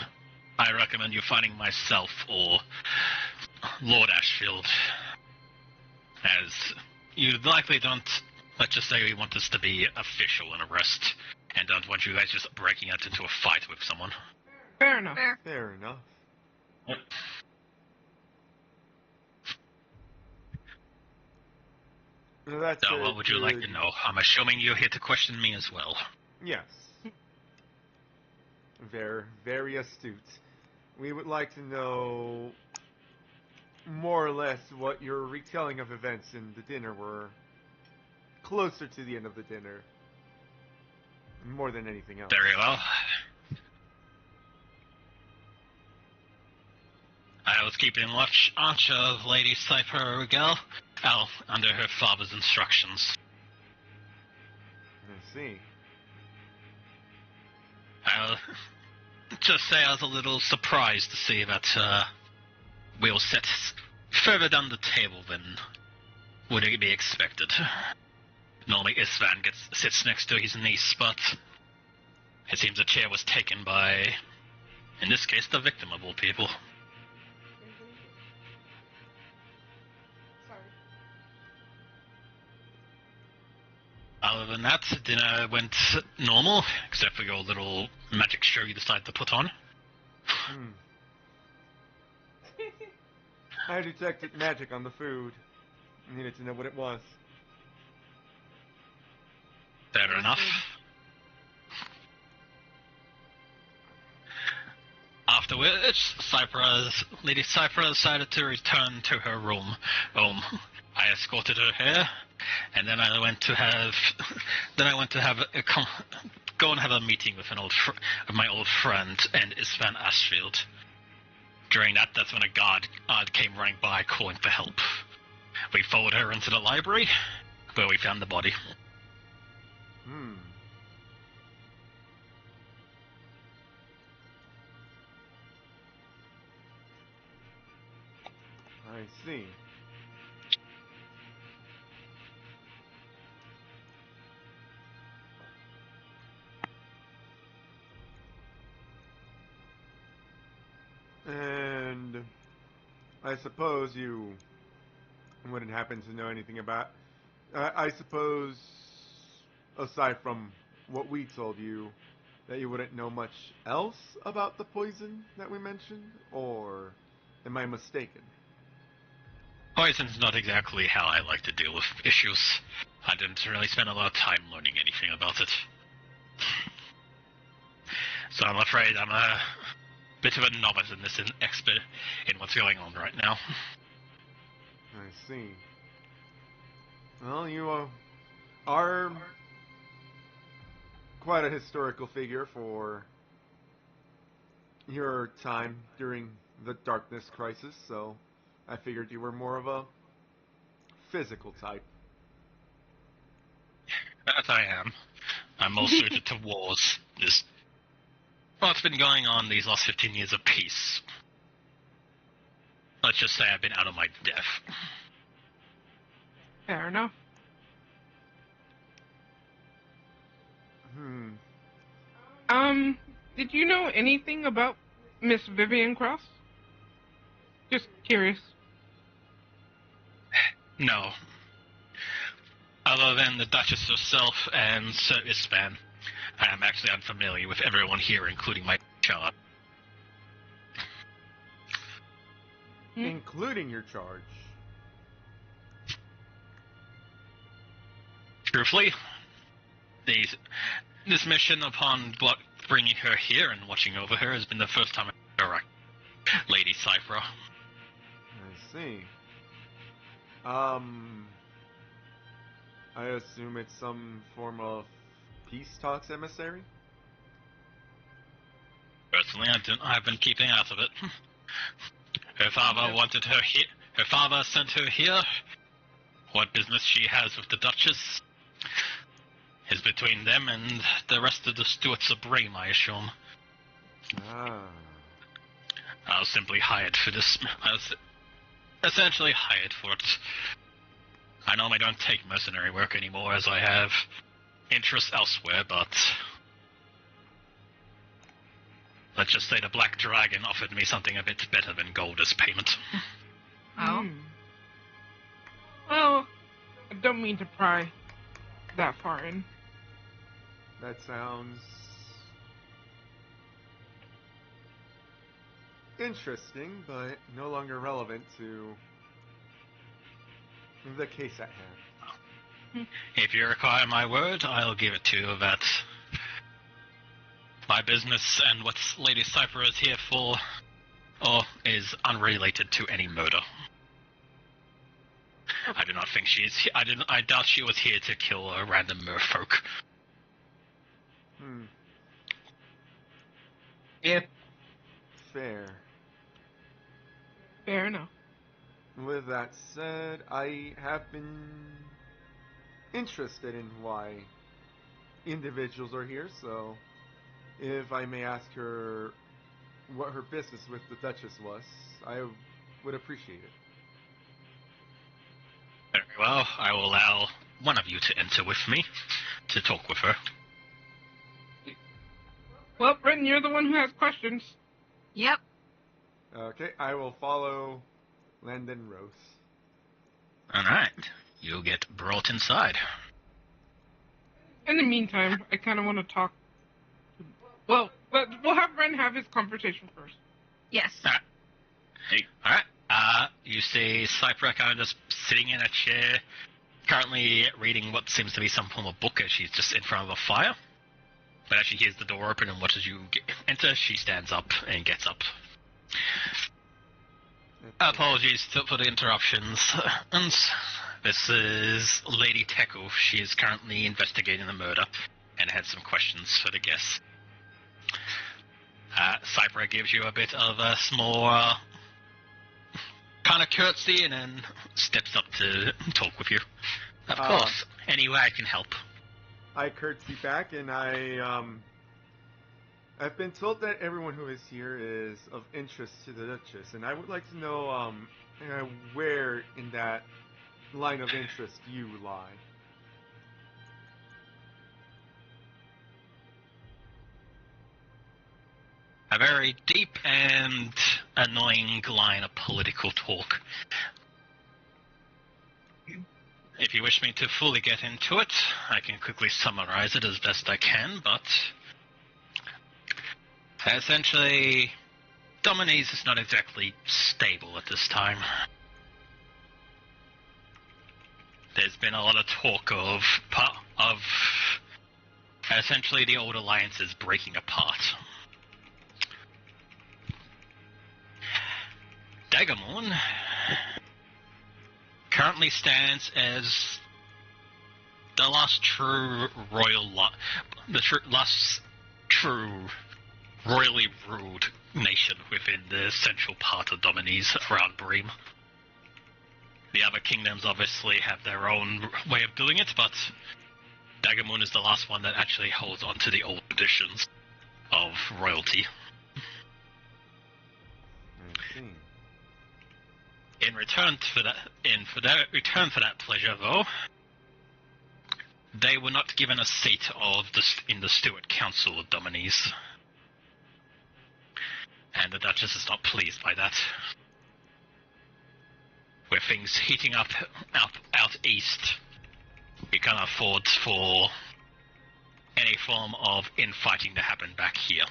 I recommend you finding myself or Lord Ashfield, as you likely don't, let's just say we want this to be official and arrest, and don't want you guys just breaking out into a fight with someone. Fair enough. Fair. Fair enough. That's So what would you like to good. know? I'm assuming you're here to question me as well. Yes. Very, very astute. We would like to know more or less what your retelling of events in the dinner were closer to the end of the dinner. More than anything else. Very well. I was keeping watch of Lady Cypher Rigel under her father's instructions. I see. I'll just say I was a little surprised to see that we were set further down the table than would it be expected. Normally Isvan sits next to his niece, but it seems the chair was taken by, in this case, the victim of all people. Other than that, dinner went normal, except for your little magic show you decided to put on. I detected magic on the food. Needed to know what it was. Fair enough. Afterwards, Lady Cypher decided to return to her room. I escorted her here, and then I went to have, go and have a meeting with my old friend and Isvan Ashfield. During that's when a guard came running by calling for help. We followed her into the library, where we found the body. I see. And I suppose you wouldn't happen to know anything about... I suppose, aside from what we told you, that you wouldn't know much else about the poison that we mentioned? Or am I mistaken? Poison's not exactly how I like to deal with issues. I didn't really spend a lot of time learning anything about it. So I'm afraid I'm a bit of a novice in this, expert in what's going on right now. I see. Well, you are quite a historical figure for your time during the Darkness Crisis, so I figured you were more of a physical type. That I am. I'm more suited to wars. What's been going on these last 15 years of peace? Let's just say I've been out of my depth. Fair enough. Did you know anything about Miss Vivian Cross? Just curious. No. Other than the Duchess herself and Sir Isvan, I am actually unfamiliar with everyone here, including my child. Including your charge. Truthfully, this mission upon bringing her here and watching over her has been the first time I've ever Lady Cypher. I see. I assume it's some form of peace talks emissary? Personally, I've been keeping out of it. Her father wanted her here. Her father sent her here. What business she has with the Duchess? is between them and the rest of the Stewarts of Bream, I assume. Ah. I was simply hired for this. I was essentially hired for it. I normally don't take mercenary work anymore, as I have interests elsewhere, but let's just say the Black Dragon offered me something a bit better than gold as payment. Oh. Well, I don't mean to pry that far in. That sounds interesting, but no longer relevant to the case at hand. If you require my word, I'll give it to you that my business and what Lady Cypher is here for is unrelated to any murder. I do not think she is. I doubt she was here to kill a random merfolk. Yeah. Fair. Fair enough. With that said, I have been interested in why individuals are here, so if I may ask her what her business with the Duchess was, I would appreciate it. Very well, I will allow one of you to enter with me to talk with her. Well, Brenton, you're the one who has questions. Yep. Okay, I will follow Landon Rose. Alright, you'll get brought inside. In the meantime, I kind of want to talk. Well, but we'll have Ren have his conversation first. Yes. Alright, you see Cypher kind of just sitting in a chair, currently reading what seems to be some form of book as she's just in front of a fire. But as she hears the door open and watches you enter, she stands up and gets up. Apologies for the interruptions. And this is Lady Teku. She is currently investigating the murder and had some questions for the guests. Cypher gives you a bit of a small kind of curtsy and then steps up to talk with you. Of course, any way I can help. I curtsy back, and I've been told that everyone who is here is of interest to the Duchess, and I would like to know where in that line of interest you lie. A very deep and annoying line of political talk. If you wish me to fully get into it, I can quickly summarize it as best I can, but essentially, Domainese is not exactly stable at this time. There's been a lot of talk of essentially the old alliances breaking apart. Dagamon currently stands as the last true last true royally ruled nation within the central part of Domainese around Bream. The other kingdoms obviously have their own way of doing it, but Dagamon is the last one that actually holds on to the old traditions of royalty. I see. In return for that pleasure, though, they were not given a seat in the Steward Council of Domainese. And the Duchess is not pleased by that. With things heating up out east, we can't afford for any form of infighting to happen back here.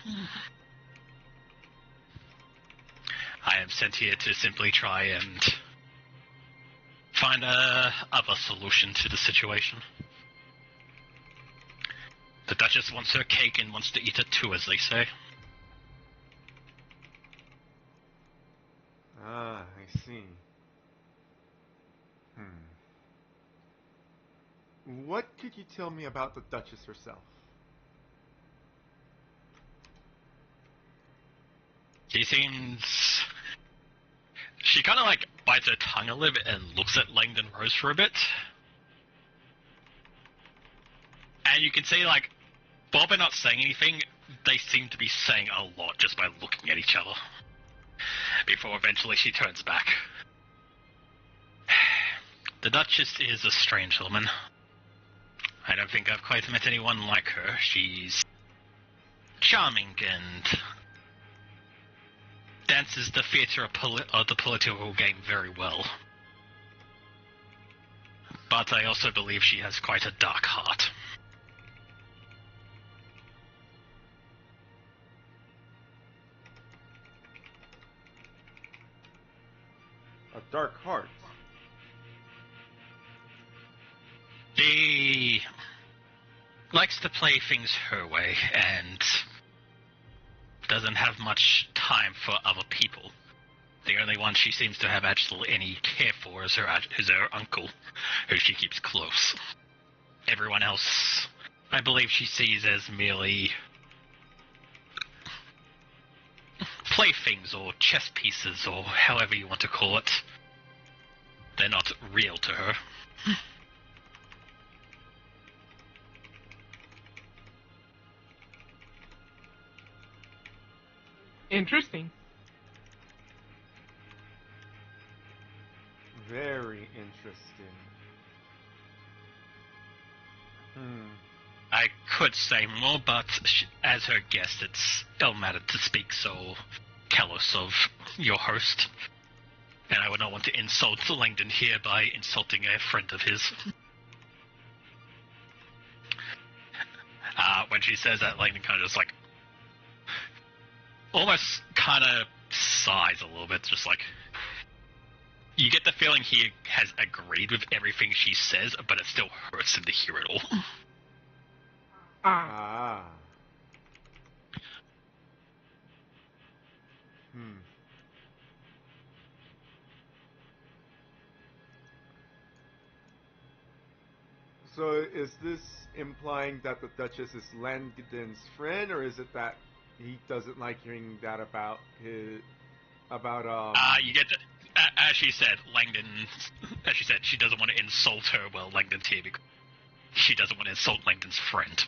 I am sent here to simply try and find a other solution to the situation. The Duchess wants her cake and wants to eat it too, as they say. Ah, I see. What could you tell me about the Duchess herself? She kind of like bites her tongue a little bit and looks at Langdon Rose for a bit. And you can see, like, while they're not saying anything, they seem to be saying a lot just by looking at each other. Before eventually she turns back. The Duchess is a strange woman. I don't think I've quite met anyone like her. She's charming and dances the theatre of the political game very well. But I also believe she has quite a dark heart. A dark heart. She likes to play things her way and doesn't have much time for other people. The only one she seems to have actually any care for is her uncle, who she keeps close. Everyone else, I believe she sees as merely playthings or chess pieces or however you want to call it. They're not real to her. Interesting. Very interesting. I could say more, but as her guest, it's ill-mannered to speak so callous of your host. And I would not want to insult Langdon here by insulting a friend of his. When she says that, Langdon kind of just like, almost kind of sighs a little bit, just like, you get the feeling he has agreed with everything she says, but it still hurts him to hear it all. Ah. So is this implying that the Duchess is Langdon's friend, or is it that he doesn't like hearing that about his... You get the, as she said, she doesn't want to insult her while Langdon's here because she doesn't want to insult Langdon's friend.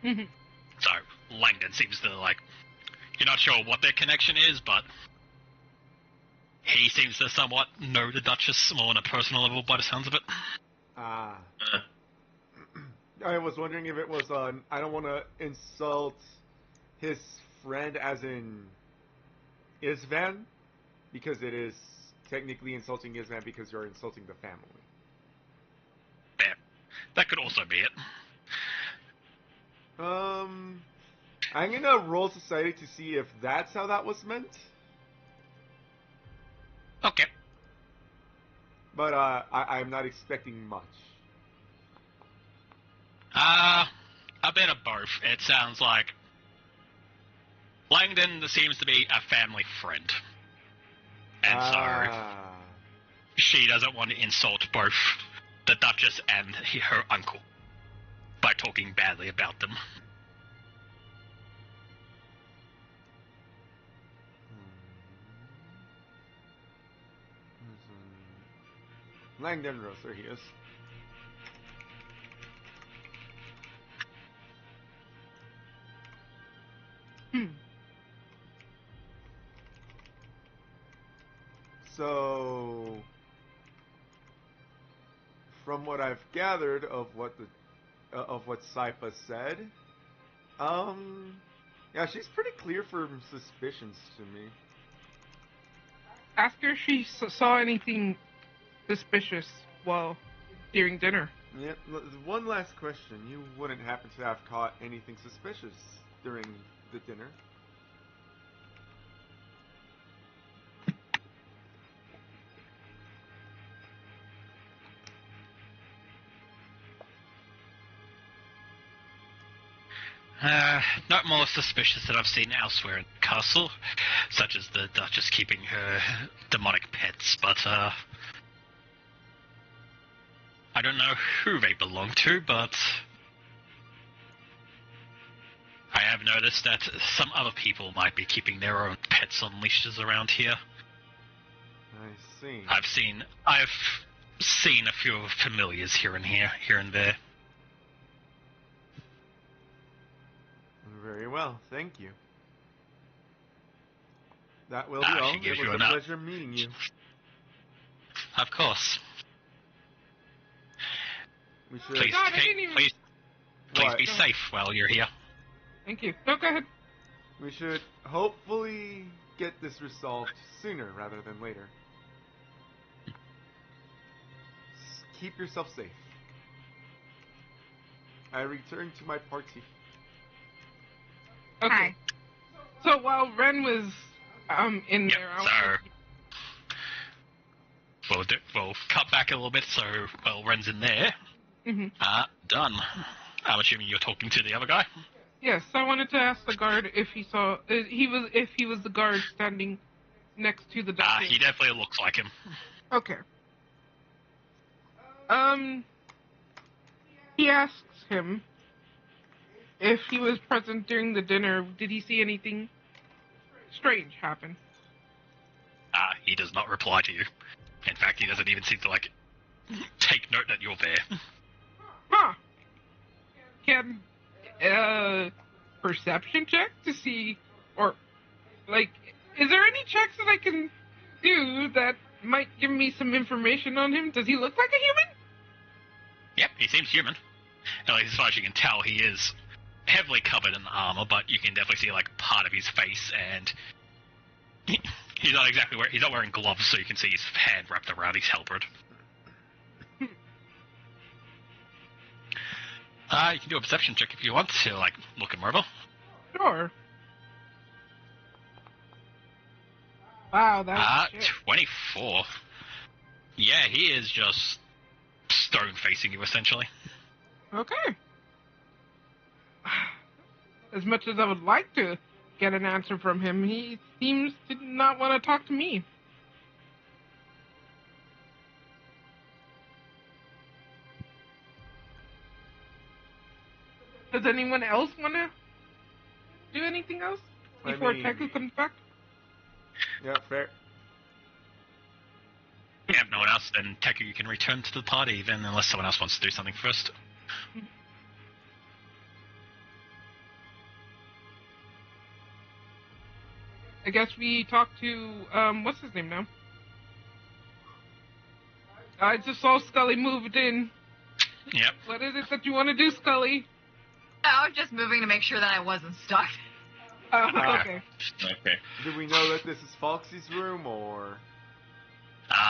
So, Langdon seems to, like, you're not sure what their connection is, but he seems to somewhat know the Duchess more on a personal level by the sounds of it. Ah. I was wondering if it was I don't want to insult his friend as in Isvan, because it is technically insulting Isvan because you're insulting the family. Yeah, that could also be it. I'm gonna roll society to see if that's how that was meant. Okay. But I'm not expecting much. A bit of both. It sounds like Langdon seems to be a family friend. And so she doesn't want to insult both the Duchess and her uncle by talking badly about them. Langdon Rose, there he is. So, from what I've gathered of what Saipa said, yeah, she's pretty clear for suspicions to me. Ask her if she saw anything suspicious during dinner. Yeah, one last question. You wouldn't happen to have caught anything suspicious during the dinner? Not more suspicious than I've seen elsewhere in the castle, such as the Duchess keeping her demonic pets, but, I don't know who they belong to, but I have noticed that some other people might be keeping their own pets on leashes around here. I see. I've seen a few familiars here and there. Very well, thank you. That will be Ah, all. she It gives was you a enough. pleasure meeting you. Of course. We should. Please, God, I didn't even- please What? be safe while you're here. Thank you. No, go ahead. We should hopefully get this resolved sooner rather than later. Keep yourself safe. I return to my party. Okay. Hi. So while Ren was in Yep, there, we'll cut back a little bit so while Ren's in there. Mhm. Done. I'm assuming you're talking to the other guy? Yes, I wanted to ask the guard if he saw if he was the guard standing next to the doctor. He definitely looks like him. Okay. He asks him if he was present during the dinner. Did he see anything strange happen? He does not reply to you. In fact, he doesn't even seem to, take note that you're there. Huh. Can perception check to see, or is there any checks that I can do that might give me some information on him? Does he look like a human? Yep, he seems human. At least as far as you can tell, he is heavily covered in armor, but you can definitely see, part of his face, and he's not exactly he's not wearing gloves, so you can see his hand wrapped around his halberd. You can do a perception check if you want to, look him over. Sure. Wow, that's 24. Yeah, he is just stone facing you, essentially. okay. As much as I would like to get an answer from him, he seems to not want to talk to me. Does anyone else want to do anything else before Teku comes back? Yeah, fair. Yeah, if no one else, then Teku, you can return to the party then, unless someone else wants to do something first. I guess we talk to, what's his name now? I just saw Scully moved in. Yep. What is it that you want to do, Scully? I was just moving to make sure that I wasn't stuck. Okay. Okay. Do we know that this is Foxy's room, or...?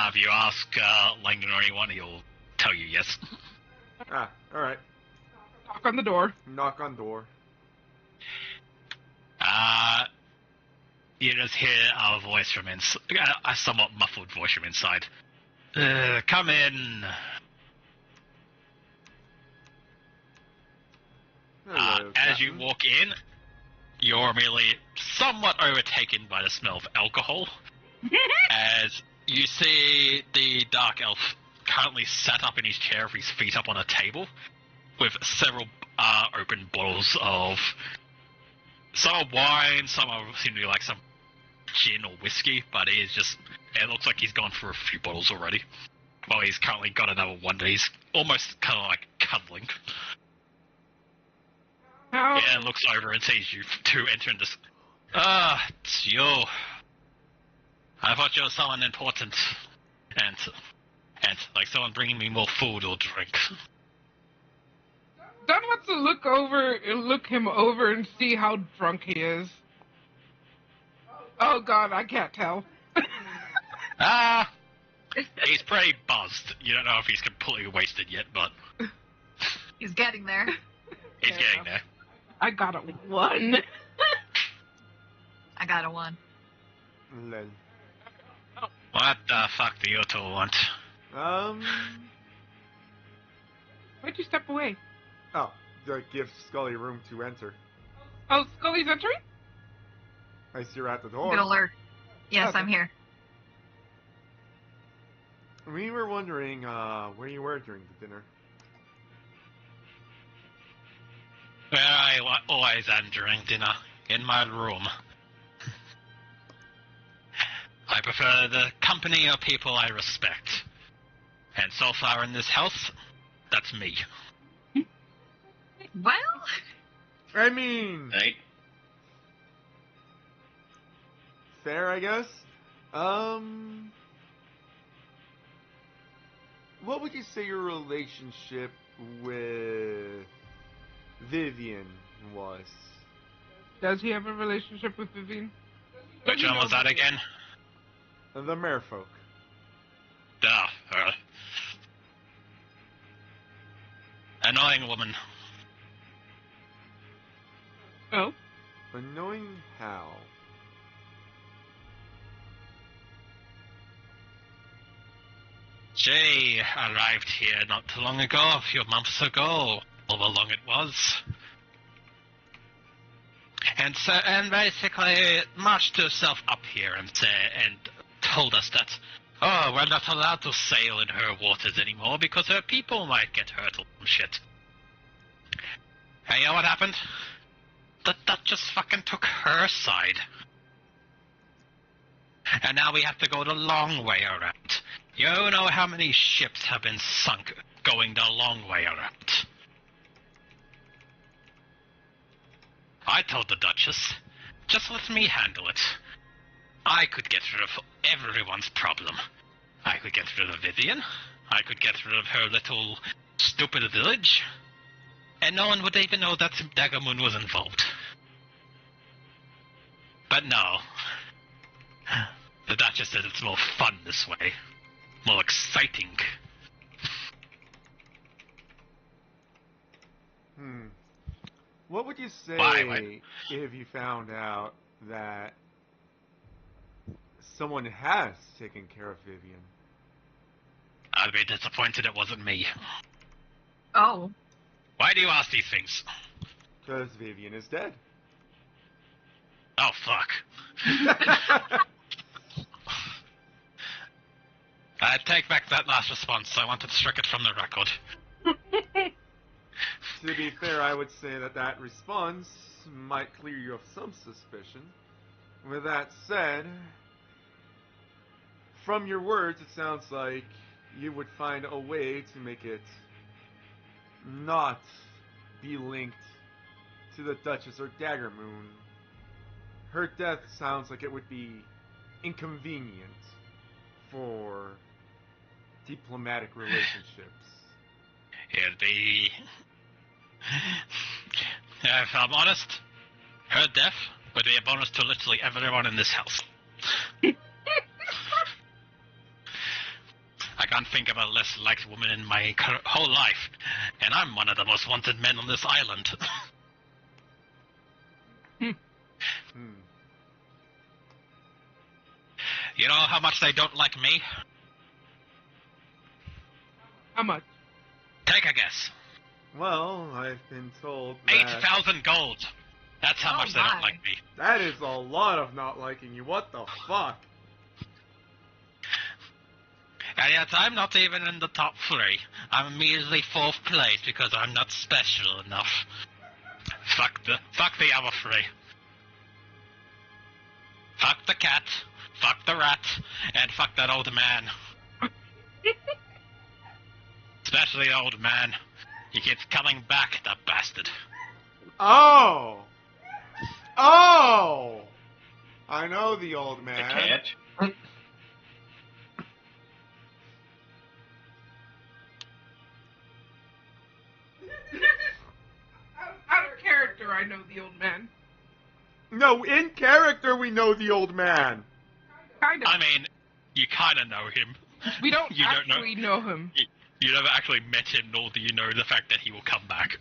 If you ask Langdon or anyone, he'll tell you yes. Alright. Knock on the door. Knock on door. You just hear a voice from inside, a somewhat muffled voice from inside. Come in. Hello, As you Captain. walk in, you're immediately somewhat overtaken by the smell of alcohol. As you see the dark elf currently sat up in his chair with his feet up on a table with several open bottles of some are wine, some seem to be some gin or whiskey, but it looks like he's gone through a few bottles already. Well, he's currently got another one that he's almost kind of cuddling. How? Yeah, and looks over and sees you two enter and just, it's you. I thought you were someone important. And someone bringing me more food or drink. Don wants to look him over and see how drunk he is. Oh god, I can't tell. He's pretty buzzed. You don't know if he's completely wasted yet, but He's getting there. he's getting there. I got a 1. I got a 1. Lol. What the fuck do you two want? Why'd you step away? Oh, to give Scully room to enter. Oh, Scully's entering? I see her at the door. Good alert. Yes, Okay. I'm here. We were wondering, where you were during the dinner. Where I always am during dinner, in my room. I prefer the company of people I respect. And so far in this house, that's me. Well, I mean, Right? fair, I guess. What would you say your relationship with Vivian was? Does he have a relationship with Vivian? Which one was that again? The merfolk. Her. Annoying woman. Oh. Annoying how? She arrived here not too long ago, a few months ago, however long it was. And basically marched herself up here and told us that, oh, we're not allowed to sail in her waters anymore because her people might get hurt or some shit. And you know what happened? The Duchess fucking took her side. And now we have to go the long way around. You know how many ships have been sunk going the long way around. I told the Duchess, just let me handle it. I could get rid of everyone's problem. I could get rid of Vivian. I could get rid of her little stupid village. And no one would even know that Dagamoon was involved. But no. The Duchess says it's more fun this way. More exciting. What would you say Why? if you found out that someone has taken care of Vivian? I'd be disappointed it wasn't me. Oh. Why do you ask these things? Because Vivian is dead. Oh, fuck. I take back that last response. I wanted to strike it from the record. To be fair, I would say that response might clear you of some suspicion. With that said, from your words, it sounds like you would find a way to make it not be linked to the Duchess or Daggermoon. Her death sounds like it would be inconvenient for diplomatic relationships. It'd be... If I'm honest, her death would be a bonus to literally everyone in this house. I can't think of a less liked woman in my whole life, and I'm one of the most wanted men on this island. You know how much they don't like me? How much? Take a guess. Well, I've been told that 8,000 gold. That's how Oh much they don't my. like me. that is a lot of not liking you. What the fuck? And yet I'm not even in the top 3. I'm measly 4th place because I'm not special enough. Fuck the other 3. Fuck the cat, fuck the rat, and fuck that old man. Especially the old man. He keeps coming back, that bastard. Oh! Oh! I know the old The man. cat? Out of character, I know the old man. No, in character we know the old man. Kind of. I mean, you kinda know him. We don't you don't know. actually know him. You never actually met him, nor do you know the fact that he will come back.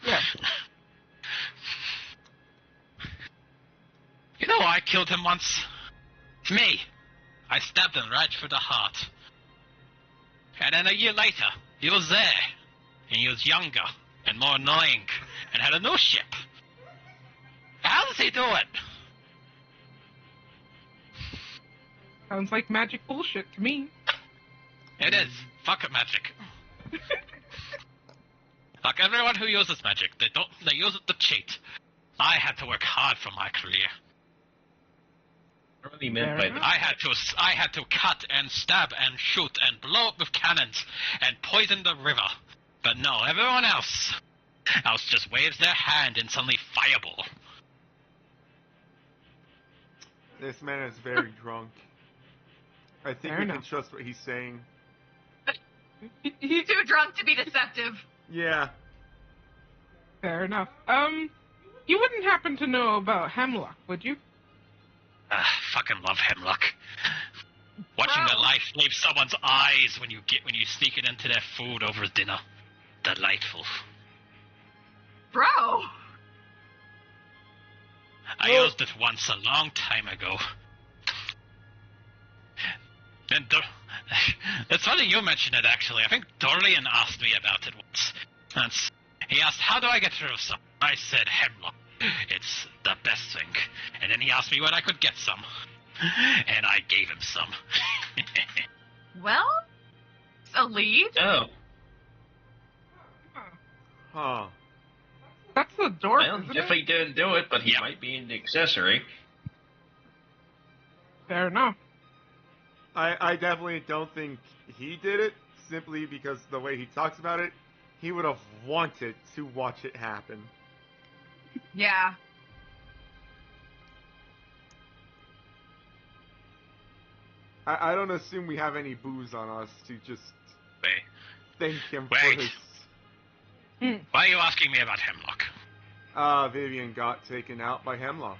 Yeah. You know I killed him once? Me. I stabbed him right through the heart. And then a year later, he was there. And he was younger, and more annoying, and had a new ship. How does he do it? Sounds like magic bullshit to me. It is. Fuck it, magic. Like everyone who uses magic, they use it to cheat. I had to work hard for my career. What do you meant by that? I had to cut and stab and shoot and blow up with cannons and poison the river. But no, everyone else just waves their hand and suddenly fireball. This man is very drunk. I think Fair we enough. can trust what he's saying. He's too drunk to be deceptive. Yeah. Fair enough. You wouldn't happen to know about Hemlock, would you? Fucking love Hemlock. Watching the Wow. life leave someone's eyes when you sneak it into their food over dinner. Delightful. Bro! I Well- used it once a long time ago. And it's funny you mentioned it, actually. I think Dorian asked me about it once. He asked, how do I get rid of some? I said, Hemlock. It's the best thing. And then he asked me when I could get some. And I gave him some. Well, it's a lead. Oh, Huh. That's the door, well, isn't if it? he didn't do it, but he Yep. might be in the accessory. Fair enough. I definitely don't think he did it, simply because the way he talks about it, he would have wanted to watch it happen. Yeah. I don't assume we have any booze on us to just Wait, thank him Wait. for his... why are you asking me about Hemlock? Vivian got taken out by Hemlock.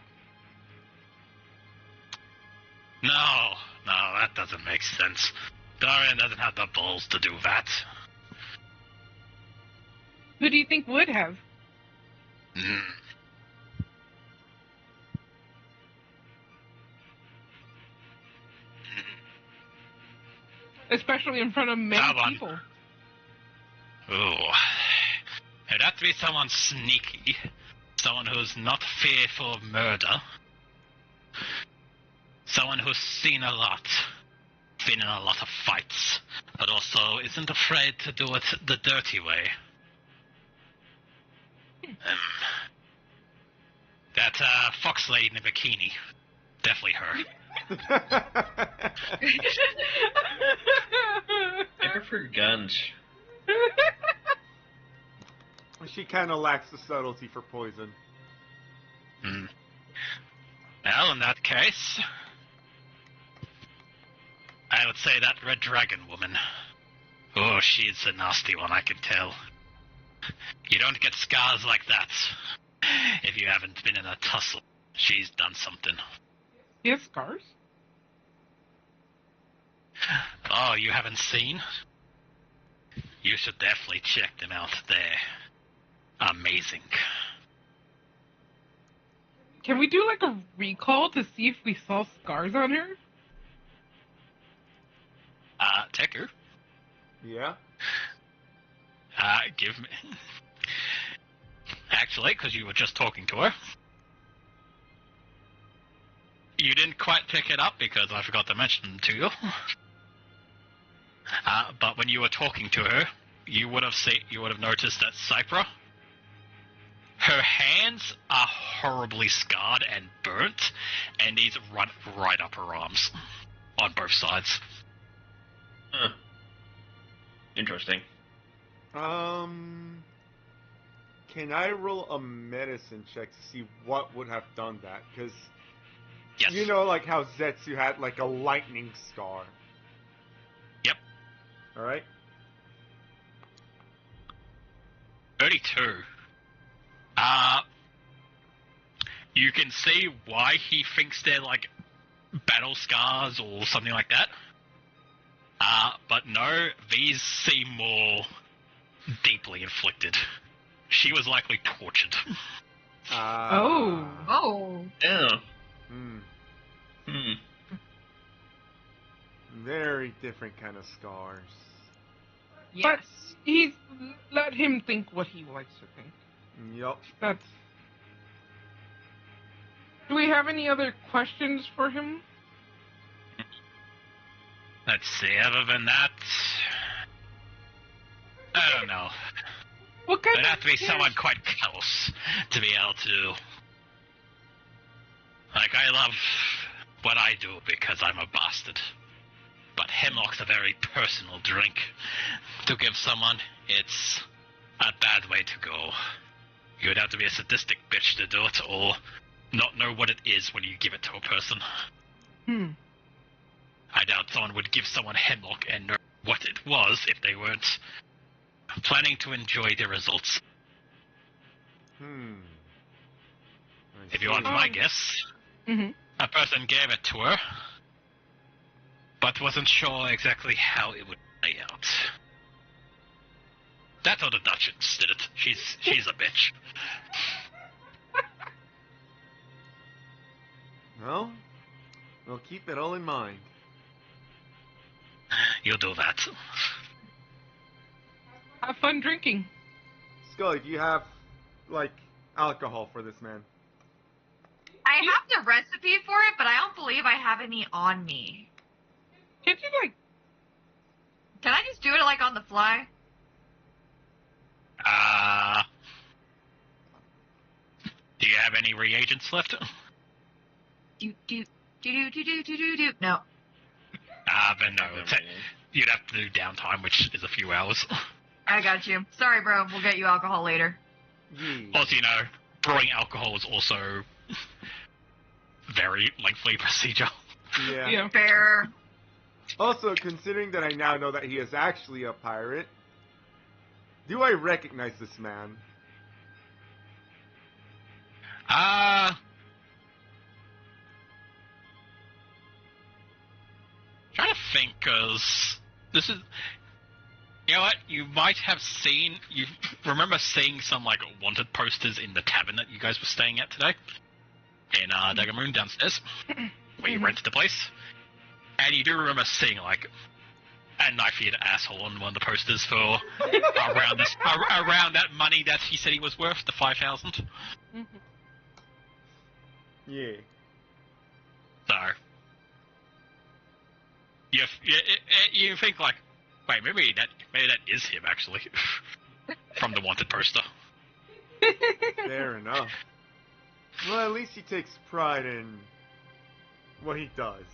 No, that doesn't make sense. Dorian doesn't have the balls to do that. Who do you think would have? Mm. Especially in front of many Come on. people. Ooh. It'd have to be someone sneaky. Someone who's not fearful of murder. Someone who's seen a lot. Been in a lot of fights. But also isn't afraid to do it the dirty way. That fox lady in the bikini. Definitely her. Better for guns. She kind of lacks the subtlety for poison. Hmm. Well, in that case, I would say that Red Dragon woman. Oh, she's a nasty one, I can tell. You don't get scars like that if you haven't been in a tussle. She's done something. He has scars? Oh, you haven't seen? You should definitely check them out. They're amazing. Can we do like a recall to see if we saw scars on her? Teku, Yeah? give me... Actually, because you were just talking to her. You didn't quite pick it up because I forgot to mention to you. But when you were talking to her, you would have noticed that Cypra, her hands are horribly scarred and burnt, and these run right up her arms on both sides. Huh. Interesting. Can I roll a medicine check to see what would have done that? Because, Yes. you know, like how Zetsu had, like, a lightning scar. Yep. Alright? 32. You can see why he thinks they're like battle scars or something like that. But no, these seem more deeply inflicted. She was likely tortured. Oh. Oh. Yeah. Hmm. Hmm. Very different kind of scars. Yes. He's let him think what he likes to think. Yup. That's. Do we have any other questions for him? Let's see, other than that... I don't know. What kind It'd of have to be scares- someone quite close to be able to... Like, I love what I do because I'm a bastard. But Hemlock's a very personal drink. To give someone, it's a bad way to go. You'd have to be a sadistic bitch to do it, or not know what it is when you give it to a person. I doubt someone would give someone hemlock and know what it was if they weren't planning to enjoy the results. If you want my guess, a person gave it to her, but wasn't sure exactly how it would play out. That's how the Duchess did it. She's a bitch. Well, we'll keep it all in mind. You'll do that. Have fun drinking. Scully, do you have, like, alcohol for this man? I have the recipe for it, but I don't believe I have any on me. Can't you, like... Can I just do it, like, on the fly? Do you have any reagents left? No. Then no. You'd have to do downtime, which is a few hours. I got you. Sorry, bro. We'll get you alcohol later. Also, brewing alcohol is also very lengthy procedure. Yeah. Fair. Also, considering that I now know that he is actually a pirate, do I recognize this man? Trying to think, cause this is... You know what? You might have seen... You remember seeing some, like, wanted posters in the tavern that you guys were staying at today? In, Dagamoon downstairs? Where you rented the place? And you do remember seeing, like, a knife-eared asshole on one of the posters for around that money that he said he was worth, the 5,000. Yeah. So... You think, like, wait, maybe that is him, actually. From the wanted poster. Fair enough. Well, at least he takes pride in what he does.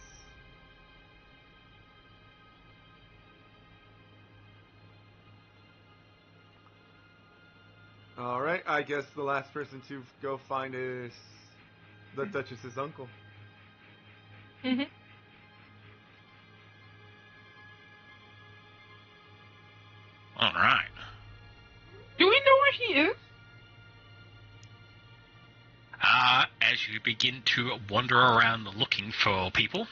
Alright, I guess the last person to go find is the Duchess's uncle. Alright. Do we know where he is? As you begin to wander around looking for people,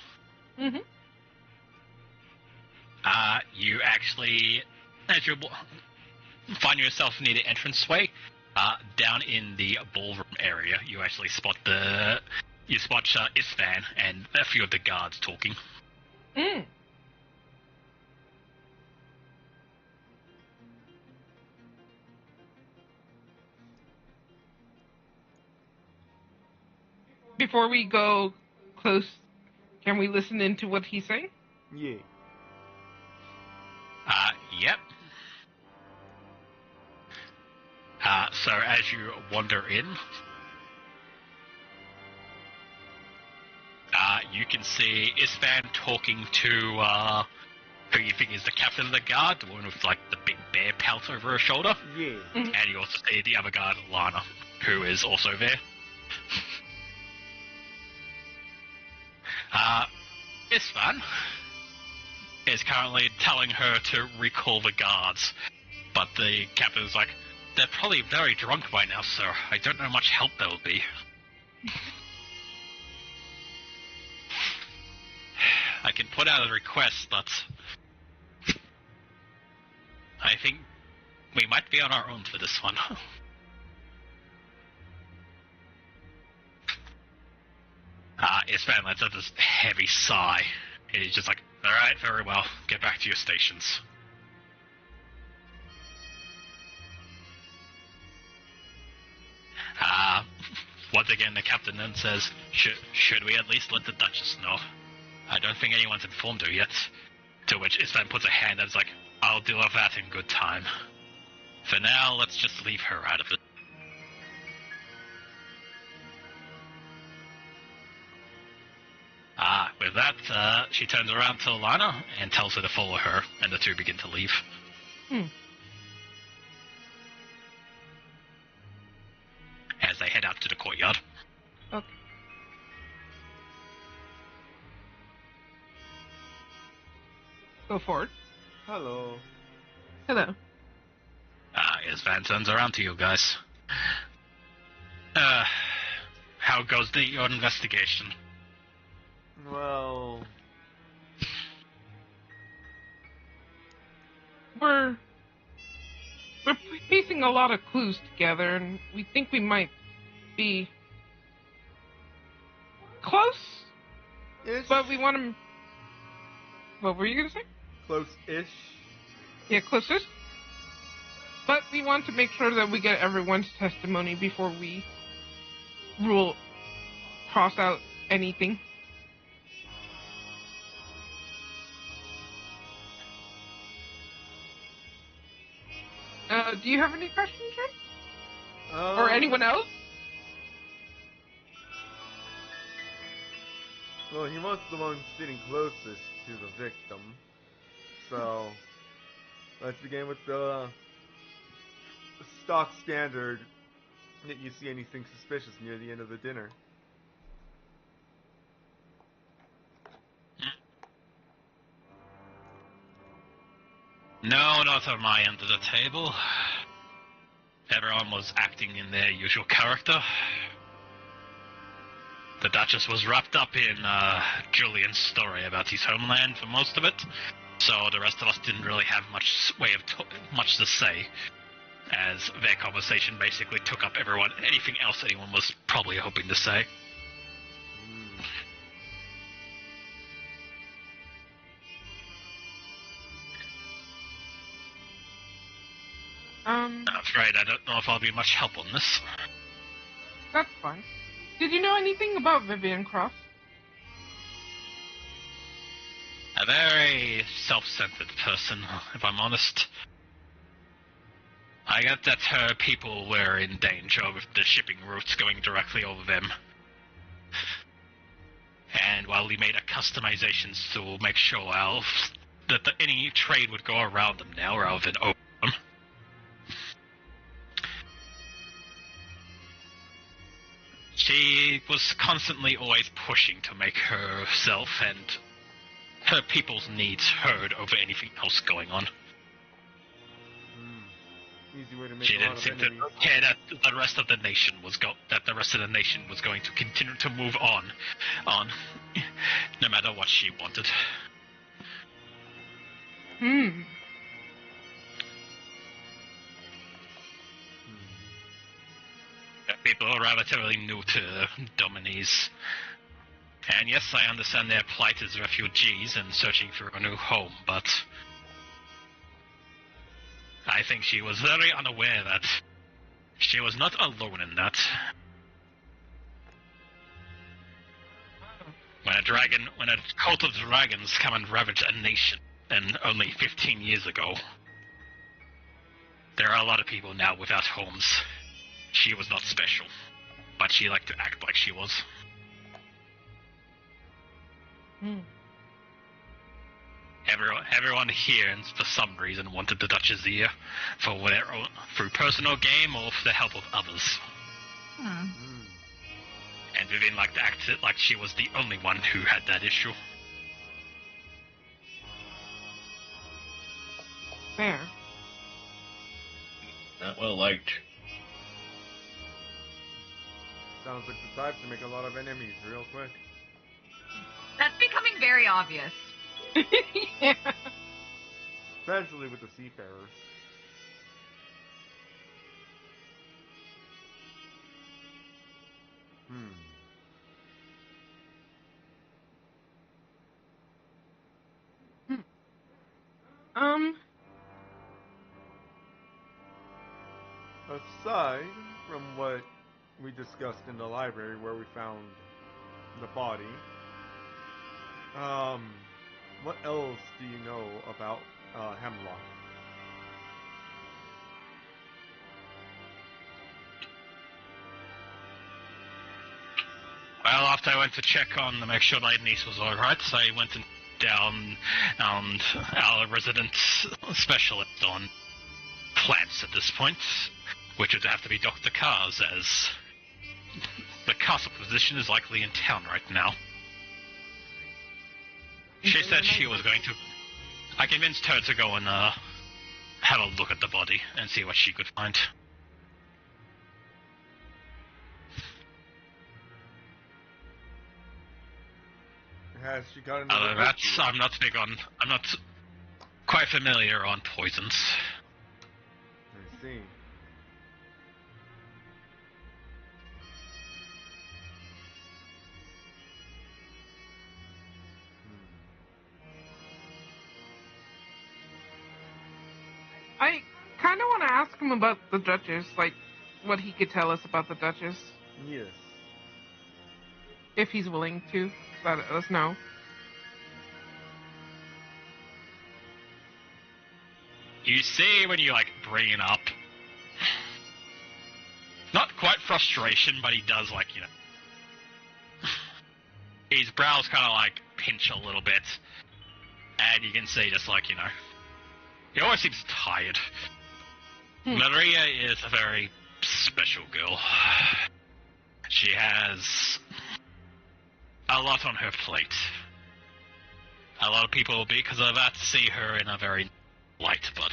you actually, as you find yourself near the entranceway, down in the ballroom area, you actually spot Isfan and a few of the guards talking. Before we go close, can we listen into what he's saying? Yeah. Yep. So as you wander in, you can see Isfan talking to, who you think is the captain of the guard, the woman with, like, the big bear pelt over her shoulder. Yeah. And you also see the other guard, Lana, who is also there. Isfan is currently telling her to recall the guards, but the captain is like, they're probably very drunk by now, sir. I don't know much help they'll be. I can put out a request, but I think we might be on our own for this one. Isfan lets out this heavy sigh. And he's just like, alright, very well. Get back to your stations. Once again, the captain then says, should we at least let the Duchess know? I don't think anyone's informed her yet. To which Isfan puts a hand and is like, I'll deal with that in good time. For now, let's just leave her out of it. With that, she turns around to Lana and tells her to follow her, and the two begin to leave. As they head out to the courtyard. Okay. go forward. Hello. Hello. Yes, Van turns around to you guys. How goes your investigation? Well, We're piecing a lot of clues together, and we think we might be close, ish. but we want to... What were you going to say? Close-ish. Yeah, closest. But we want to make sure that we get everyone's testimony before we cross out anything. Do you have any questions, Ray? Or anyone else? Well, he was the one sitting closest to the victim. So, let's begin with the stock standard that you see anything suspicious near the end of the dinner. No, not on my end of the table. Everyone was acting in their usual character. The Duchess was wrapped up in Julian's story about his homeland for most of it, so the rest of us didn't really have much much to say, as their conversation basically took up anything else anyone was probably hoping to say. I'm afraid I don't know if I'll be much help on this. That's fine. Did you know anything about Vivian Cross? A very self-centered person, if I'm honest. I got that her people were in danger with the shipping routes going directly over them. And while we made a customizations to make sure that any trade would go around them now rather than over them. She was constantly always pushing to make herself and her people's needs heard over anything else going on. Easy way to make She a didn't lot of seem to enemies. care that the rest of the nation was going to continue to move on, no matter what she wanted. People are relatively new to Domainese. And yes, I understand their plight as refugees and searching for a new home, but I think she was very unaware that she was not alone in that. When a cult of dragons come and ravage a nation, and only 15 years ago, there are a lot of people now without homes. She was not special, but she liked to act like she was. Everyone here, for some reason, wanted the Duchess ear through personal gain or for the help of others. And Vivian liked to act like she was the only one who had that issue. Fair. Not well liked. Sounds like the type to make a lot of enemies real quick. That's becoming very obvious. Yeah. Especially with the seafarers. Aside from what we discussed in the library where we found the body, what else do you know about Hemlock? Well, after I went to check on to make sure my niece was alright, so I went down and our resident specialist on plants at this point, which would have to be Dr. Kars, as the castle physician is likely in town right now. She said she was going to... I convinced her to go and have a look at the body and see what she could find. Has she got another? I'm not quite familiar on poisons. I see. I kind of want to ask him about the Duchess, like what he could tell us about the Duchess, Yes. if he's willing to. Let us know. You see when you, like, bring it up, not quite frustration, but he does, like, you know, his brows kind of, like, pinch a little bit, and you can see just, like, you know, he always seems tired. Maria is a very special girl. She has a lot on her plate. A lot of people, because of that, see her in a very light, but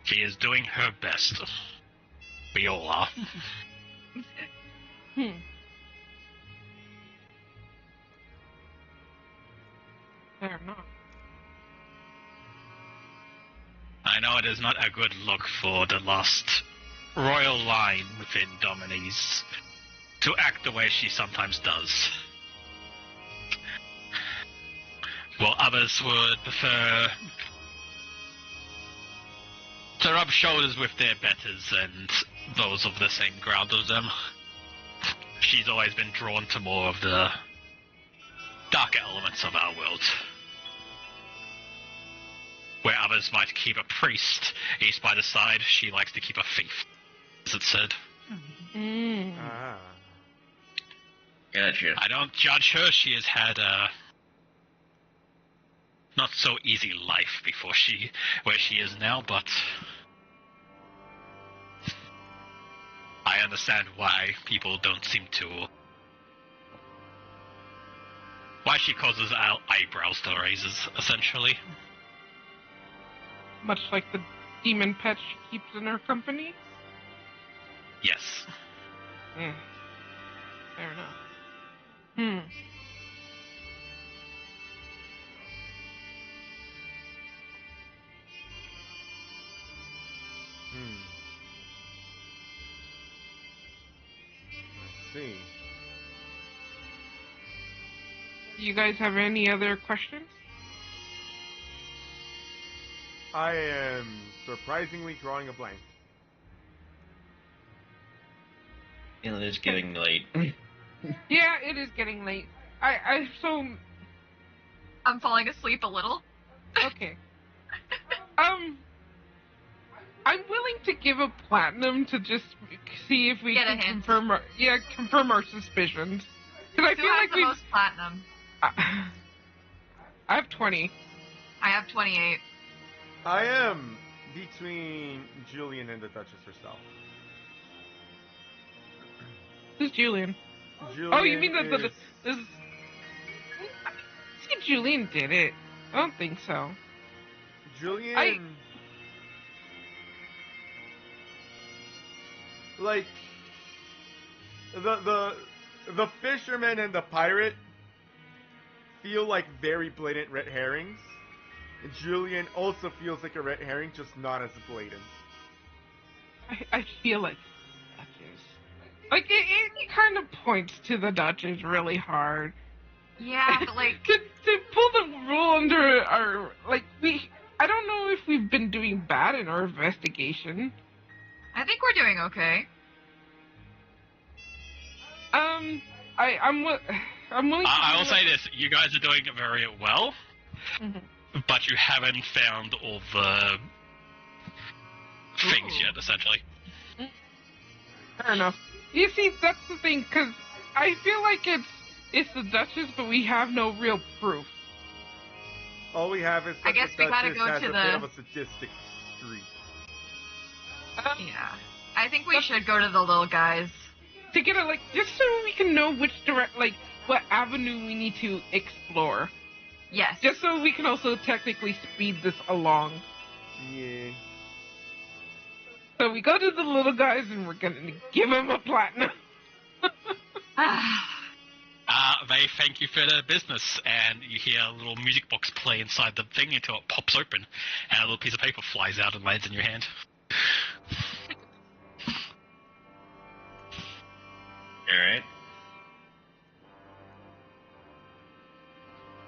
she is doing her best. We all are. Fair enough. I know it is not a good look for the last royal line within Domainese to act the way she sometimes does. While others would prefer to rub shoulders with their betters and those of the same ground as them, she's always been drawn to more of the darker elements of our world. Where others might keep a priest east by the side, she likes to keep a thief, as it said. Ah. Gotcha. I don't judge her. She has had a not so easy life before where she is now, but I understand why people don't seem to. Why she causes our eyebrows to raise, essentially. Much like the demon pet she keeps in her company? Yes. Fair enough. I see. You guys have any other questions? I am surprisingly drawing a blank. It is getting late. Yeah, it is getting late. So I'm falling asleep a little. okay. I'm willing to give a platinum to just see if we Get a can hint. confirm our suspicions. Because I Who feel has like the we've. most platinum? I have 20. I have 28. I am between Julian and the Duchess herself. Who's Julian? Julian Oh, you mean is... this? See, Julian did it. I don't think so. Julian... Like... The fisherman and the pirate feel like very blatant red herrings. And Julian also feels like a red herring, just not as blatant. I feel like Duchess. Like, it kind of points to the Duchess really hard. Yeah, but like... to pull the rule under our... Like, I don't know if we've been doing bad in our investigation. I think we're doing okay. I'm willing to... I will say this, you guys are doing very well, but you haven't found all the things yet, essentially. Fair enough. You see, that's the thing, because I feel like it's the Duchess, but we have no real proof. All we have is that I guess the we gotta Duchess go has to a the- bit of a sadistic streak. Yeah. I think we should go to the little guys. To get just so we can know which what avenue we need to explore. Yes. Just so we can also technically speed this along. Yeah. So we go to the little guys and we're gonna give them a platinum. They thank you for their business, and you hear a little music box play inside the thing until it pops open, and a little piece of paper flies out and lands in your hand. Alright.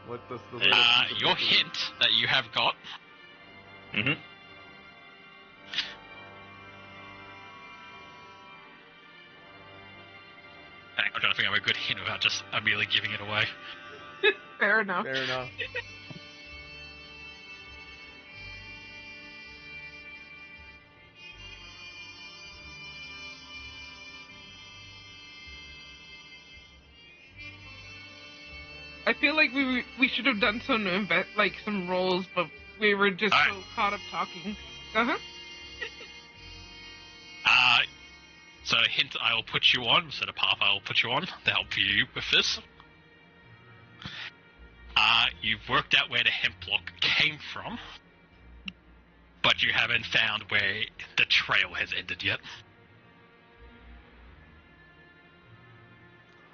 What does the little piece of Your paper- hint that you have got Mm-hmm. I'm trying to think of a good hint without just immediately giving it away. Fair enough. Fair enough. I feel like we should have done some rolls, but we were just Alright. so caught up talking. Uh-huh. So hint I will put you on, instead of path I will put you on to help you with this. You've worked out where the hemp block came from, but you haven't found where the trail has ended yet.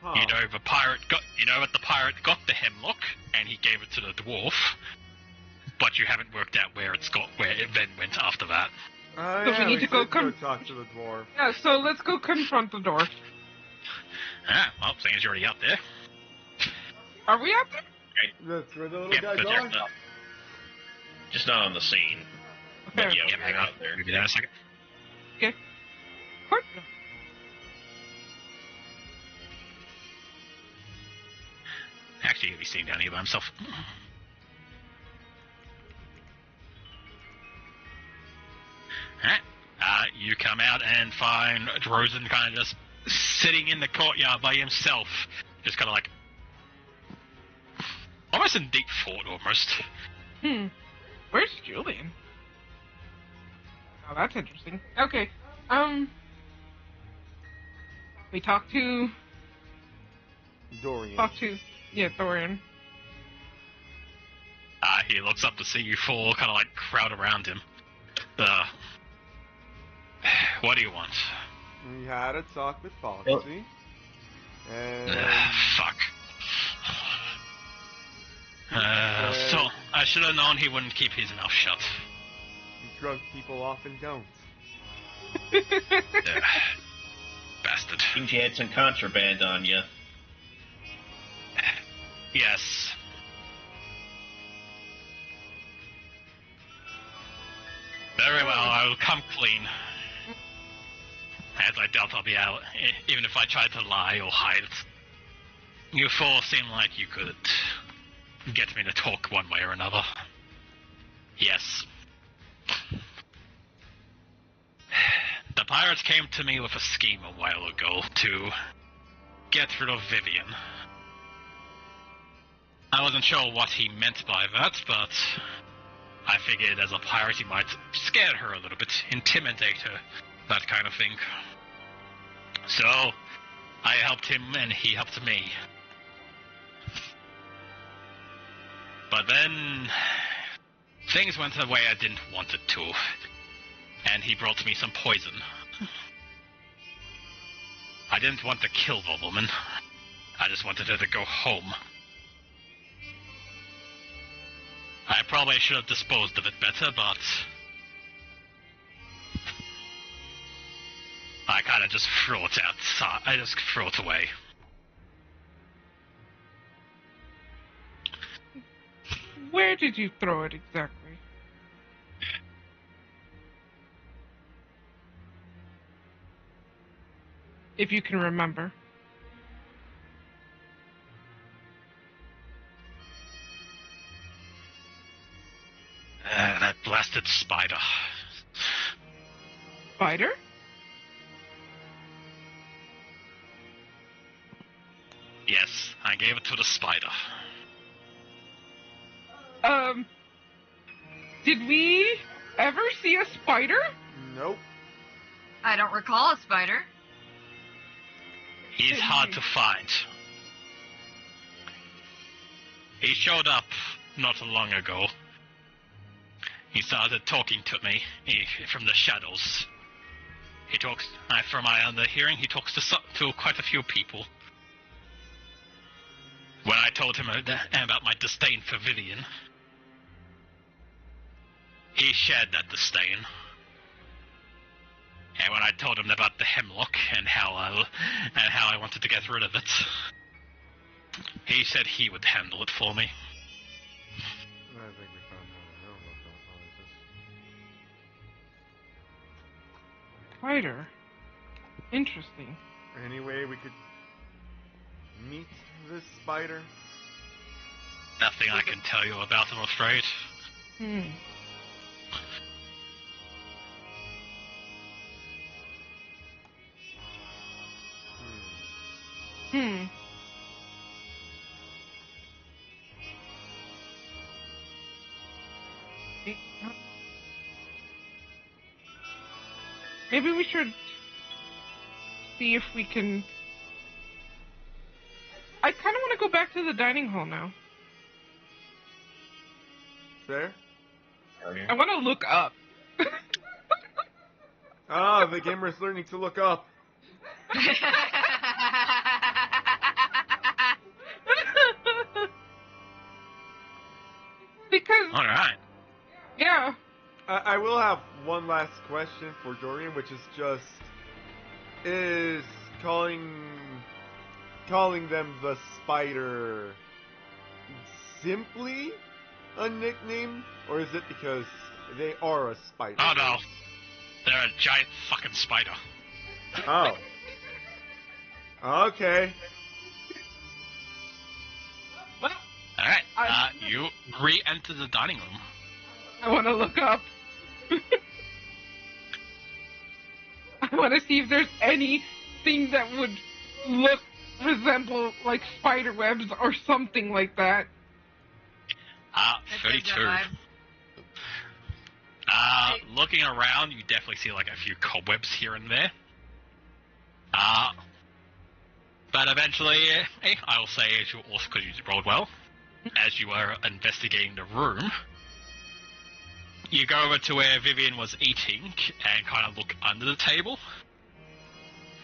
Huh. You know that the pirate got the hemlock and he gave it to the dwarf, but you haven't worked out where it then went after that. So we need to go should talk to the dwarf. Yeah, so let's go confront the dwarf. Well, seeing as you're already out there. Are we out there? That's where the little Yeah, guys but are. Just not on the scene. Fair. But yeah, Yeah, we're hang on. out there. Maybe that a second. Court. Actually, he'll be sitting down here by himself. Alright. You come out and find Drozen kind of just sitting in the courtyard by himself. Just kind of like... almost in deep thought, almost. Where's Julian? Oh, that's interesting. Okay. We talked to... Dorian. Thorian. He looks up to see you four kind of like crowd around him. What do you want? We had a talk with Foxy. And Fuck. So, I should have known he wouldn't keep his mouth shut. drunk people often don't. Bastard. Seems you had some contraband on you. Yes. Very well, I will come clean. As I doubt I'll be out, even if I tried to lie or hide. You four seem like you could get me to talk one way or another. Yes. The pirates came to me with a scheme a while ago to get rid of Vivian. I wasn't sure what he meant by that, but I figured as a pirate he might scare her a little bit, intimidate her, that kind of thing. So, I helped him and he helped me. But then, things went the way I didn't want it to, and he brought me some poison. I didn't want to kill the woman. I just wanted her to go home. I probably should have disposed of it better, but I kind of just threw it outside. I just threw it away. Where did you throw it exactly? If you can remember. That blasted spider. Spider? Yes, I gave it to the spider. Did we ever see a spider? Nope. I don't recall a spider. He's hard to find. He showed up not long ago. He started talking to me from the shadows. He talks, from my underhearing, he talks to quite a few people. When I told him about my disdain for Vivian, he shared that disdain. And when I told him about the hemlock and how I wanted to get rid of it, he said he would handle it for me. I think we found how to know about that. Spider. Interesting. Any way we could meet this spider? Nothing I can tell you about, I'm afraid. Maybe we should see if we can... I kind of want to go back to the dining hall now. There? I want to look up. Ah, the gamer's learning to look up. Because... Alright. Yeah. I will have one last question for Dorian, which is just... Is calling them the Spider simply a nickname? Or is it because they are a spider? Oh no. They're a giant fucking spider. Oh. Okay. Well, Alright, you re-enter the dining room. I want to look up. I want to see if there's anything that would resemble like spider webs or something like that. 32. Looking around, you definitely see like a few cobwebs here and there. But eventually, I will say, as you also, because you rolled well, as you were investigating the room, you go over to where Vivian was eating and kind of look under the table,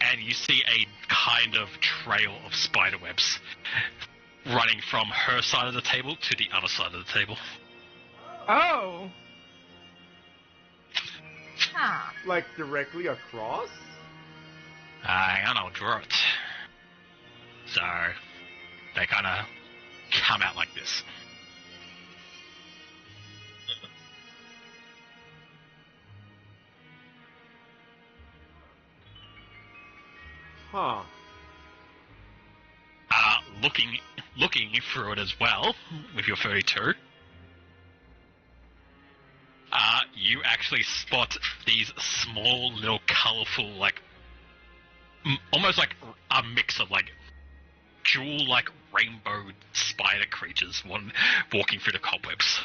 and you see a kind of trail of spider webs running from her side of the table to the other side of the table. Oh. Huh. Like directly across? Hang on, I'll draw it. So, they kind of come out like this. Huh. Looking through it as well, with your 32, you actually spot these small, little, colourful, like, almost like a mix of, like, jewel, like, rainbow spider creatures, one walking through the cobwebs.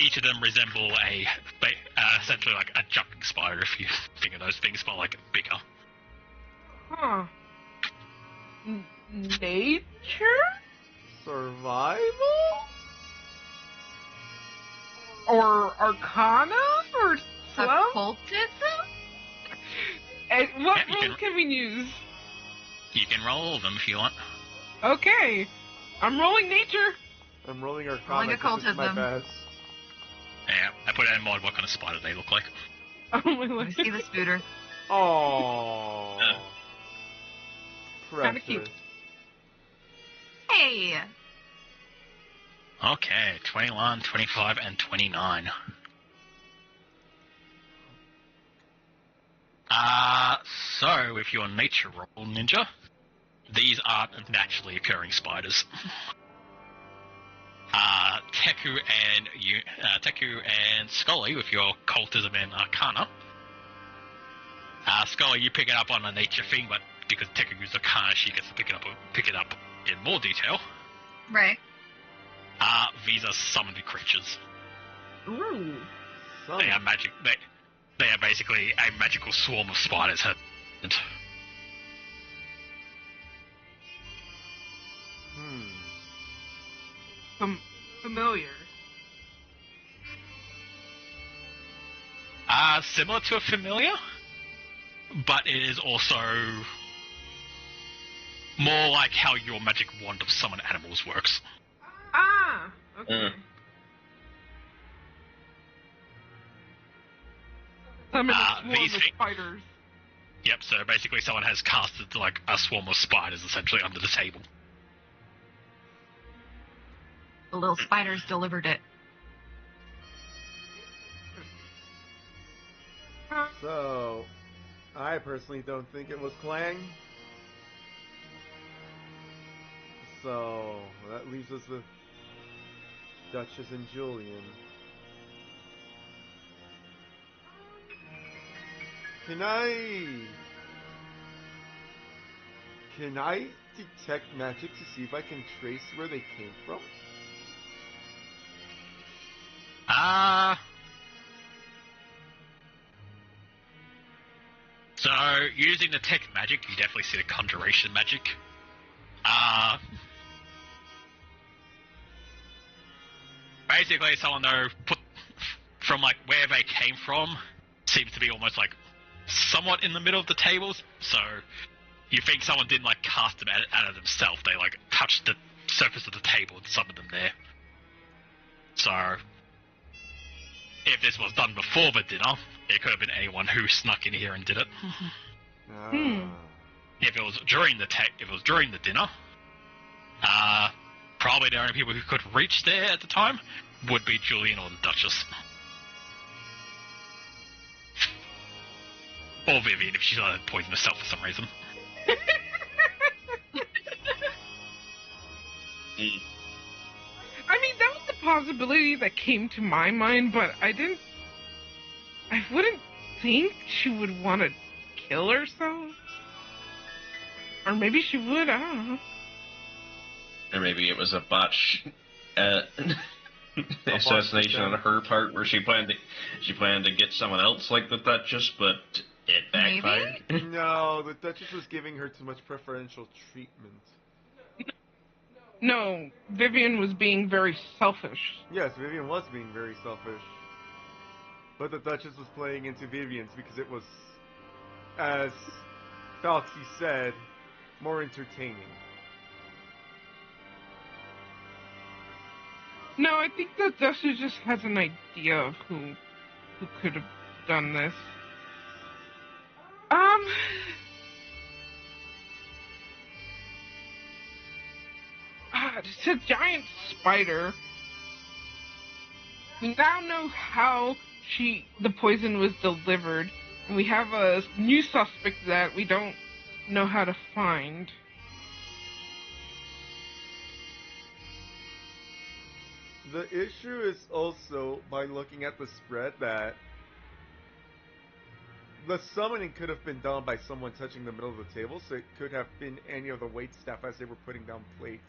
Each of them resemble essentially like a jumping spider, if you think of those things, but, like, bigger. Huh. Nature? Survival? Or Arcana? Or Slow? Occultism? And what Yeah, you rules can we use? You can roll all of them if you want. Okay. I'm rolling nature. I'm rolling Arcana. Rolling 'cause it's my occultism. best. Yeah, I put it in mod what kind of spider they look like. Oh my Let me lord. see the scooter. Oh. Kinda cute. Precious. Hey! Okay, 21, 25, and 29. So with your nature roll, Ninja, these are naturally occurring spiders. Teku and Scully with your cultism and Arcana. Scully, you pick it up on a nature thing, but because Teku uses Arcana, she gets to pick it up in more detail. Right. These are summoned creatures. Ooh. They are magic. They are basically a magical swarm of spiders. Similar to a familiar, but it is also more like how your magic wand of summon animals works. Ah, okay. Summon a swarm these of things- spiders. Yep, so basically someone has casted like a swarm of spiders essentially under the table. The little spiders delivered it. So, I personally don't think it was Clang. So, that leaves us with Duchess and Julian. Can I detect magic to see if I can trace where they came from? So, using detect magic, you definitely see the conjuration magic. Basically, someone though put from like where they came from seems to be almost like somewhat in the middle of the tables. So, you think someone didn't like cast them out of themselves? They like touched the surface of the table and summoned them there. So, if this was done before the dinner, it could have been anyone who snuck in here and did it. If it was during the dinner, probably the only people who could reach there at the time would be Julian or the Duchess. Or Vivian if she started poisoning herself for some reason. I mean, that was the possibility that came to my mind, but I wouldn't think she would want to kill herself. Or maybe she would, I don't know. Or maybe it was a botch assassination on her part, where she planned to get someone else like the Duchess, but it backfired. No, the Duchess was giving her too much preferential treatment. No, Vivian was being very selfish. Yes, Vivian was being very selfish. But the Duchess was playing into Vivian's because it was, as Falxy said, more entertaining. No, I think the Duchess just has an idea of who could have done this. It's a giant spider. We now know how the poison was delivered, and we have a new suspect that we don't know how to find. The issue is also, by looking at the spread, that the summoning could have been done by someone touching the middle of the table, so it could have been any of the wait staff as they were putting down plates.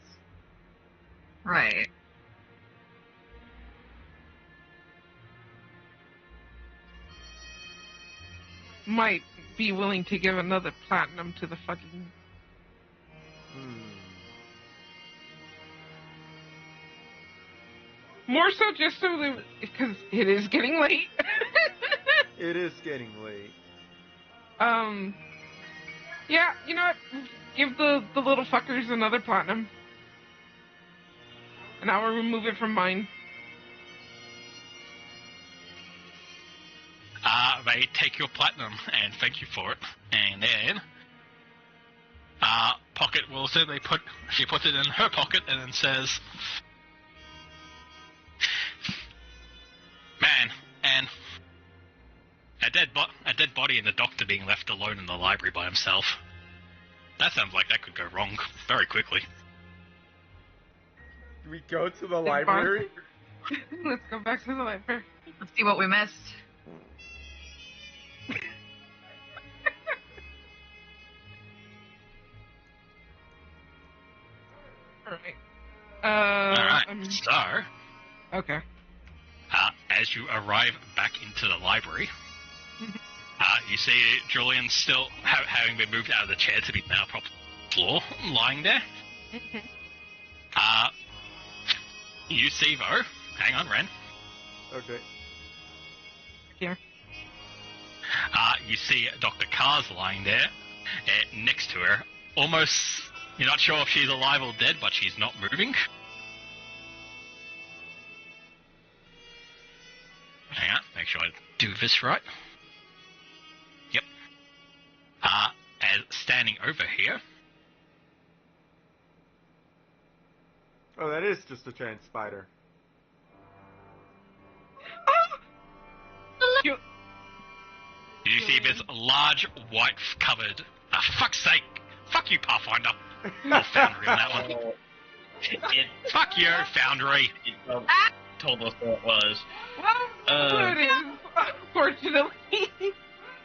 Right. Might be willing to give another platinum to the fucking... More so just so that, because it is getting late. It is getting late. Yeah, you know what? Give the little fuckers another platinum. And I will remove it from mine. They take your platinum and thank you for it. And then, Pocket will say she puts it in her pocket and then says, "Man, and a dead body and the doctor being left alone in the library by himself. That sounds like that could go wrong very quickly." Do we go to the library? Let's go back to the library. Let's see what we missed. Alright. Alright, so, Okay. as you arrive back into the library, you see Julian still having been moved out of the chair to be now proper floor, lying there. You see, though, hang on, Ren. Okay. Yeah. You see Dr. Carr's lying there, next to her. Almost, you're not sure if she's alive or dead, but she's not moving. Hang on, make sure I do this right. Yep. And standing over here. Oh, that is just a giant spider. You- Did you see this large white covered? Fuck's sake! Fuck you, Pathfinder. Or Foundry on that one. It Fuck you, Foundry. told us what it was. Well, it is, unfortunately.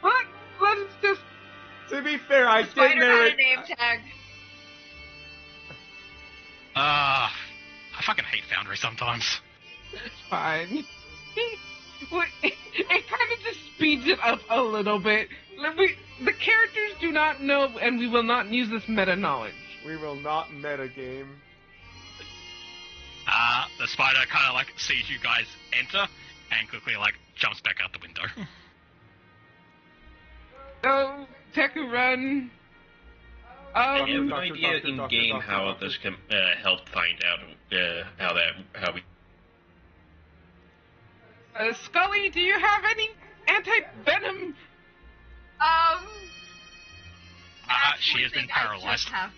Let's just... To be fair, I did Spider had narrate. a name tag. I fucking hate Foundry sometimes. It's fine. It kind of just speeds it up a little bit. The characters do not know, and we will not use this meta knowledge. We will not meta game. The spider kind of like sees you guys enter and quickly like jumps back out the window. Oh, Teku, run. I have no Doctor, idea doctor, in doctor, game doctor, how doctor. this can help find out how we. Scully, do you have any anti-venom? She has been I just paralyzed. have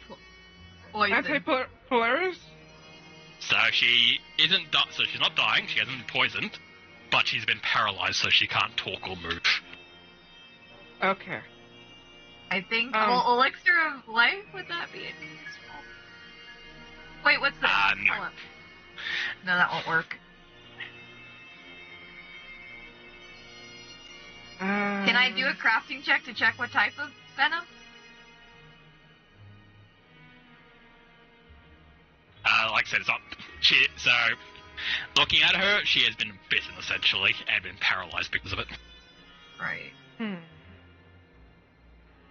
poison. Anti-Polaris? So she isn't so she's not dying, she hasn't been poisoned, but she's been paralyzed so she can't talk or move. Okay. I think. Um, Elixir of Life, would that be useful? Wait, what's this? No. Hold on. No, that won't work. Can I do a crafting check to check what type of venom? Like I said, it's not. So, looking at her, she has been bitten essentially and been paralyzed because of it. Right.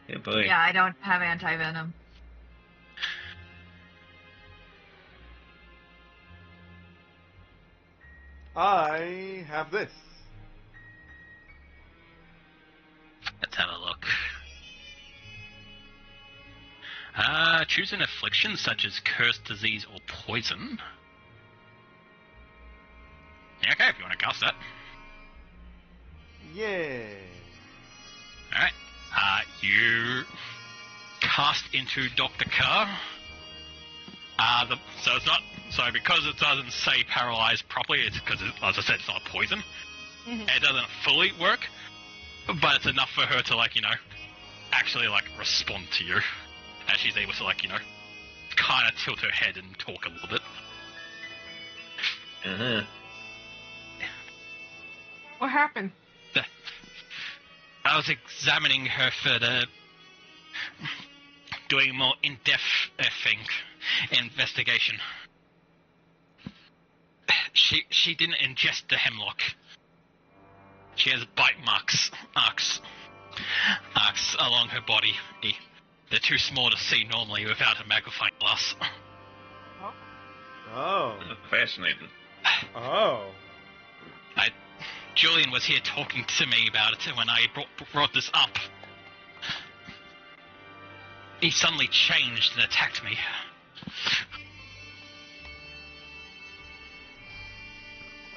Yeah, boy. Yeah, I don't have anti-venom. I have this. Let's have a look. Choose an affliction such as curse, disease, or poison. Yeah, okay, if you want to cast that. Yeah. Alright. You cast into Dr. Carr. So it's not. So because it doesn't say paralyzed properly, it's because, as I said, it's not poison. It doesn't fully work, but it's enough for her to, like, actually, like, respond to you. As she's able to, like, kind of tilt her head and talk a little bit. Uh-huh. What happened? I was examining her for doing more in-depth investigation. She didn't ingest the hemlock. She has bite marks along her body. They're too small to see normally without a magnifying glass. Oh. Fascinating. Oh. Julian was here talking to me about it when I brought this up. He suddenly changed and attacked me.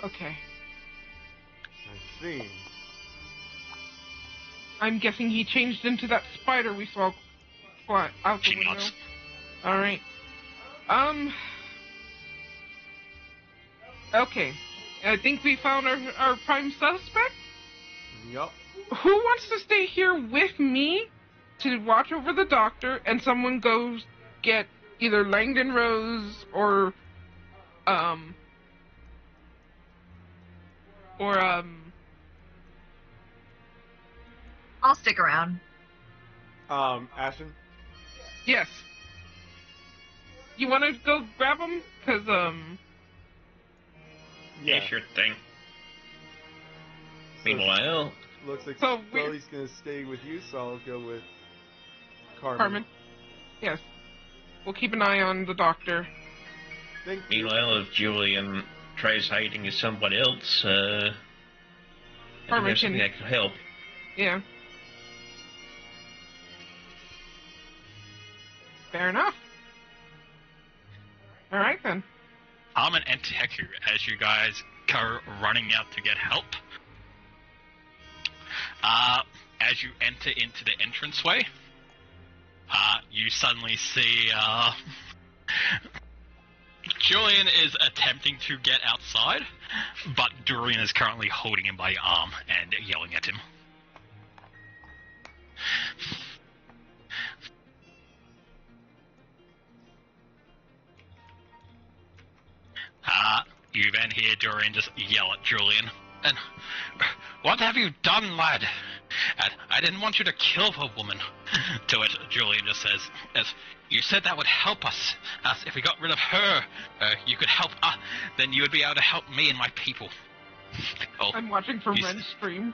Okay. I see. I'm guessing he changed into that spider we saw fly out the She window. nods. Alright. Okay. I think we found our prime suspect. Yup. Who wants to stay here with me to watch over the doctor, and someone goes get either Langdon Rose or I'll stick around. Ashen? yes. You want to go grab him? Cause Yeah, sure thing. Meanwhile, Looks like So we- Scully's gonna stay with you, so I'll go with Carmen. Carmen. Yes. We'll keep an eye on the doctor. Thank you. meanwhile, if Julian tries hiding as someone else, I think Carmen there's can- something that can help. Yeah. Fair enough. All right then. Armin and Teku, as you guys go running out to get help, as you enter into the entranceway, you suddenly see Julian is attempting to get outside, but Durian is currently holding him by the arm and yelling at him. You then hear Dorian just yell at Julian. And what have you done, lad? And I didn't want you to kill the woman. To it, Julian just says, as you said that would help us. As if we got rid of her, you could help us. Then you would be able to help me and my people. Oh, I'm watching from Ren's stream.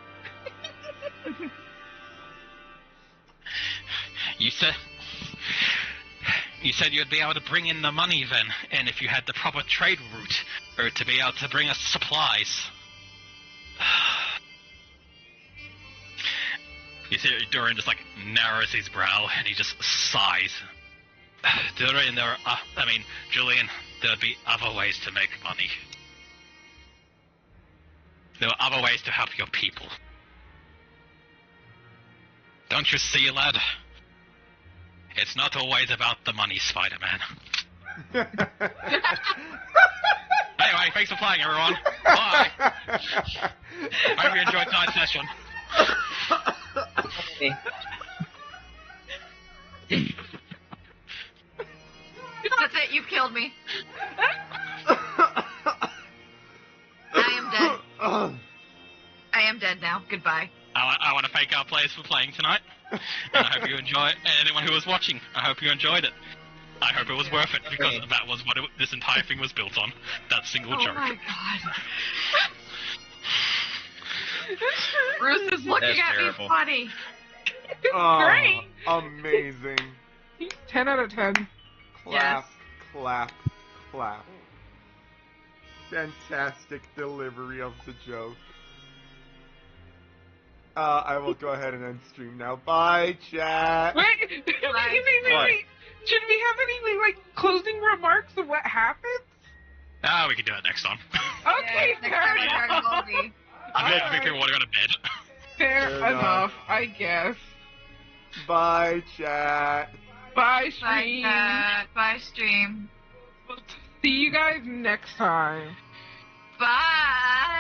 You said you'd be able to bring in the money then, and if you had the proper trade route, or to be able to bring us supplies. You see Dorian just narrows his brow, and he just sighs. Dorian, Julian, there'd be other ways to make money. There are other ways to help your people. Don't you see, lad? It's not always about the money, Spider-Man. Anyway, thanks for playing, everyone. Bye. I hope you enjoyed tonight's session. That's it, you've killed me. I am dead. I am dead now. Goodbye. I want to thank our players for playing tonight. And I hope you enjoy it. And anyone who was watching, I hope you enjoyed it. I hope it was worth it, because that was what this entire thing was built on. That single joke. Oh my god. Bruce is looking at me funny. Great. Amazing. 10 out of 10. Clap, clap, clap. Fantastic delivery of the joke. I will go ahead and end stream now. Bye, chat. Wait. Should we have any closing remarks of what happened? We can do it next time. Okay, Next time I heard Goldie. I think people want to go to bed. Fair enough, I guess. Bye, chat. Bye, Bye, stream. chat. Bye, stream. See you guys next time. Bye.